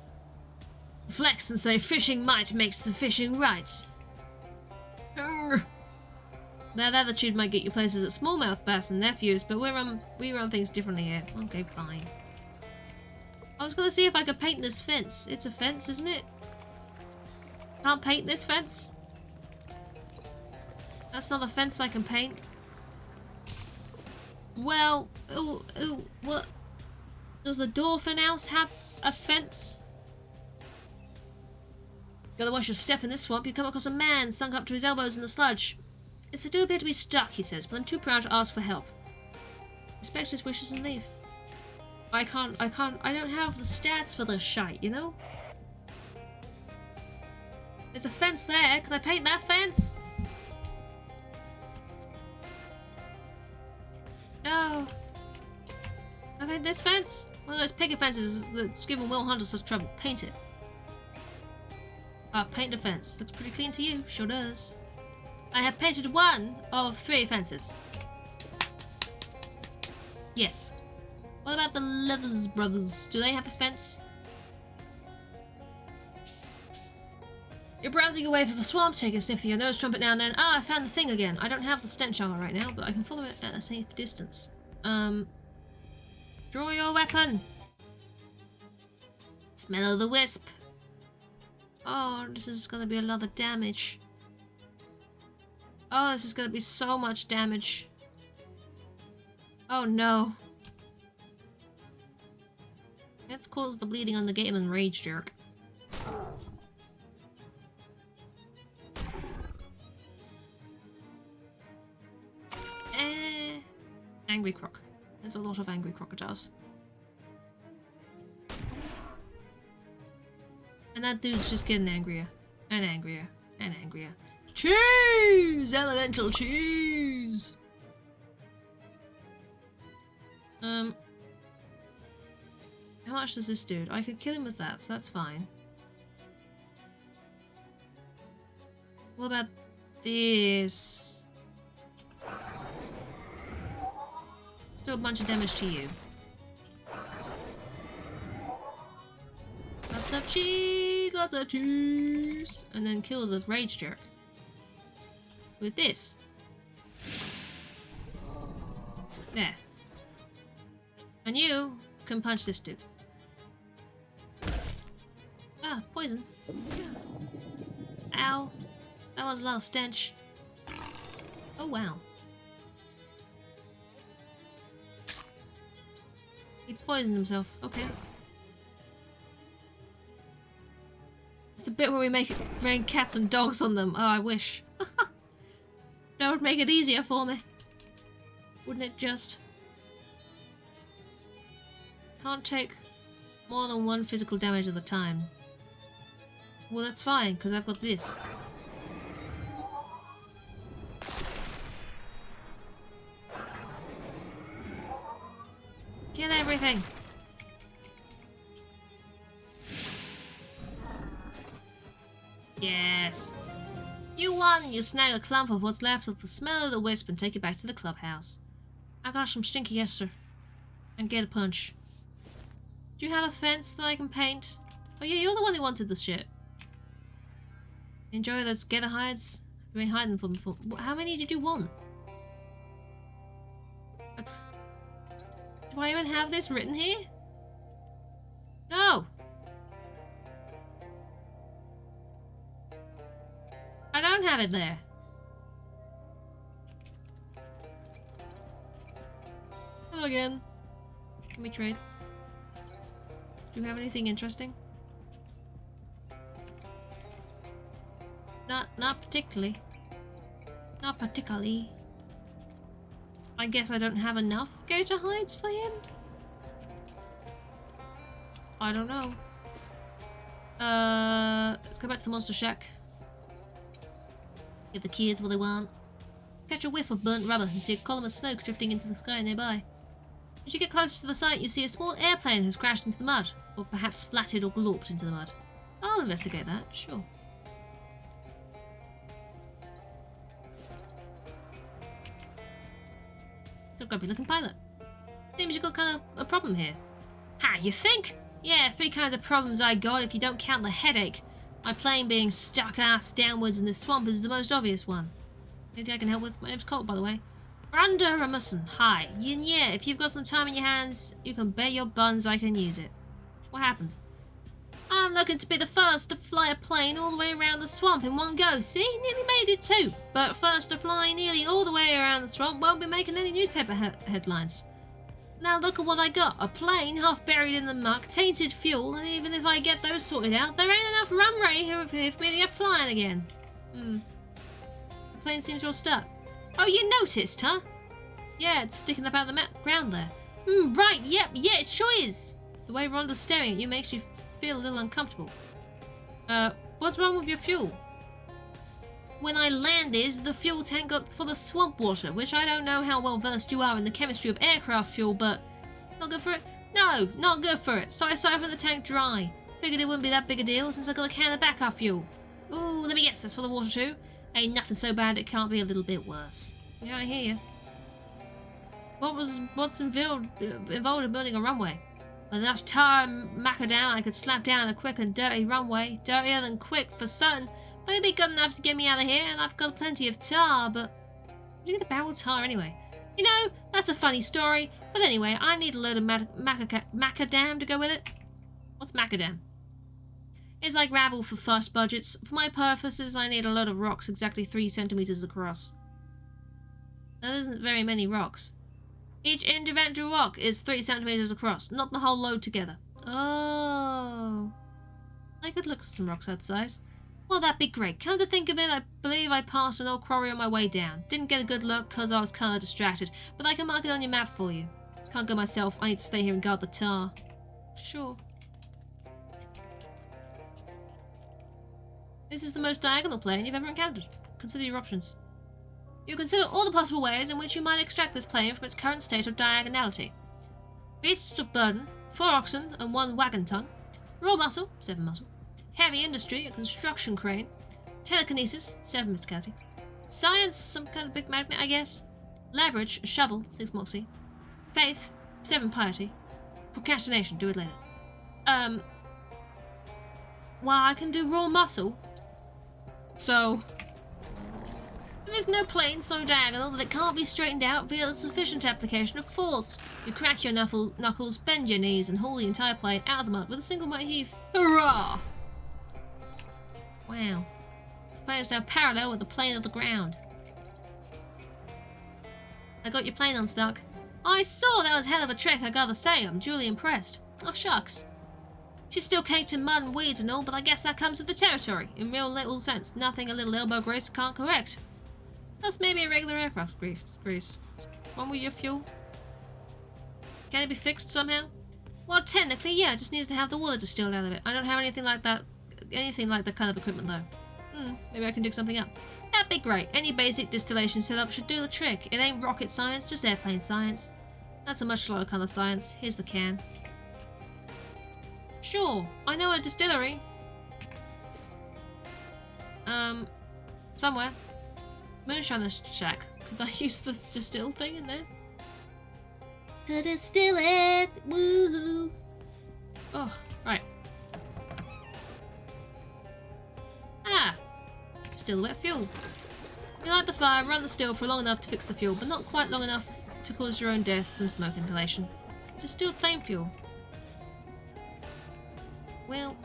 Flex and say fishing might makes the fishing right. Arr. That attitude might get you places at smallmouth bass and nephews, but we run things differently here. Okay, fine. I was gonna see if I could paint this fence. It's a fence, isn't it? Can't paint this fence? That's not a fence I can paint. Well, what? Does the dolphin house have a fence? Gotta watch your step in this swamp. You come across a man sunk up to his elbows in the sludge. It's a do appear to be stuck, he says, but I'm too proud to ask for help. Respect his wishes and leave. I don't have the stats for this shite, you know? There's a fence there. Can I paint that fence? No. Can I paint this fence? One of those picket fences that's given Will Hunter such trouble. Paint it. Paint a fence. Looks pretty clean to you. Sure does. I have painted one of 3 fences. Yes. What about the Leathers brothers? Do they have a fence? You're browsing away through the swamp, taking a sniff through your nose trumpet now and then. Ah, I found the thing again. I don't have the stench armor right now, but I can follow it at a safe distance. Draw your weapon. Smell of the wisp. Oh, this is gonna be a lot of damage. Oh, this is gonna be so much damage. Oh no. Let's cause the bleeding on the game and rage jerk. Angry croc. There's a lot of angry crocodiles. And that dude's just getting angrier. And angrier. And angrier. Cheese! Elemental cheese! How much does this do? I could kill him with that, so that's fine. What about this? Let's do a bunch of damage to you. Lots of cheese! Lots of cheese! And then kill the rage jerk. With this. There. And you can punch this dude. Ah, poison. Ow. That was a lot of stench. Oh wow. He poisoned himself. Okay. It's the bit where we make it rain cats and dogs on them. Oh, I wish. That would make it easier for me. Wouldn't it just? Can't take more than 1 physical damage at a time. Well, that's fine, because I've got this. Kill everything! Yes! You won! You snag a clump of what's left of the smell of the wisp and take it back to the clubhouse. I got some stinky yester. And get a punch. Do you have a fence that I can paint? Oh yeah, you're the one who wanted this shit. Enjoy those gather hides? I've been hiding from before. How many did you want? Do I even have this written here? No! I don't have it there. Hello again. Can we trade? Do you have anything interesting? Not particularly. Not particularly. I guess I don't have enough go-to hides for him? I don't know. Let's go back to the monster shack. Give the kids what they want. Catch a whiff of burnt rubber and see a column of smoke drifting into the sky nearby. As you get closer to the site, you see a small airplane has crashed into the mud, or perhaps splattered or glorped into the mud. I'll investigate that, sure. It's a grumpy looking pilot. Seems you've got kind of a problem here. Ha, you think? Yeah, 3 kinds of problems I got if you don't count the headache. My plane being stuck ass downwards in the swamp is the most obvious one. Anything I can help with? My name's Colt, by the way. Randa Ramussen, hi. Yeah, if you've got some time in your hands, you can bet your buns I can use it. What happened? I'm looking to be the first to fly a plane all the way around the swamp in one go. See? Nearly made it too. But first to fly nearly all the way around the swamp won't be making any newspaper headlines. Now look at what I got. A plane half buried in the muck, tainted fuel, and even if I get those sorted out, there ain't enough runway here for me to get flying again. The plane seems all stuck. Oh, you noticed, huh? Yeah, it's sticking up out of the ground there. Right, yep, yeah, it sure is. The way Rhonda's staring at you makes you feel a little uncomfortable. What's wrong with your fuel? When I landed, the fuel tank got full of swamp water, which I don't know how well versed you are in the chemistry of aircraft fuel, but not good for it? No, not good for it. So I siphoned the tank dry. Figured it wouldn't be that big a deal since I got a can of backup fuel. Ooh, let me guess, that's for the water too? Ain't nothing so bad it can't be a little bit worse. Yeah, I hear you. What's involved in building a runway? With enough tar and macadam, I could slap down a quick and dirty runway. Dirtier than quick for certain. But it'd be good enough to get me out of here, and I've got plenty of tar, but... Where'd you get the barrel of tar anyway? You know, that's a funny story. But anyway, I need a load of macadam to go with it. What's macadam? It's like gravel for fast budgets. For my purposes, I need a load of rocks exactly 3 centimeters across. Now, there isn't very many rocks. Each individual rock is 3 centimeters across, not the whole load together. Oh. I could look at some rocks that size. Well, that'd be great. Come to think of it, I believe I passed an old quarry on my way down. Didn't get a good look because I was kind of distracted, but I can mark it on your map for you. Can't go myself. I need to stay here and guard the tar. Sure. This is the most diagonal plane you've ever encountered. Consider your options. You consider all the possible ways in which you might extract this plane from its current state of diagonality. Beasts of burden, 4 oxen and 1 wagon tongue. Raw muscle, 7 muscle. Heavy industry, a construction crane. Telekinesis, 7 mysticality. Science, some kind of big magnet, I guess. Leverage, a shovel, 6 moxie. Faith, 7 piety. Procrastination, do it later. Well, I can do raw muscle. So, there is no plane so diagonal that it can't be straightened out via the sufficient application of force. You crack your knuckles, bend your knees, and haul the entire plane out of the mud with a single mighty heave. Hurrah! Wow. The plane is now parallel with the plane of the ground. I got your plane unstuck. I saw that was a hell of a trick, I gotta say. I'm duly impressed. Oh, shucks. She's still caked in mud and weeds and all, but I guess that comes with the territory. In real little sense, nothing a little elbow grease can't correct. That's maybe a regular aircraft grease. One with your fuel? Can it be fixed somehow? Well, technically, yeah, it just needs to have the water distilled out of it. I don't have anything like that kind of equipment, though. Maybe I can dig something up. That'd be great. Any basic distillation setup should do the trick. It ain't rocket science, just airplane science. That's a much slower kind of science. Here's the can. Sure, I know a distillery. Somewhere. Moonshiner Shack. Could I use the distill thing in there? To distill it! Woohoo! Oh, right. Distill wet fuel. You light the fire, run the still for long enough to fix the fuel, but not quite long enough to cause your own death from smoke inhalation. Distilled plain fuel. Well...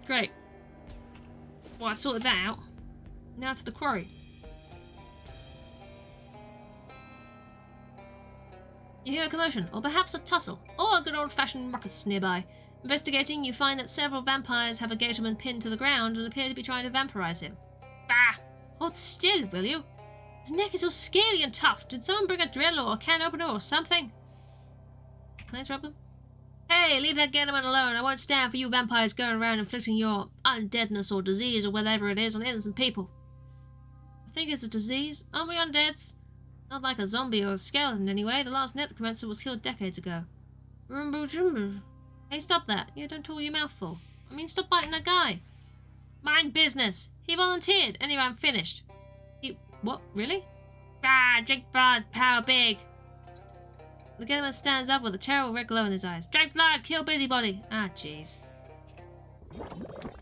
Great. Well, I sorted that out. Now to the quarry. You hear a commotion, or perhaps a tussle, or a good old-fashioned ruckus nearby. Investigating, you find that several vampires have a gatorman pinned to the ground and appear to be trying to vampirize him. Bah! Hold still, will you? His neck is all scaly and tough. Did someone bring a drill or a can opener or something? Can I interrupt them? Hey, leave that gatorman alone. I won't stand for you vampires going around inflicting your undeadness or disease or whatever it is on innocent people. I think it's a disease. Aren't we undeads? Not like a zombie or a skeleton anyway. The last net commencer was killed decades ago. Rumbo jumbo. Hey, stop that. You don't talk your mouth full. I mean, stop biting that guy. Mind business. He volunteered. Anyway, I'm finished. He... What? Really? Ah, drink blood. Power big. The gentleman stands up with a terrible red glow in his eyes. Drink blood. Kill busybody. Ah, jeez.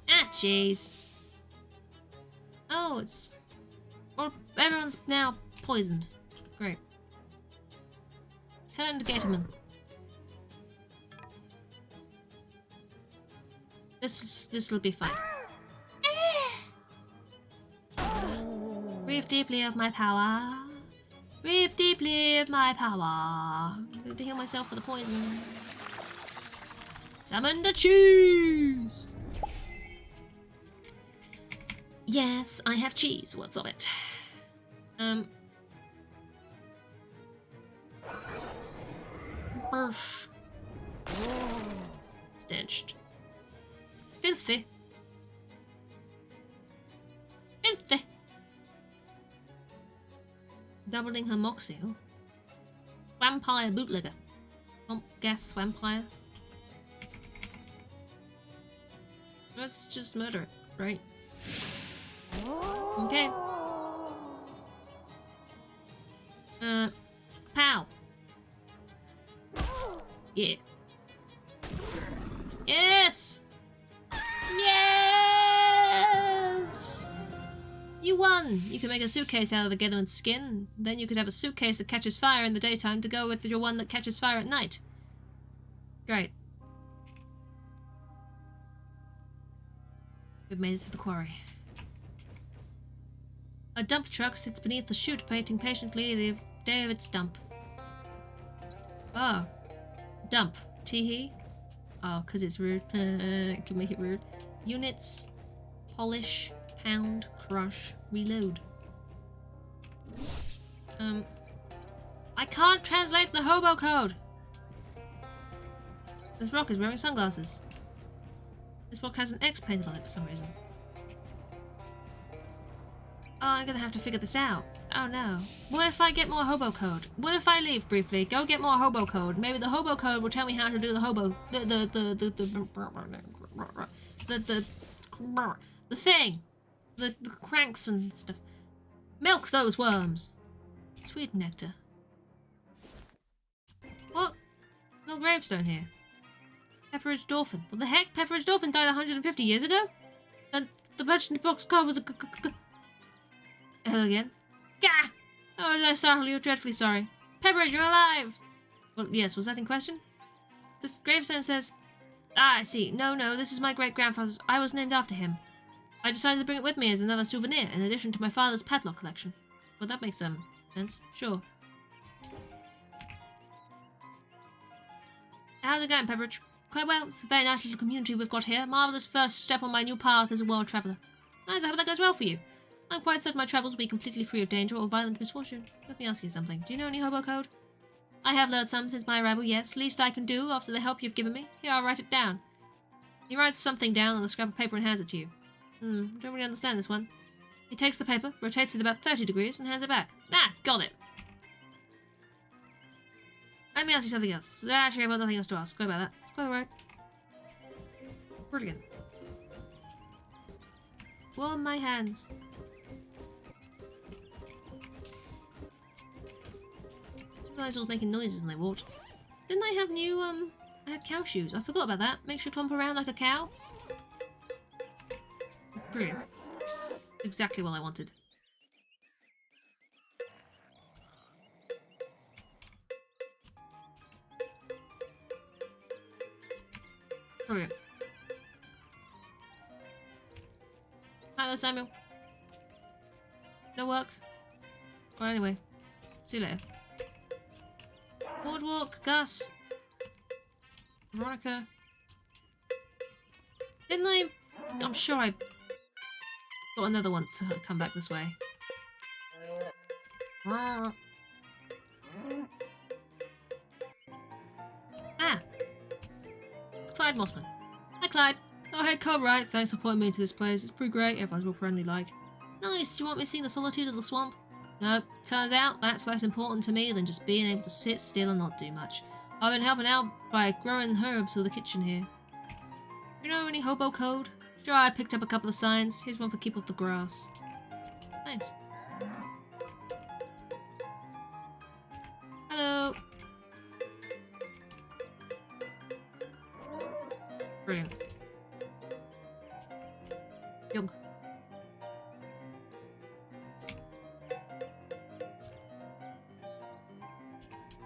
Ah, jeez. Oh, it's... Well, everyone's now poisoned. Great. Turn to Gatorman. This'll be fine. Breathe deeply of my power. Breathe deeply of my power. I'm going to heal myself for the poison. Summon the cheese! Yes, I have cheese. What's of it? Barf. Stench. Filthy. Filthy. Doubling her moxie. Oh. Vampire bootlegger. Pump gas vampire. Let's just murder it, right? Okay. Pow. Yeah. Yes! Yes! You won! You can make a suitcase out of the Gatorman's skin. Then you could have a suitcase that catches fire in the daytime to go with your one that catches fire at night. Great. We've made it to the quarry. A dump truck sits beneath the chute, waiting patiently the day of its dump. Oh. Dump. Teehee. Oh, because it's rude. It could make it rude. Units. Polish. Pound. Crush. Reload. I can't translate the hobo code! This rock is wearing sunglasses. This rock has an X painted on it for some reason. Oh, I'm gonna have to figure this out. Oh no. What if I get more hobo code? What if I leave briefly, go get more hobo code? Maybe the hobo code will tell me how to do the hobo... The thing! The cranks and stuff. Milk those worms! Sweet nectar. What? No gravestone here. Pepperidge Dolphin. What the heck? Pepperidge Dolphin died 150 years ago? And the merchant box card was a... Hello again. Gah! Oh, did I startle you? Dreadfully sorry. Pepperidge, you're alive! Well, yes, was that in question? This gravestone says... Ah, I see. No, this is my great-grandfather's. I was named after him. I decided to bring it with me as another souvenir, in addition to my father's padlock collection. Well, that makes, sense. Sure. How's it going, Pepperidge? Quite well. It's a very nice little community we've got here. Marvellous first step on my new path as a world traveller. Nice, I hope that goes well for you. I'm quite certain my travels will be completely free of danger or violent misfortune. Let me ask you something. Do you know any hobo code? I have learned some since my arrival, yes. Least I can do after the help you've given me. Here, I'll write it down. He writes something down on a scrap of paper and hands it to you. Don't really understand this one. He takes the paper, rotates it about 30 degrees, and hands it back. Ah, got it. Let me ask you something else. Actually, I've got nothing else to ask. Go about that. It's quite alright. Brilliant. Warm my hands. I realised I was making noises when they walked. Didn't I have new, I had cow shoes. I forgot about that. Makes you clump around like a cow. Brilliant. Exactly what I wanted. Brilliant. Hi there, Samuel. No work? Well, anyway. See you later. Boardwalk, Gus. Veronica. Didn't I... I'm sure I got another one to come back this way. Ah! It's Clyde Mossman. Hi, Clyde. Oh, hey, Cobb, right? Thanks for pointing me to this place. It's pretty great. Everyone's real friendly like. Nice. Do you want me to see the solitude of the swamp? No. Turns out that's less important to me than just being able to sit still and not do much. I've been helping out by growing herbs for the kitchen here. You know any hobo code? Sure, I picked up a couple of signs. Here's one for keep off the grass. Thanks. Hello. Brilliant. Young.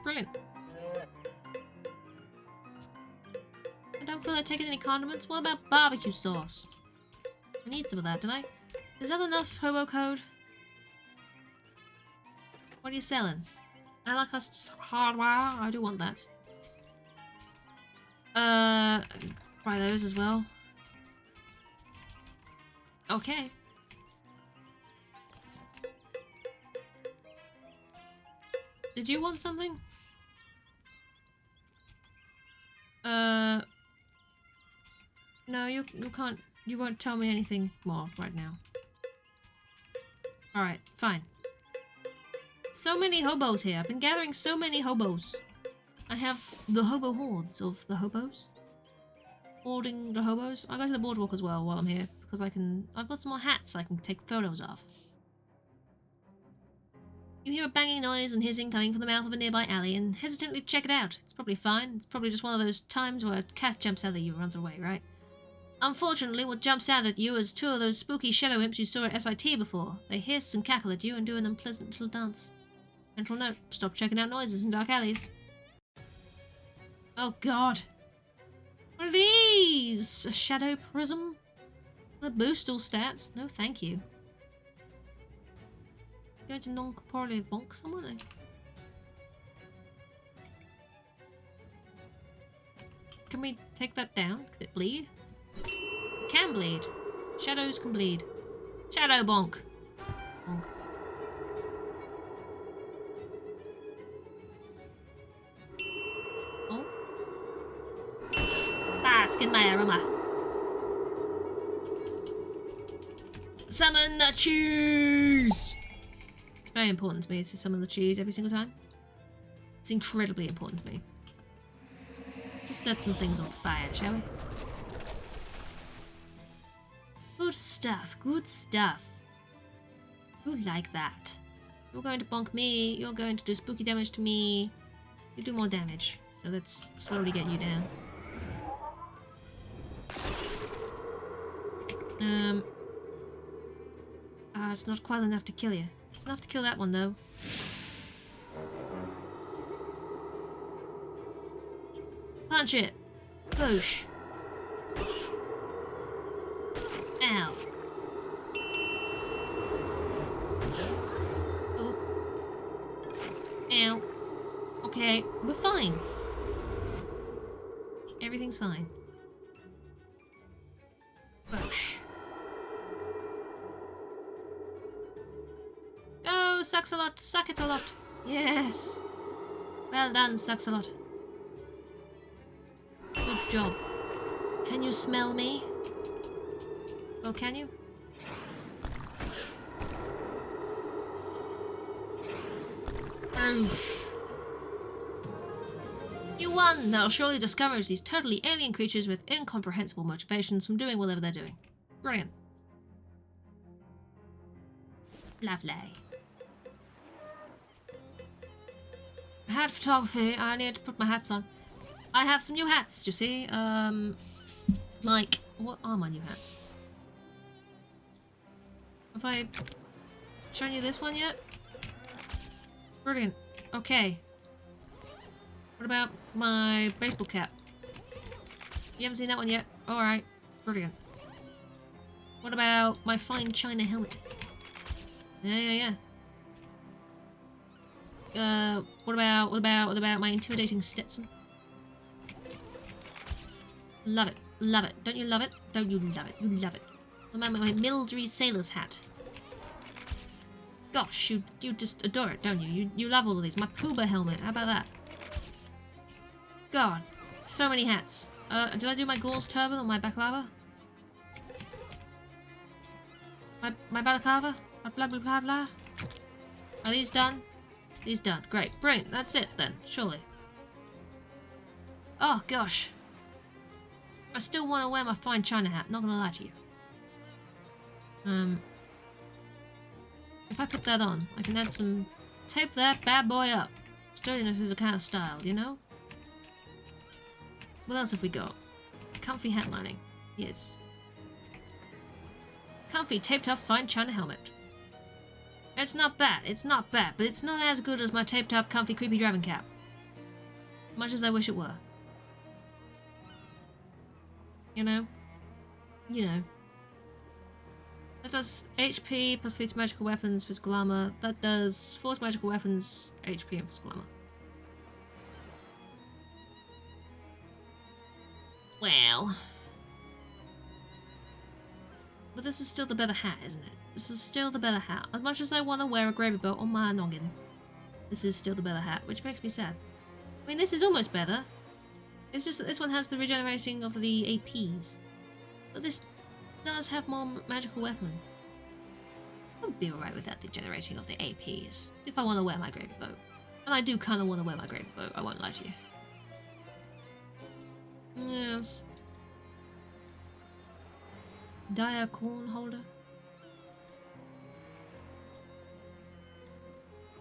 Brilliant. I don't feel like taking any condiments. What about barbecue sauce? I need some of that, don't I? Is that enough hobo code? What are you selling? I like us hardware. I do want that. Buy those as well. Okay. Did you want something? No, you can't. You won't tell me anything more right now. Alright, fine. So many hobos here. I've been gathering so many hobos. I have the hobo hordes of the hobos. Hoarding the hobos. I'll go to the boardwalk as well while I'm here, because I've got some more hats I can take photos of. You hear a banging noise and hissing coming from the mouth of a nearby alley and hesitantly check it out. It's probably fine. It's probably just one of those times where a cat jumps out at you and runs away, right? Unfortunately, what jumps out at you is two of those spooky shadow imps you saw at SIT before. They hiss and cackle at you and do an unpleasant little dance. Mental note, stop checking out noises in dark alleys. Oh god. What are these? A shadow prism? The boost all stats? No thank you. Going to non-corporeal bonk someone? Can we take that down? Can it bleed? It can bleed. Shadows can bleed. Shadow bonk. Bonk. Oh. Bask in my aroma. Summon the cheese! It's very important to me to summon the cheese every single time. It's incredibly important to me. Just set some things on fire, shall we? Good stuff, good stuff. Who like that? You're going to bonk me, you're going to do spooky damage to me. You do more damage, so let's slowly get you down. It's not quite enough to kill you. It's enough to kill that one, though. Punch it! Boosh! Ow! Oh. Ow. Okay, we're fine. Everything's fine. Boosh. Go, sucks a lot, suck it a lot. Yes. Well done, sucks a lot. Good job. Can you smell me? Well, can you? You won! They'll surely discourage these totally alien creatures with incomprehensible motivations from doing whatever they're doing. Brilliant. Lovely. Hat photography. I need to put my hats on. I have some new hats, you see. Like, what are my new hats? Have I shown you this one yet? Brilliant. Okay. What about my baseball cap? You haven't seen that one yet? Alright. Brilliant. What about my fine china helmet? Yeah. What about my intimidating Stetson? Love it. Love it. Don't you love it? Don't you love it? You love it. What about my military sailor's hat? Gosh, you just adore it, don't you? You love all of these. My Puba helmet. How about that? God. So many hats. Did I do my Gauls turban or my baklava? My balaclava? Blah blah blah blah. Are these done? These done. Great. Brilliant. That's it then. Surely. Oh gosh. I still want to wear my fine china hat, not gonna lie to you. If I put that on, I can add some... Tape that bad boy up. Sturdiness is a kind of style, you know? What else have we got? Comfy hat lining. Yes. Comfy taped up fine china helmet. It's not bad, but it's not as good as my taped up comfy creepy driving cap. Much as I wish it were. You know? You know. That does HP plus 3 to magical weapons, physical armor. That does 4 to magical weapons, HP and physical armor. Well. But this is still the better hat, isn't it? This is still the better hat. As much as I want to wear a gravy boat on my noggin, this is still the better hat, which makes me sad. I mean, this is almost better. It's just that this one has the regenerating of the APs. But this does have more magical weapon. I'd be alright with that, the generating of the APs, if I want to wear my gravy boat. And I do kind of want to wear my gravy boat, I won't lie to you. Yes. Dire corn holder.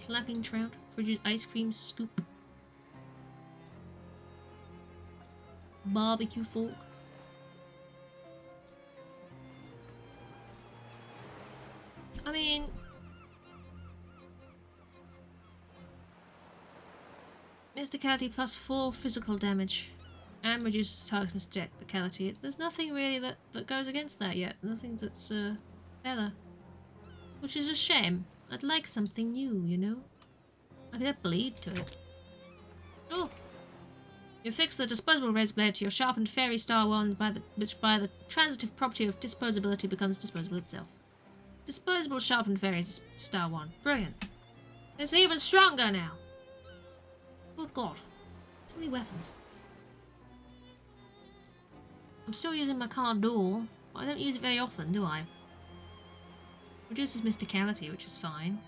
Clapping trout. Frigid ice cream scoop. Barbecue fork. I mean... Mysticality plus 4 physical damage. And reduces target's mysticality. There's nothing really that goes against that yet. Nothing that's better. Which is a shame. I'd like something new, you know? I could add bleed to it. Oh! You fix the disposable razor blade to your sharpened fairy star wand, which by the transitive property of disposability becomes disposable itself. Disposable sharpened fairy star wand. Brilliant. It's even stronger now. Good God. So many weapons. I'm still using my car door, but I don't use it very often, do I? Reduces mysticality, which is fine.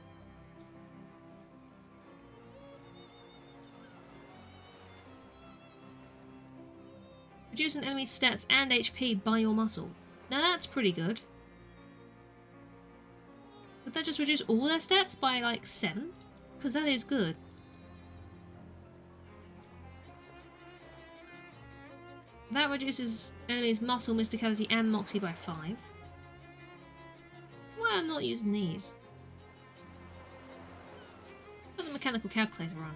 Reduce an enemy's stats and HP by your muscle. Now that's pretty good. Would that just reduce all their stats by like 7? Because that is good. That reduces enemies' muscle, mysticality, and moxie by 5. Why am I not using these? Put the mechanical calculator on.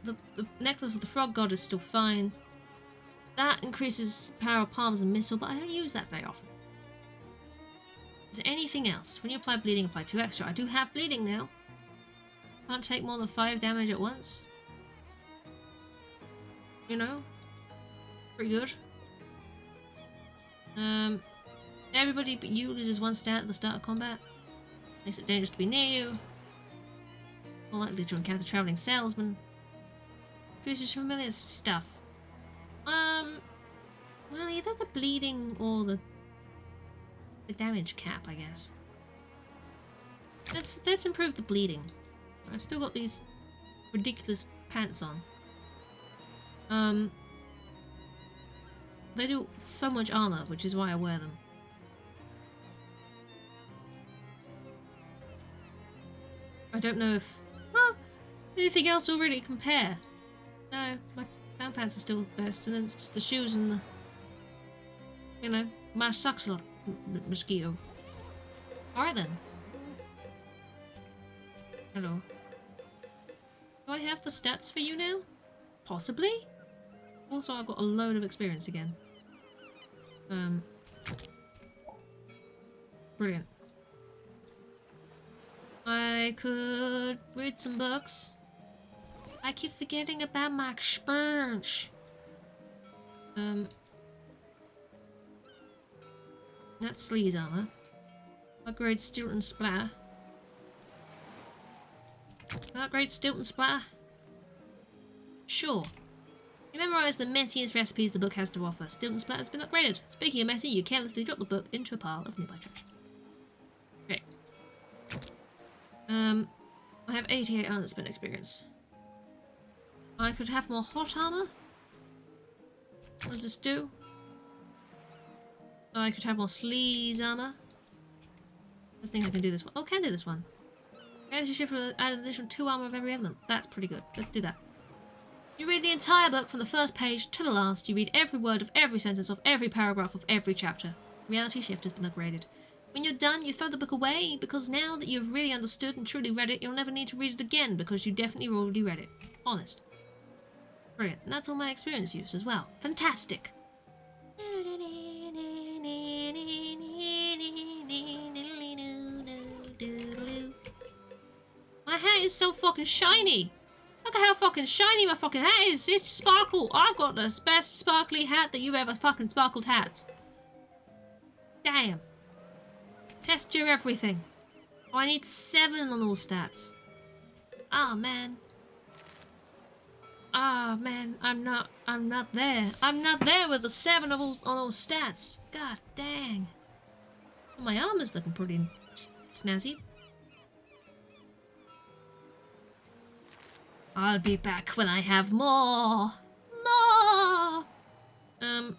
The necklace of the frog god is still fine. That increases power of palms and missile, but I don't use that very often. Is there anything else? When you apply bleeding, apply 2 extra. I do have bleeding now. Can't take more than 5 damage at once. You know? Pretty good. Everybody but you loses 1 stat at the start of combat. Makes it dangerous to be near you. More likely to encounter traveling salesmen. Increases familiar stuff. Well, either the bleeding or the damage cap, I guess. Let's improve the bleeding. I've still got these ridiculous pants on. They do so much armor, which is why I wear them. I don't know if anything else will really compare. No, my down pants are still best, and then it's just the shoes and the, you know, my socks a lot. Mosquito. Alright then. Hello. Do I have the stats for you now? Possibly? Also, I've got a load of experience again. Brilliant. I could read some books. I keep forgetting about my experience. That's sleaze armor. Upgrade Stilt and Splatter. Upgrade Stilt and Splatter? Sure. You memorize the messiest recipes the book has to offer. Stilt and Splatter has been upgraded. Speaking of messy, you carelessly drop the book into a pile of nearby trash. Okay. I have 88 unspent experience. I could have more hot armor. What does this do? Oh, I could have more sleaze armor. I think I can do this one. Oh, can do this one. Energy shift will add an additional 2 armor of every element. That's pretty good. Let's do that. You read the entire book from the first page to the last. You read every word of every sentence of every paragraph of every chapter. Reality shift has been upgraded. When you're done, you throw the book away, because now that you've really understood and truly read it, you'll never need to read it again, because you definitely already read it. Honest. Brilliant. And that's all my experience use as well. Fantastic. My hat is so fucking shiny. Look at how fucking shiny my fucking hat is. It's sparkle. I've got the best sparkly hat that you've ever fucking sparkled hats. Damn. Texture everything. Oh, I need 7 on all stats. Ah, man. Ah, man. I'm not there. I'm not there with the 7 of all, on all stats. God dang. My armor's looking pretty snazzy. I'll be back when I have more. More! I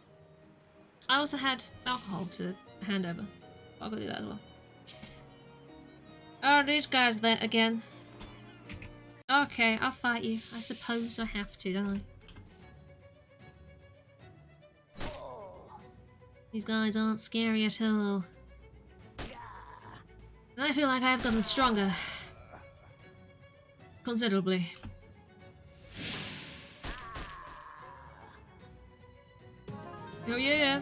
also had alcohol to hand over. I'll go do that as well. Oh, these guys there again. Okay, I'll fight you. I suppose I have to, don't I? These guys aren't scary at all. And I feel like I've gotten stronger. Considerably. Oh yeah!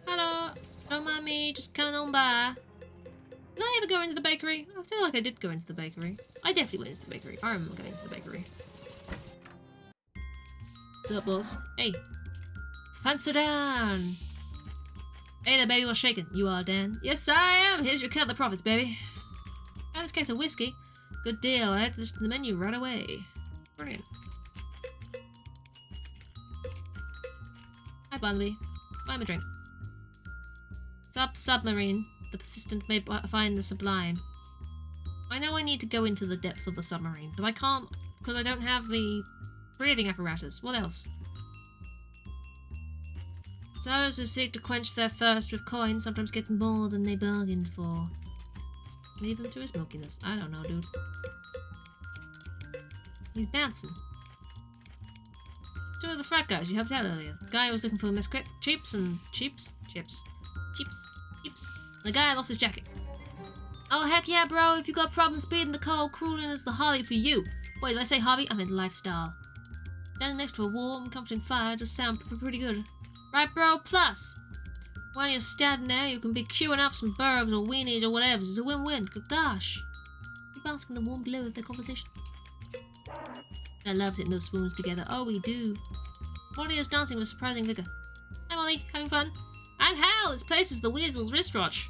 Hello! Don't mind me, just coming on by. Did I ever go into the bakery? I feel like I did go into the bakery. I definitely went into the bakery. I remember going into the bakery. What's up, boss? Hey! Fancy down! Hey there, baby, what's shaking? You are, Dan. Yes, I am! Here's your cut of the profits, baby. And this case of whiskey. Good deal. I'll add this to the menu right away. Brilliant. Hi, Barnaby. Buy me a drink. Submarine. The persistent may find the sublime. I know I need to go into the depths of the submarine, but I can't because I don't have the breathing apparatus. What else? Those who seek to quench their thirst with coins sometimes get more than they bargained for. Leave him to his smokiness. I don't know, dude. He's bouncing. 2 of the frat guys you helped out earlier. The guy who was looking for Miss Cheeps and Cheeps. The guy lost his jacket. Oh heck yeah, bro! If you got problems speeding the cold, cruising is the Harley for you. Wait, did I say Harvey? I meant lifestyle. Standing next to a warm, comforting fire does sound pretty good. Right, bro? Plus, when you're standing there, you can be queuing up some burgers or weenies or whatever. It's a win-win. Good gosh. Keep basking in the warm glow of their conversation. I love hitting those spoons together. Oh, we do. Molly is dancing with surprising vigor. Hi, Molly. Having fun? And hell, this place is the Weasel's wristwatch.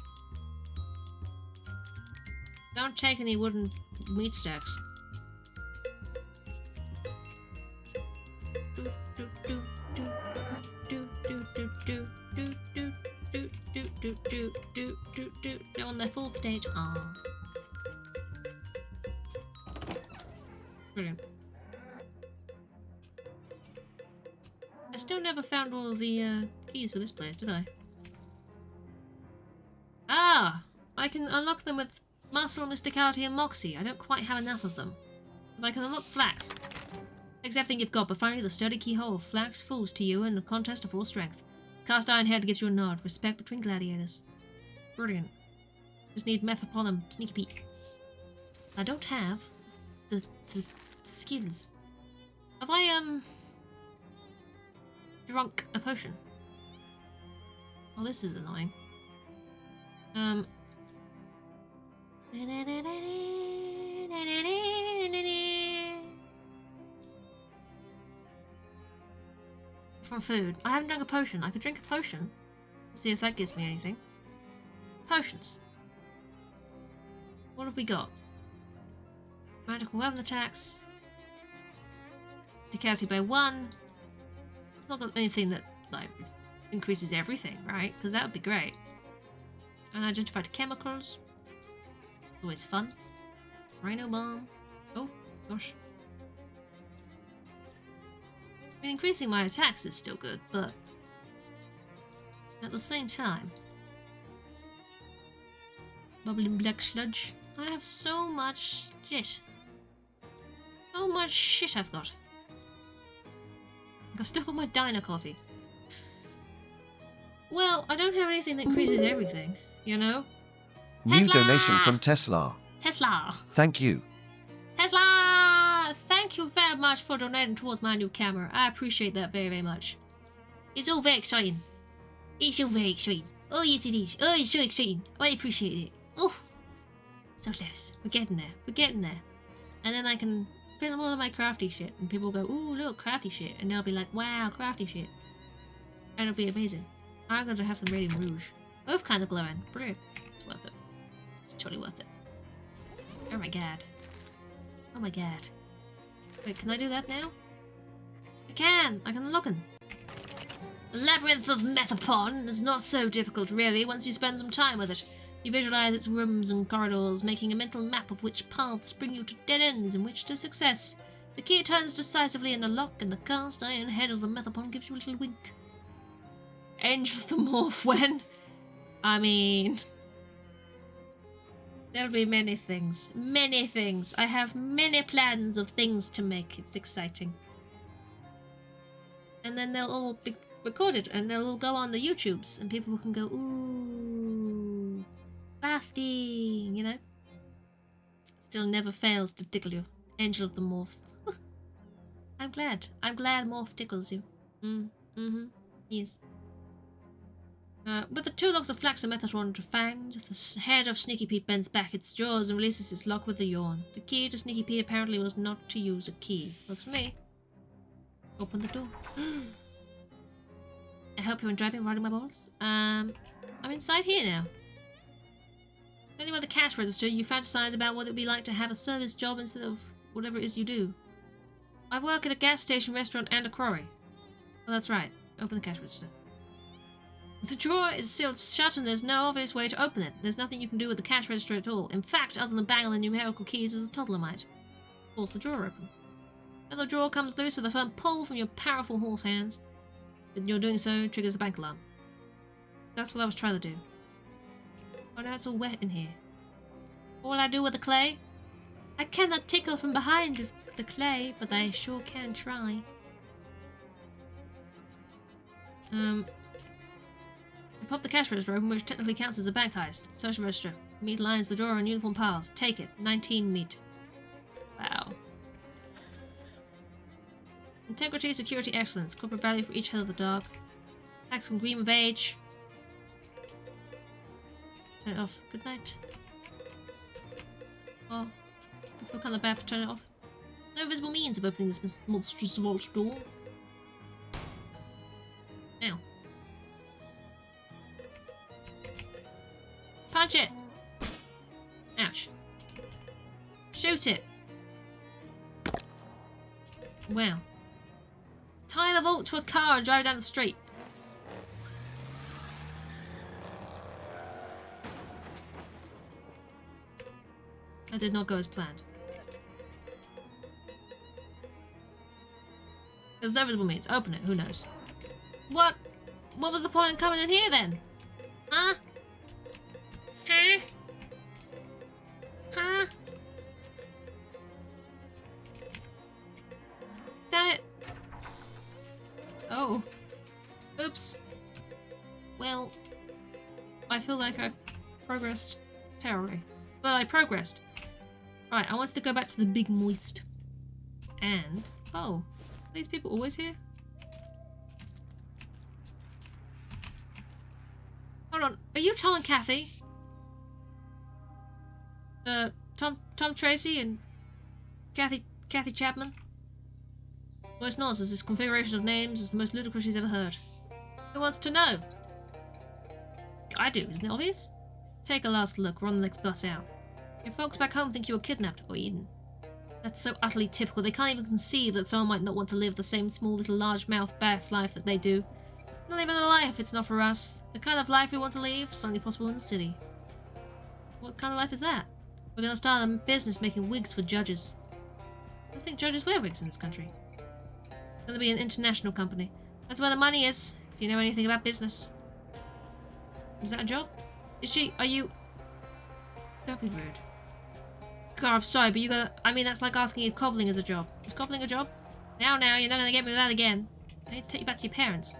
Don't take any wooden meat stacks. They're on their 4th stage. Aww. Brilliant. I still never found all of the keys for this place, did I? Ah! I can unlock them with muscle, mysticality, and moxie. I don't quite have enough of them. But I can unlock flax. Takes everything you've got, but finally the sturdy keyhole of flax falls to you in a contest of raw strength. Cast iron head gives you a nod. Respect between gladiators. Brilliant. Just need meth upon them. Sneaky Pete. I don't have the skills. Have I, drunk a potion? Oh, this is annoying. From food. I haven't drunk a potion. I could drink a potion. See if that gives me anything. Potions. What have we got? Magical weapon attacks. Mysticality by 1. It's not got anything that, like, increases everything, right? Because that would be great. Unidentified chemicals. Always fun. Rhino bomb. Oh, gosh. I mean, increasing my attacks is still good, but at the same time, bubbling black sludge. I have so much shit. So much shit I've got. I've still got my dino coffee. Well, I don't have anything that increases everything, you know? New Tesla! donation from Tesla. Tesla! Thank you. Tesla! Thank you very much for donating towards my new camera. I appreciate that very, very much. It's all very exciting. It's all very exciting. Oh, yes, it is. Oh, it's so exciting. I appreciate it. Oh, so close. We're getting there. We're getting there. And then I can film all of my crafty shit, and people go, "Ooh, look, crafty shit," and they'll be like, "Wow, crafty shit," and it'll be amazing. I'm going to have them Radiant Rouge. Both kind of glowing. Brilliant. It's worth it. It's totally worth it. Oh my god. Oh my god. Wait, can I do that now? I can! I can look in. The Labyrinth of Methapon is not so difficult, really, once you spend some time with it. You visualize its rooms and corridors, making a mental map of which paths bring you to dead ends and which to success. The key turns decisively in the lock, and the cast iron head of the Methapon gives you a little wink. Angel of the Morph when? I mean... There'll be many things. Many things. I have many plans of things to make. It's exciting. And then they'll all be recorded, and they'll all go on the YouTubes, and people can go, "Ooh, crafting," you know? Still never fails to tickle you. Angel of the Morph. I'm glad. I'm glad Morph tickles you. Yes. With the 2 logs of flax and Methapon to find, the head of Sneaky Pete bends back its jaws and releases its lock with a yawn. The key to Sneaky Pete apparently was not to use a key. Looks for me. Open the door. I hope you enjoy me riding my balls. I'm inside here now. Anyway, the cash register, you fantasize about what it would be like to have a service job instead of whatever it is you do. I work at a gas station, restaurant, and a quarry. Well, that's right. Open the cash register. The drawer is sealed shut and there's no obvious way to open it. There's nothing you can do with the cash register at all. In fact, other than bang on the numerical keys as a toddler might. Force the drawer open. Then the drawer comes loose with a firm pull from your powerful horse hands. But your doing so triggers the bank alarm. That's what I was trying to do. Oh, now it's all wet in here. What will I do with the clay? I cannot tickle from behind with the clay, but I sure can try. You pop the cash register open, which technically counts as a bank heist. Social register. Meat lines the drawer in uniform piles. Take it. 19 meat. Wow. Integrity, security, excellence. Corporate value for each head of the dog. Tax and Green of Age. Turn it off. Good night. Oh, I feel kind of bad for turning it off. No visible means of opening this monstrous vault door. Now. Punch it! Ouch. Shoot it! Wow. Tie the vault to a car and drive down the street. That did not go as planned. There's no visible means. Open it. Who knows? What? What was the point in coming in here then? Huh? Huh? Huh? Damn it. Oh. Oops. Well, I feel like I progressed terribly. Well, I progressed. Right, I wanted to go back to the Big Moist. And... oh. Are these people always here? Hold on. Are you Tom and Kathy? Tom Tracy and Kathy Chapman? Voice nods as this configuration of names is the most ludicrous she's ever heard. Who wants to know? I do, isn't it obvious? Take a last look, we're on the next bus out. Your folks back home think you were kidnapped or eaten. That's so utterly typical, they can't even conceive that someone might not want to live the same small little large-mouthed bass life that they do. Not even a life if it's not for us. The kind of life we want to live is only possible in the city. What kind of life is that? We're gonna start a business making wigs for judges. I think judges wear wigs in this country. It's gonna be an international company. That's where the money is, if you know anything about business. Is that a job? Is she? Are you? Don't be rude. God, I'm sorry, but you gotta. I mean, that's like asking if cobbling is a job. Is cobbling a job? Now, you're not gonna get me with that again. I need to take you back to your parents.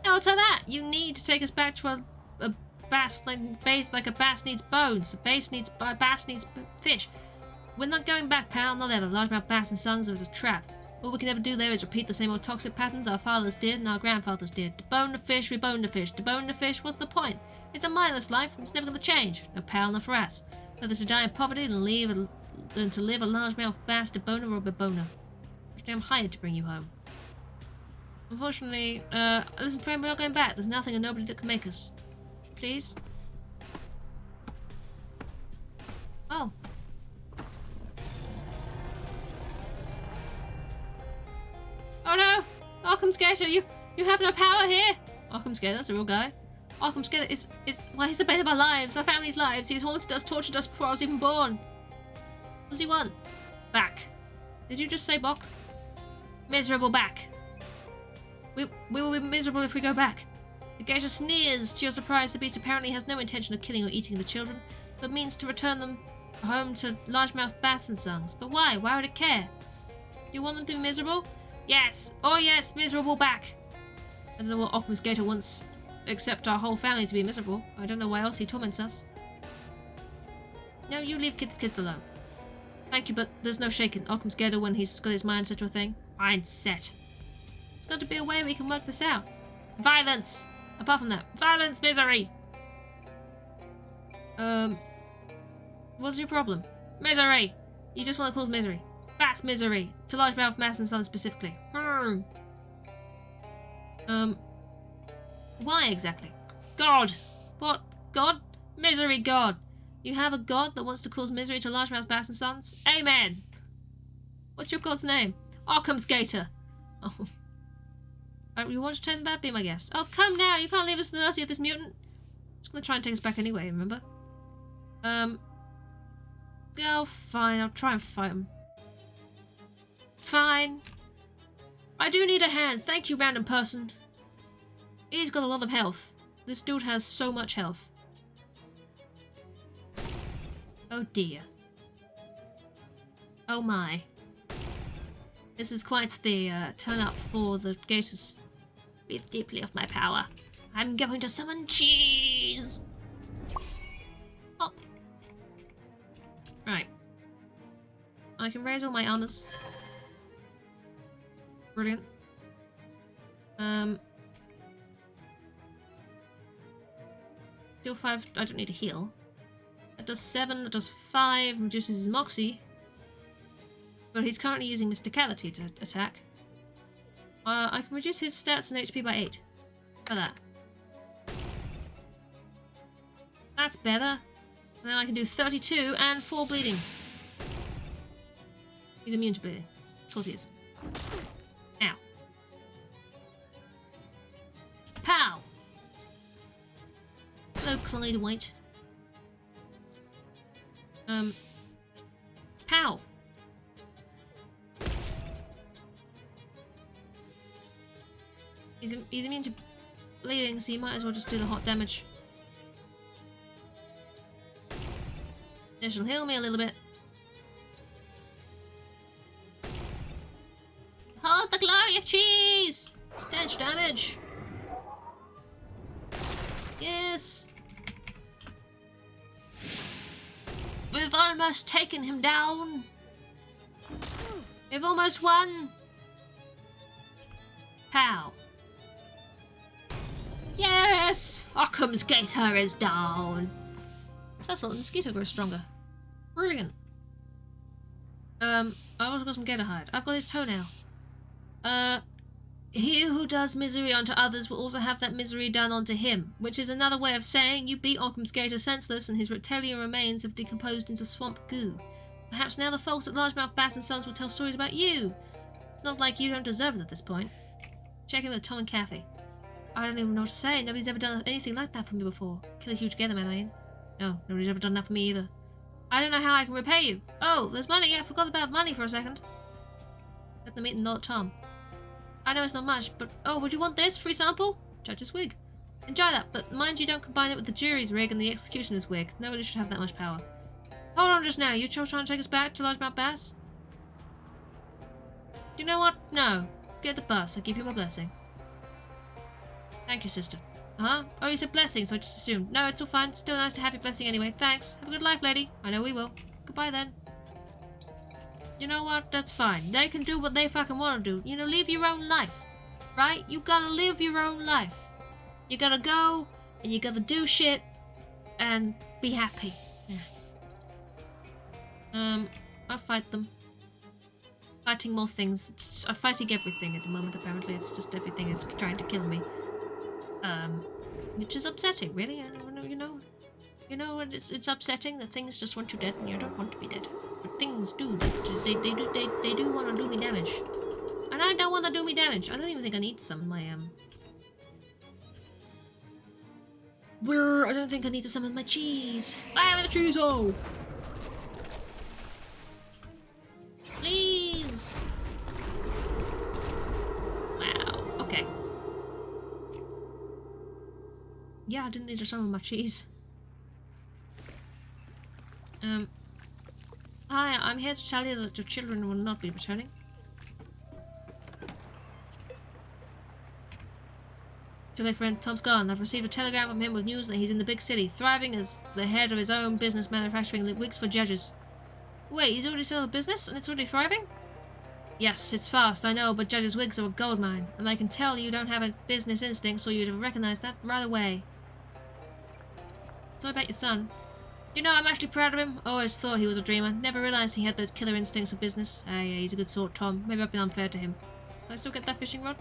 No, to that! You need to take us back to a bass, like a bass needs bones. A bass needs fish. We're not going back, pal. Not ever. Largemouth bass and songs was a trap. All we can ever do there is repeat the same old toxic patterns our fathers did and our grandfathers did. Debone the fish, rebone the fish. Debone the fish, what's the point? It's a mindless life, and it's never gonna change. No pal, no for us. Rather to die in poverty than to live a largemouth bass deboner or beboner. I'm hired to bring you home. Unfortunately, listen friend, we're not going back. There's nothing and nobody that can make us. Please? Oh. Oh no! Arkham Skater, you have no power here! Arkham Skater, that's a real guy. Arkham Skater is why he's the bane of our lives, our family's lives. He's haunted us, tortured us before I was even born. What does he want? Back. Did you just say Bok? Miserable back. We will be miserable if we go back. The gator sneers. To your surprise, the beast apparently has no intention of killing or eating the children, but means to return them home to largemouth bass and sons. But why? Why would it care? You want them to be miserable? Yes. Oh yes, miserable back. I don't know what Occam's gator wants, except our whole family to be miserable. I don't know why else he torments us. No, you leave kids alone. Thank you, but there's no shaking Occam's gator when he's got his mind set to a thing. Mindset. There's got to be a way we can work this out. Violence! Apart from that, violence, misery! What's your problem? Misery! You just want to cause misery. Bass misery! To largemouth bass and sons specifically. Why exactly? God! What? God? Misery God! You have a god that wants to cause misery to largemouth bass and sons? Amen! What's your god's name? Occam's gator! Oh. You want to turn back? Be my guest. Oh, come now! You can't leave us to the mercy of this mutant! He's gonna try and take us back anyway, remember? Oh, fine. I'll try and fight him. Fine. I do need a hand. Thank you, random person. He's got a lot of health. This dude has so much health. Oh dear. Oh my. This is quite the turn up for the gators. Breathe deeply of my power. I'm going to summon cheese! Oh. Right. I can raise all my armors. Brilliant. Still 5. I don't need to heal. That does 7. That does 5. Reduces his moxie. But he's currently using Mysticality to attack. I can reduce his stats and HP by 8. How about that? That's better. And then I can do 32 and 4 bleeding. He's immune to bleeding. Of course he is. Ow. Pow! Hello, Clyde White. Pow! He's immune to bleeding, so you might as well just do the hot damage. This will heal me a little bit. Hold the glory of cheese! Stench damage! Yes! We've almost taken him down! We've almost won! Pow! Yes! Occam's gator is down! Cecil, the mosquito grows stronger. Brilliant. I've also got some gator hide. I've got his toenail. He who does misery unto others will also have that misery done unto him, which is another way of saying you beat Occam's gator senseless and his reptilian remains have decomposed into swamp goo. Perhaps now the folks at Largemouth Bass and Sons will tell stories about you. It's not like you don't deserve it at this point. Check in with Tom and Kathy. I don't even know what to say. Nobody's ever done anything like that for me before. Kill a huge gator man, I mean. No, nobody's ever done that for me either. I don't know how I can repay you. Oh, there's money. I forgot about money for a second. At the meeting, not Tom. I know it's not much, but oh, would you want this? Free sample? Judge's wig. Enjoy that, but mind you don't combine it with the jury's rig and the executioner's wig. Nobody should have that much power. Hold on just now. You trying to take us back to largemouth bass? Do you know what? No. Get the bus. I give you my blessing. Thank you, sister. Huh? Oh, you said blessing, so I just assumed. No, it's all fine. Still nice to have your blessing anyway. Thanks. Have a good life, lady. I know we will. Goodbye then. You know what? That's fine. They can do what they fucking want to do. You know, live your own life. Right? You gotta live your own life. You gotta go, and you gotta do shit, and be happy. Yeah. I'll fight them. Fighting more things. I'm fighting everything at the moment, apparently. It's just everything is trying to kill me. Which is upsetting, really. I don't know, you know, it's upsetting that things just want you dead, and you don't want to be dead. But things do. They do want to do me damage, and I don't want to do me damage. I don't even think I need some of my I don't think I need to summon my cheese. Fire the cheese hole! Please! Wow, okay. Yeah, I didn't need to summon my cheese. Hi, I'm here to tell you that your children will not be returning. Too late, friend. Tom's gone. I've received a telegram from him with news that he's in the big city, thriving as the head of his own business manufacturing wigs for judges. Wait, he's already set up a business and it's already thriving? Yes, it's fast, I know, but judges' wigs are a goldmine, and I can tell you don't have a business instinct, so you'd have recognized that right away. So about your son. You know, I'm actually proud of him. Always thought he was a dreamer. Never realized he had those killer instincts for business. Ah, yeah, he's a good sort, Tom. Maybe I've been unfair to him. Can I still get that fishing rod?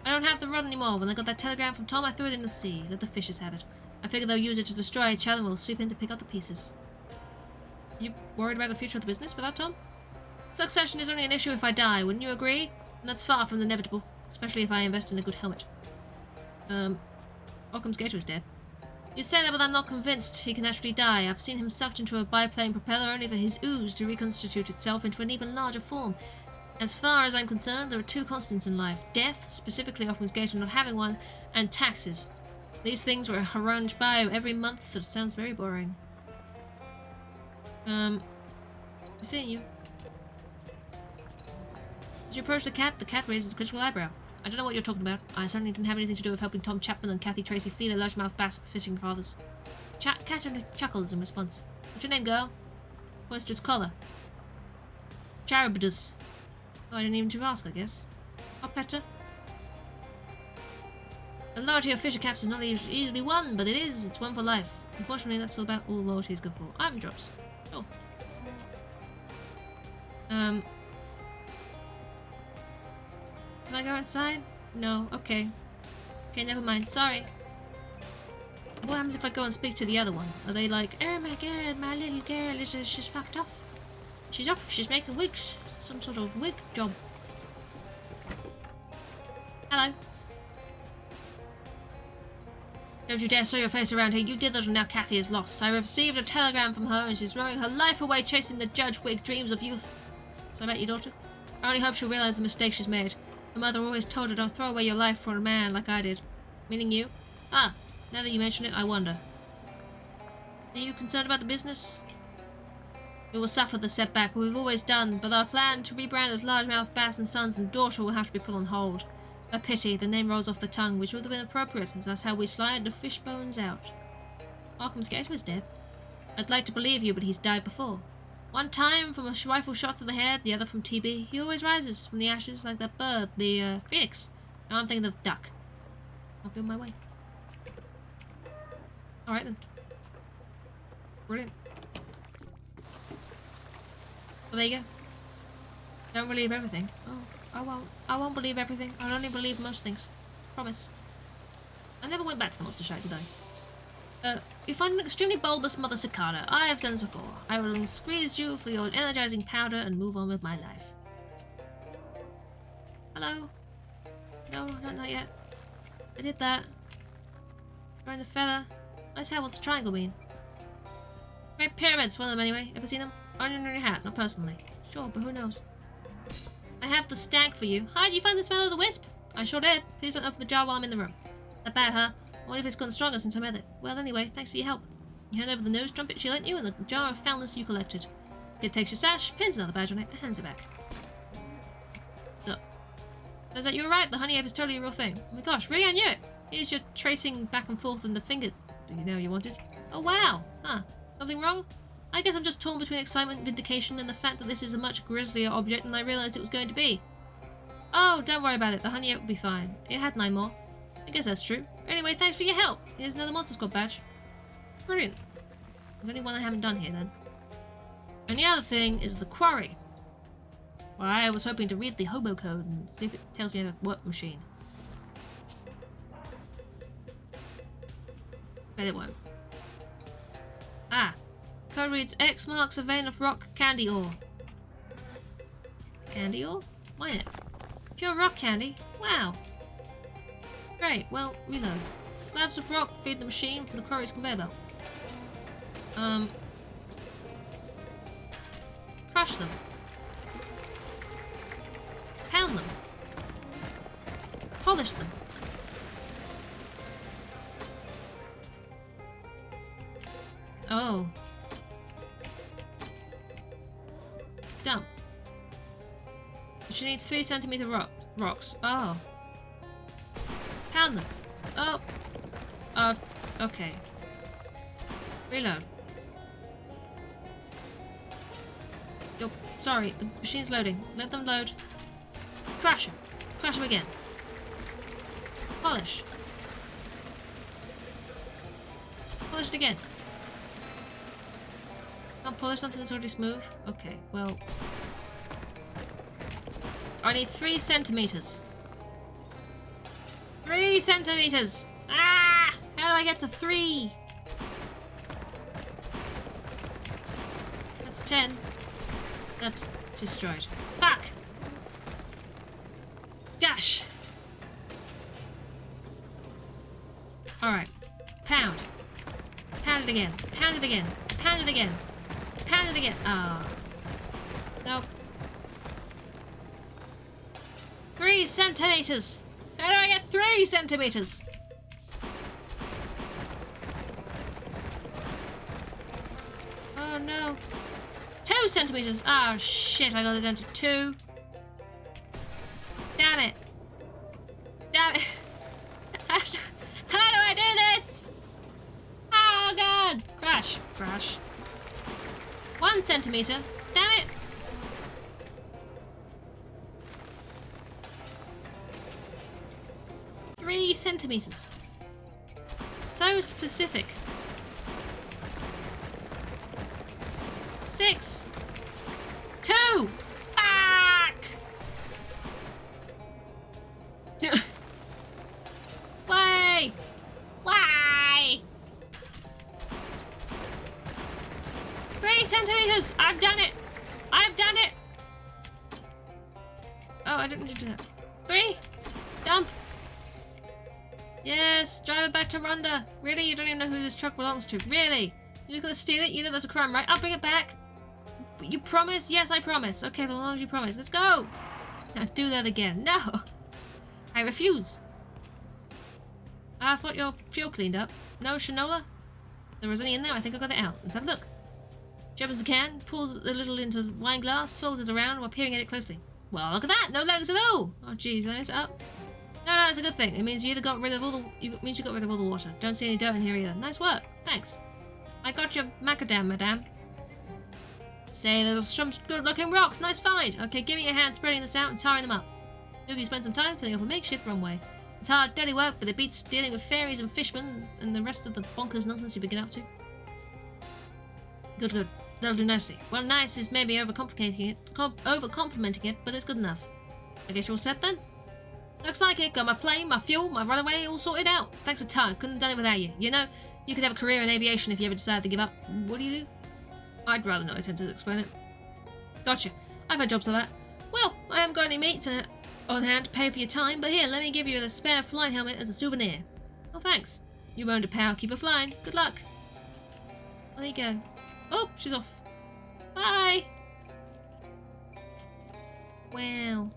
I don't have the rod anymore. When I got that telegram from Tom, I threw it in the sea. Let the fishes have it. I figure they'll use it to destroy each other and we'll sweep in to pick up the pieces. You worried about the future of the business without Tom? Succession is only an issue if I die, wouldn't you agree? And that's far from inevitable, especially if I invest in a good helmet. Occam's Gator is dead. You say that, but I'm not convinced he can actually die. I've seen him sucked into a biplane propeller only for his ooze to reconstitute itself into an even larger form. As far as I'm concerned, there are two constants in life. Death, specifically Occam's Gator not having one, and taxes. These things were harangued by every month, so it sounds very boring. Seeing you. As you approach the cat raises a critical eyebrow. I don't know what you're talking about. I certainly didn't have anything to do with helping Tom Chapman and Kathy Tracy flee their largemouth bass fishing fathers. Cat only chuckles in response. What's your name, girl? Oyster's collar. Charybdis. Oh, I didn't even ask, I guess. I'll pet her. A loyalty of fisher caps is not easily won, but it is. It's one for life. Unfortunately, that's all loyalty is good for. Item drops. Oh. Can I go inside? No. Okay. Okay, never mind. Sorry. What happens if I go and speak to the other one? Are they like, oh my god, my little girl is she's fucked off. She's off. She's making wigs. Some sort of wig job. Hello. Don't you dare show your face around here. You did that and now Kathy is lost. I received a telegram from her and she's throwing her life away chasing the judge wig dreams of youth. So about your daughter? I only hope she'll realize the mistake she's made. Her mother always told her don't throw away your life for a man like I did. Meaning you? Ah, now that you mention it, I wonder. Are you concerned about the business? We will suffer the setback, we've always done, but our plan to rebrand as Largemouth Bass and Sons and Daughter will have to be put on hold. A pity, the name rolls off the tongue, which would have been appropriate, as that's how we slide the fish bones out. Occam's Gator is dead. I'd like to believe you, but he's died before. One time from a rifle shot to the head, the other from TB. He always rises from the ashes like that bird, the phoenix. Now I'm thinking of the duck. I'll be on my way. Alright then. Brilliant. Well, there you go. Don't believe everything. Oh, I won't. I won't believe everything. I'll only believe most things. Promise. I never went back to the monster shack, did I? You find an extremely bulbous mother cicada. I have done this before. I will squeeze you for your energizing powder and move on with my life. Hello? No, not yet. I did that. Trying the feather. Nice hair, what's the triangle mean? Great pyramids, one of them anyway. Ever seen them? Only in your hat, not personally. Sure, but who knows? I have the stag for you. Hi, did you find the smell of the wisp? I sure did. Please don't open the jar while I'm in the room. That bad, huh? I wonder if it's gotten stronger since I met it. Well, anyway, thanks for your help. You hand over the nose trumpet she lent you and the jar of foulness you collected. Kid takes your sash, pins another badge on it, and hands it back. So, is that you were right? The honey ape is totally a real thing. Oh my gosh, really? I knew it. Here's your tracing back and forth and the finger. Do you know you wanted? Oh wow. Huh. Something wrong? I guess I'm just torn between excitement, vindication, and the fact that this is a much grislier object than I realised it was going to be. Oh, don't worry about it. The honey ape will be fine. It had 9 more. I guess that's true. Anyway, thanks for your help. Here's another Monster Squad badge. Brilliant. There's only one I haven't done here then. And the other thing is the quarry. Well, I was hoping to read the hobo code and see if it tells me how to work the machine. Bet it won't. Ah. Code reads X marks a vein of rock candy ore. Candy ore? Mine it. Pure rock candy? Wow. Great, well, reload. Slabs of rock feed the machine from the quarry's conveyor belt. Crush them. Pound them. Polish them. Oh. Dump. She needs 3 centimeter rocks. Oh. Pound them. Oh. Okay. Reload. Oh, sorry, the machine's loading. Let them load. Crush them. Crush them again. Polish. Polish it again. Can't polish something that's already smooth? Okay, well... I need 3 centimeters. 3 centimeters! Ah! How do I get to 3? That's 10. That's destroyed. Fuck! Gosh! Alright. Pound. Pound it again. Pound it again. Pound it again. Pound it again. Ah. Nope. 3 centimeters! How do I get 3 centimeters? Oh no. 2 centimeters! Oh shit, I got it down to 2. Damn it. Damn it. How do I do this? Oh god! Crash. Crash. 1 centimeter. Damn it! Three centimeters. So specific. 6. 2. Back. Why? Why? 3 centimeters. I've done it. I've done it. Oh, I didn't need to do that. 3. Dump. Yes, drive it back to Rhonda. Really? You don't even know who this truck belongs to. Really? You're just gonna steal it? You know that's a crime, right? I'll bring it back. But you promise? Yes, I promise. Okay, as long as you promise. Let's go. Now do that again. No. I refuse. I thought your fuel cleaned up. No, Shinola? There was any in there. I think I got it out. Let's have a look. She opens the can, pulls a little into the wine glass, swirls it around while peering at it closely. Well, look at that. No legs at all. Oh, jeez. Let me set up. No, it's a good thing. It means you got rid of all the water. Don't see any dirt in here either. Nice work. Thanks. I got your macadam, madame. Say, there's some good-looking rocks. Nice find. Okay, give me your hand spreading this out and tying them up. Maybe you spend some time filling up a makeshift runway. It's hard, dirty work, but it beats dealing with fairies and fishmen and the rest of the bonkers nonsense you've been getting up to. Good. That'll do nicely. Well, nice is maybe overcomplicating it, over-complimenting it, but it's good enough. I guess you're all set then? Looks like it. Got my plane, my fuel, my runaway all sorted out. Thanks a ton. Couldn't have done it without you. You know, you could have a career in aviation if you ever decided to give up. What do you do? I'd rather not attempt to explain it. Gotcha. I've had jobs like that. Well, I haven't got any meat on hand to pay for your time, but here, let me give you the spare flight helmet as a souvenir. Oh, thanks. You owned a pal. Keep it flying. Good luck. There you go. Oh, she's off. Bye. Wow.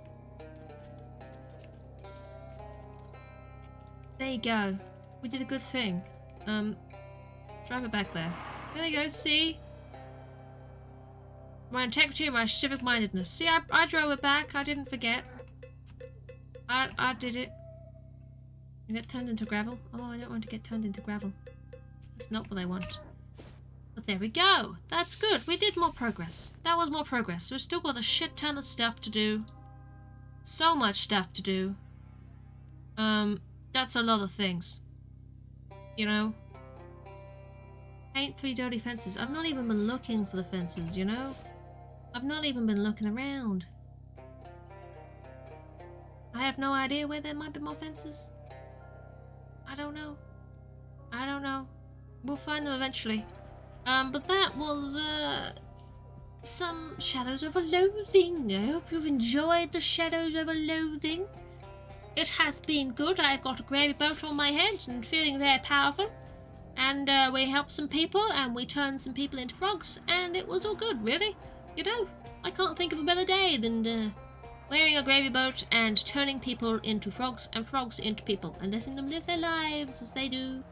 There you go. We did a good thing. Drive it back there. There you go, see? My integrity and my civic-mindedness. See, I drove it back. I didn't forget. I did it. You get turned into gravel? Oh, I don't want to get turned into gravel. That's not what I want. But there we go. That's good. We did more progress. That was more progress. We've still got a shit ton of stuff to do. So much stuff to do. That's a lot of things. You know? Paint 3 dirty fences. I've not even been looking for the fences, you know? I've not even been looking around. I have no idea where there might be more fences. I don't know. I don't know. We'll find them eventually. But that was, some Shadows over Loathing. I hope you've enjoyed the Shadows over Loathing. It has been good. I've got a gravy boat on my head and feeling very powerful. And we helped some people and we turned some people into frogs. And it was all good, really. You know, I can't think of a better day than wearing a gravy boat and turning people into frogs and frogs into people. And letting them live their lives as they do.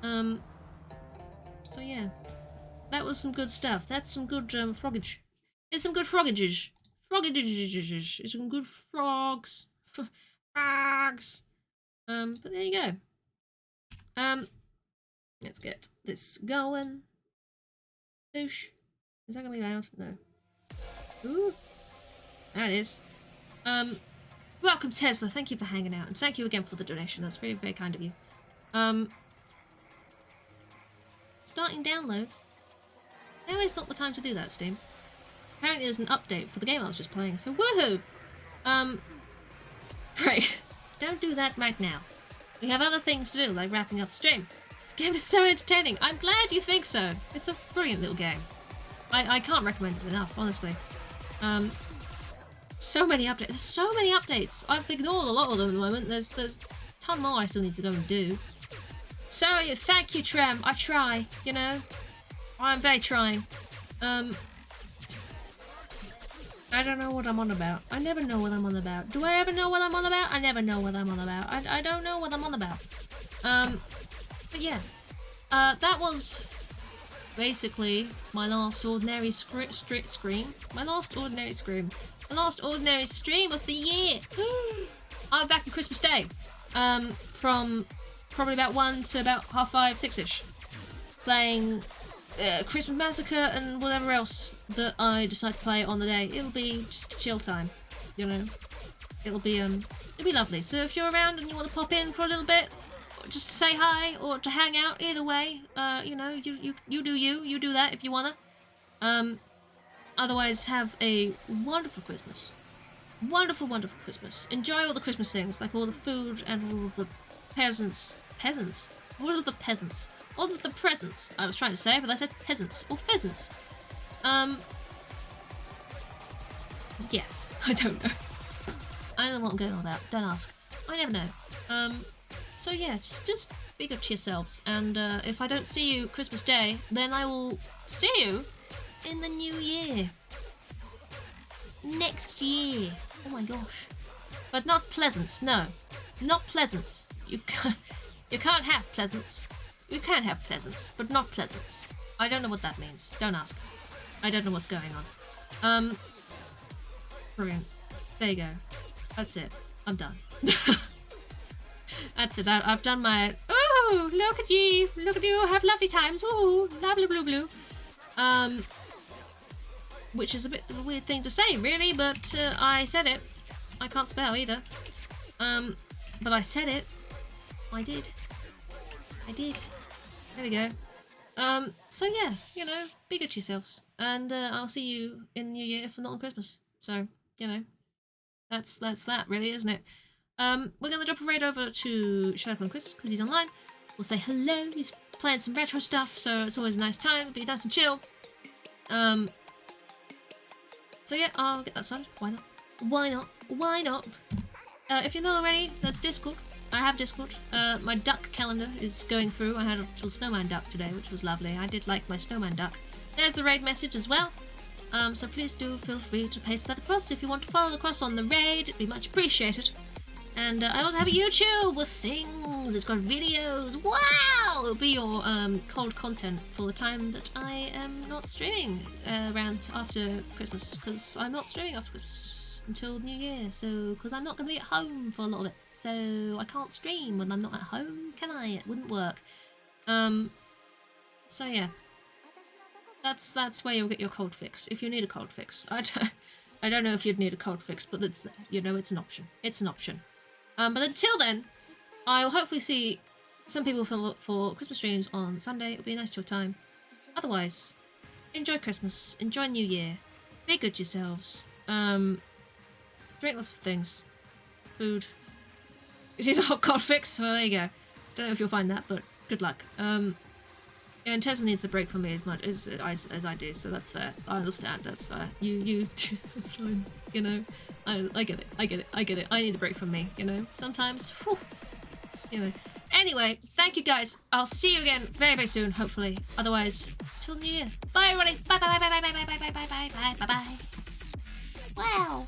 So yeah. That was some good stuff. That's some good froggage. It's some good froggages. Froggages. It's some good frogs. Frogs. But there you go. Let's get this going. Boosh. Is that gonna be loud? No. Ooh. That is. Welcome Tesla. Thank you for hanging out. And thank you again for the donation. That's very, very kind of you. Starting download. Now is not the time to do that, Steam. Apparently there's an update for the game I was just playing, so woohoo! Right. Don't do that right now. We have other things to do, like wrapping up stream. This game is so entertaining. I'm glad you think so. It's a brilliant little game. I can't recommend it enough, honestly. So many updates. There's so many updates. I've ignored a lot of them at the moment. There's a ton more I still need to go and do. So, thank you, Trem. I try, you know. I'm very trying. I don't know what I'm on about. I never know what I'm on about. Do I ever know what I'm on about? I never know what I'm on about. I don't know what I'm on about. But yeah. That was basically my last ordinary scream. My last ordinary scream. The last ordinary stream of the year. I'm back on Christmas Day. From probably about 1 to about 5:30, 6ish. Playing Christmas Massacre and whatever else that I decide to play on the day. It'll be just a chill time, you know. It'll be lovely. So if you're around and you want to pop in for a little bit, or just to say hi or to hang out, either way, you know, you do that if you wanna. Otherwise, have a wonderful Christmas. Wonderful, wonderful Christmas. Enjoy all the Christmas things, like all the food and all of the peasants. All of the peasants. All of the presents, I was trying to say, but I said peasants or pheasants. Yes, I don't know. I don't know what I'm going on about. Don't ask. I never know. So yeah, just be good to yourselves. And if I don't see you Christmas Day, then I will see you in the new year. Next year. Oh my gosh. But not pleasants, no. Not pleasants. You can't have pleasants. You can have pleasants, but not pleasants. I don't know what that means. Don't ask. I don't know what's going on. Brilliant. There you go. That's it. I'm done. That's it. I've done my... Oh, look at you. Look at you. Have lovely times. Ooh, lovely blue blue. Which is a bit of a weird thing to say, really, but I said it. I can't spell either. But I said it. I did. There we go. So yeah, you know, be good to yourselves. And I'll see you in the new year, if not on Christmas. So, you know, that's that really, isn't it? We're gonna drop a raid over to Shut Up on Chris, because he's online. We'll say hello, he's playing some retro stuff, so it's always a nice time, be nice and chill. So yeah, I'll get that started. Why not? If you're not already, that's Discord. I have Discord. My duck calendar is going through. I had a little snowman duck today, which was lovely. I did like my snowman duck. There's the raid message as well. So please do feel free to paste that across if you want to follow the cross on the raid. It'd be much appreciated. And I also have a YouTube with things. It's got videos. Wow! It'll be your cold content for the time that I am not streaming around after Christmas, because I'm not streaming after Christmas until New Year. So because I'm not going to be at home for a lot of it, so I can't stream when I'm not at home, can I? It wouldn't work. So yeah. That's where you'll get your cold fix, if you need a cold fix. I don't know if you'd need a cold fix, but it's, you know, it's an option. It's an option. But until then, I will hopefully see some people for Christmas streams on Sunday. It'll be nice to your time. Otherwise, enjoy Christmas, enjoy New Year, be good to yourselves, drink lots of things, food. You need a hot cold fix? Well, there you go. Don't know if you'll find that, but good luck. Yeah, and Tessa needs the break from me as much as I do, so that's fair. I understand, that's fair. You, it's fine, you know. I get it, I get it, I get it. I need a break from me, you know. Sometimes, whew, you know. Anyway, thank you guys. I'll see you again very, very soon, hopefully. Otherwise, till New Year. Bye, everybody. Bye, bye, bye, bye, bye, bye, bye, bye, bye, bye, bye, bye, bye. Wow.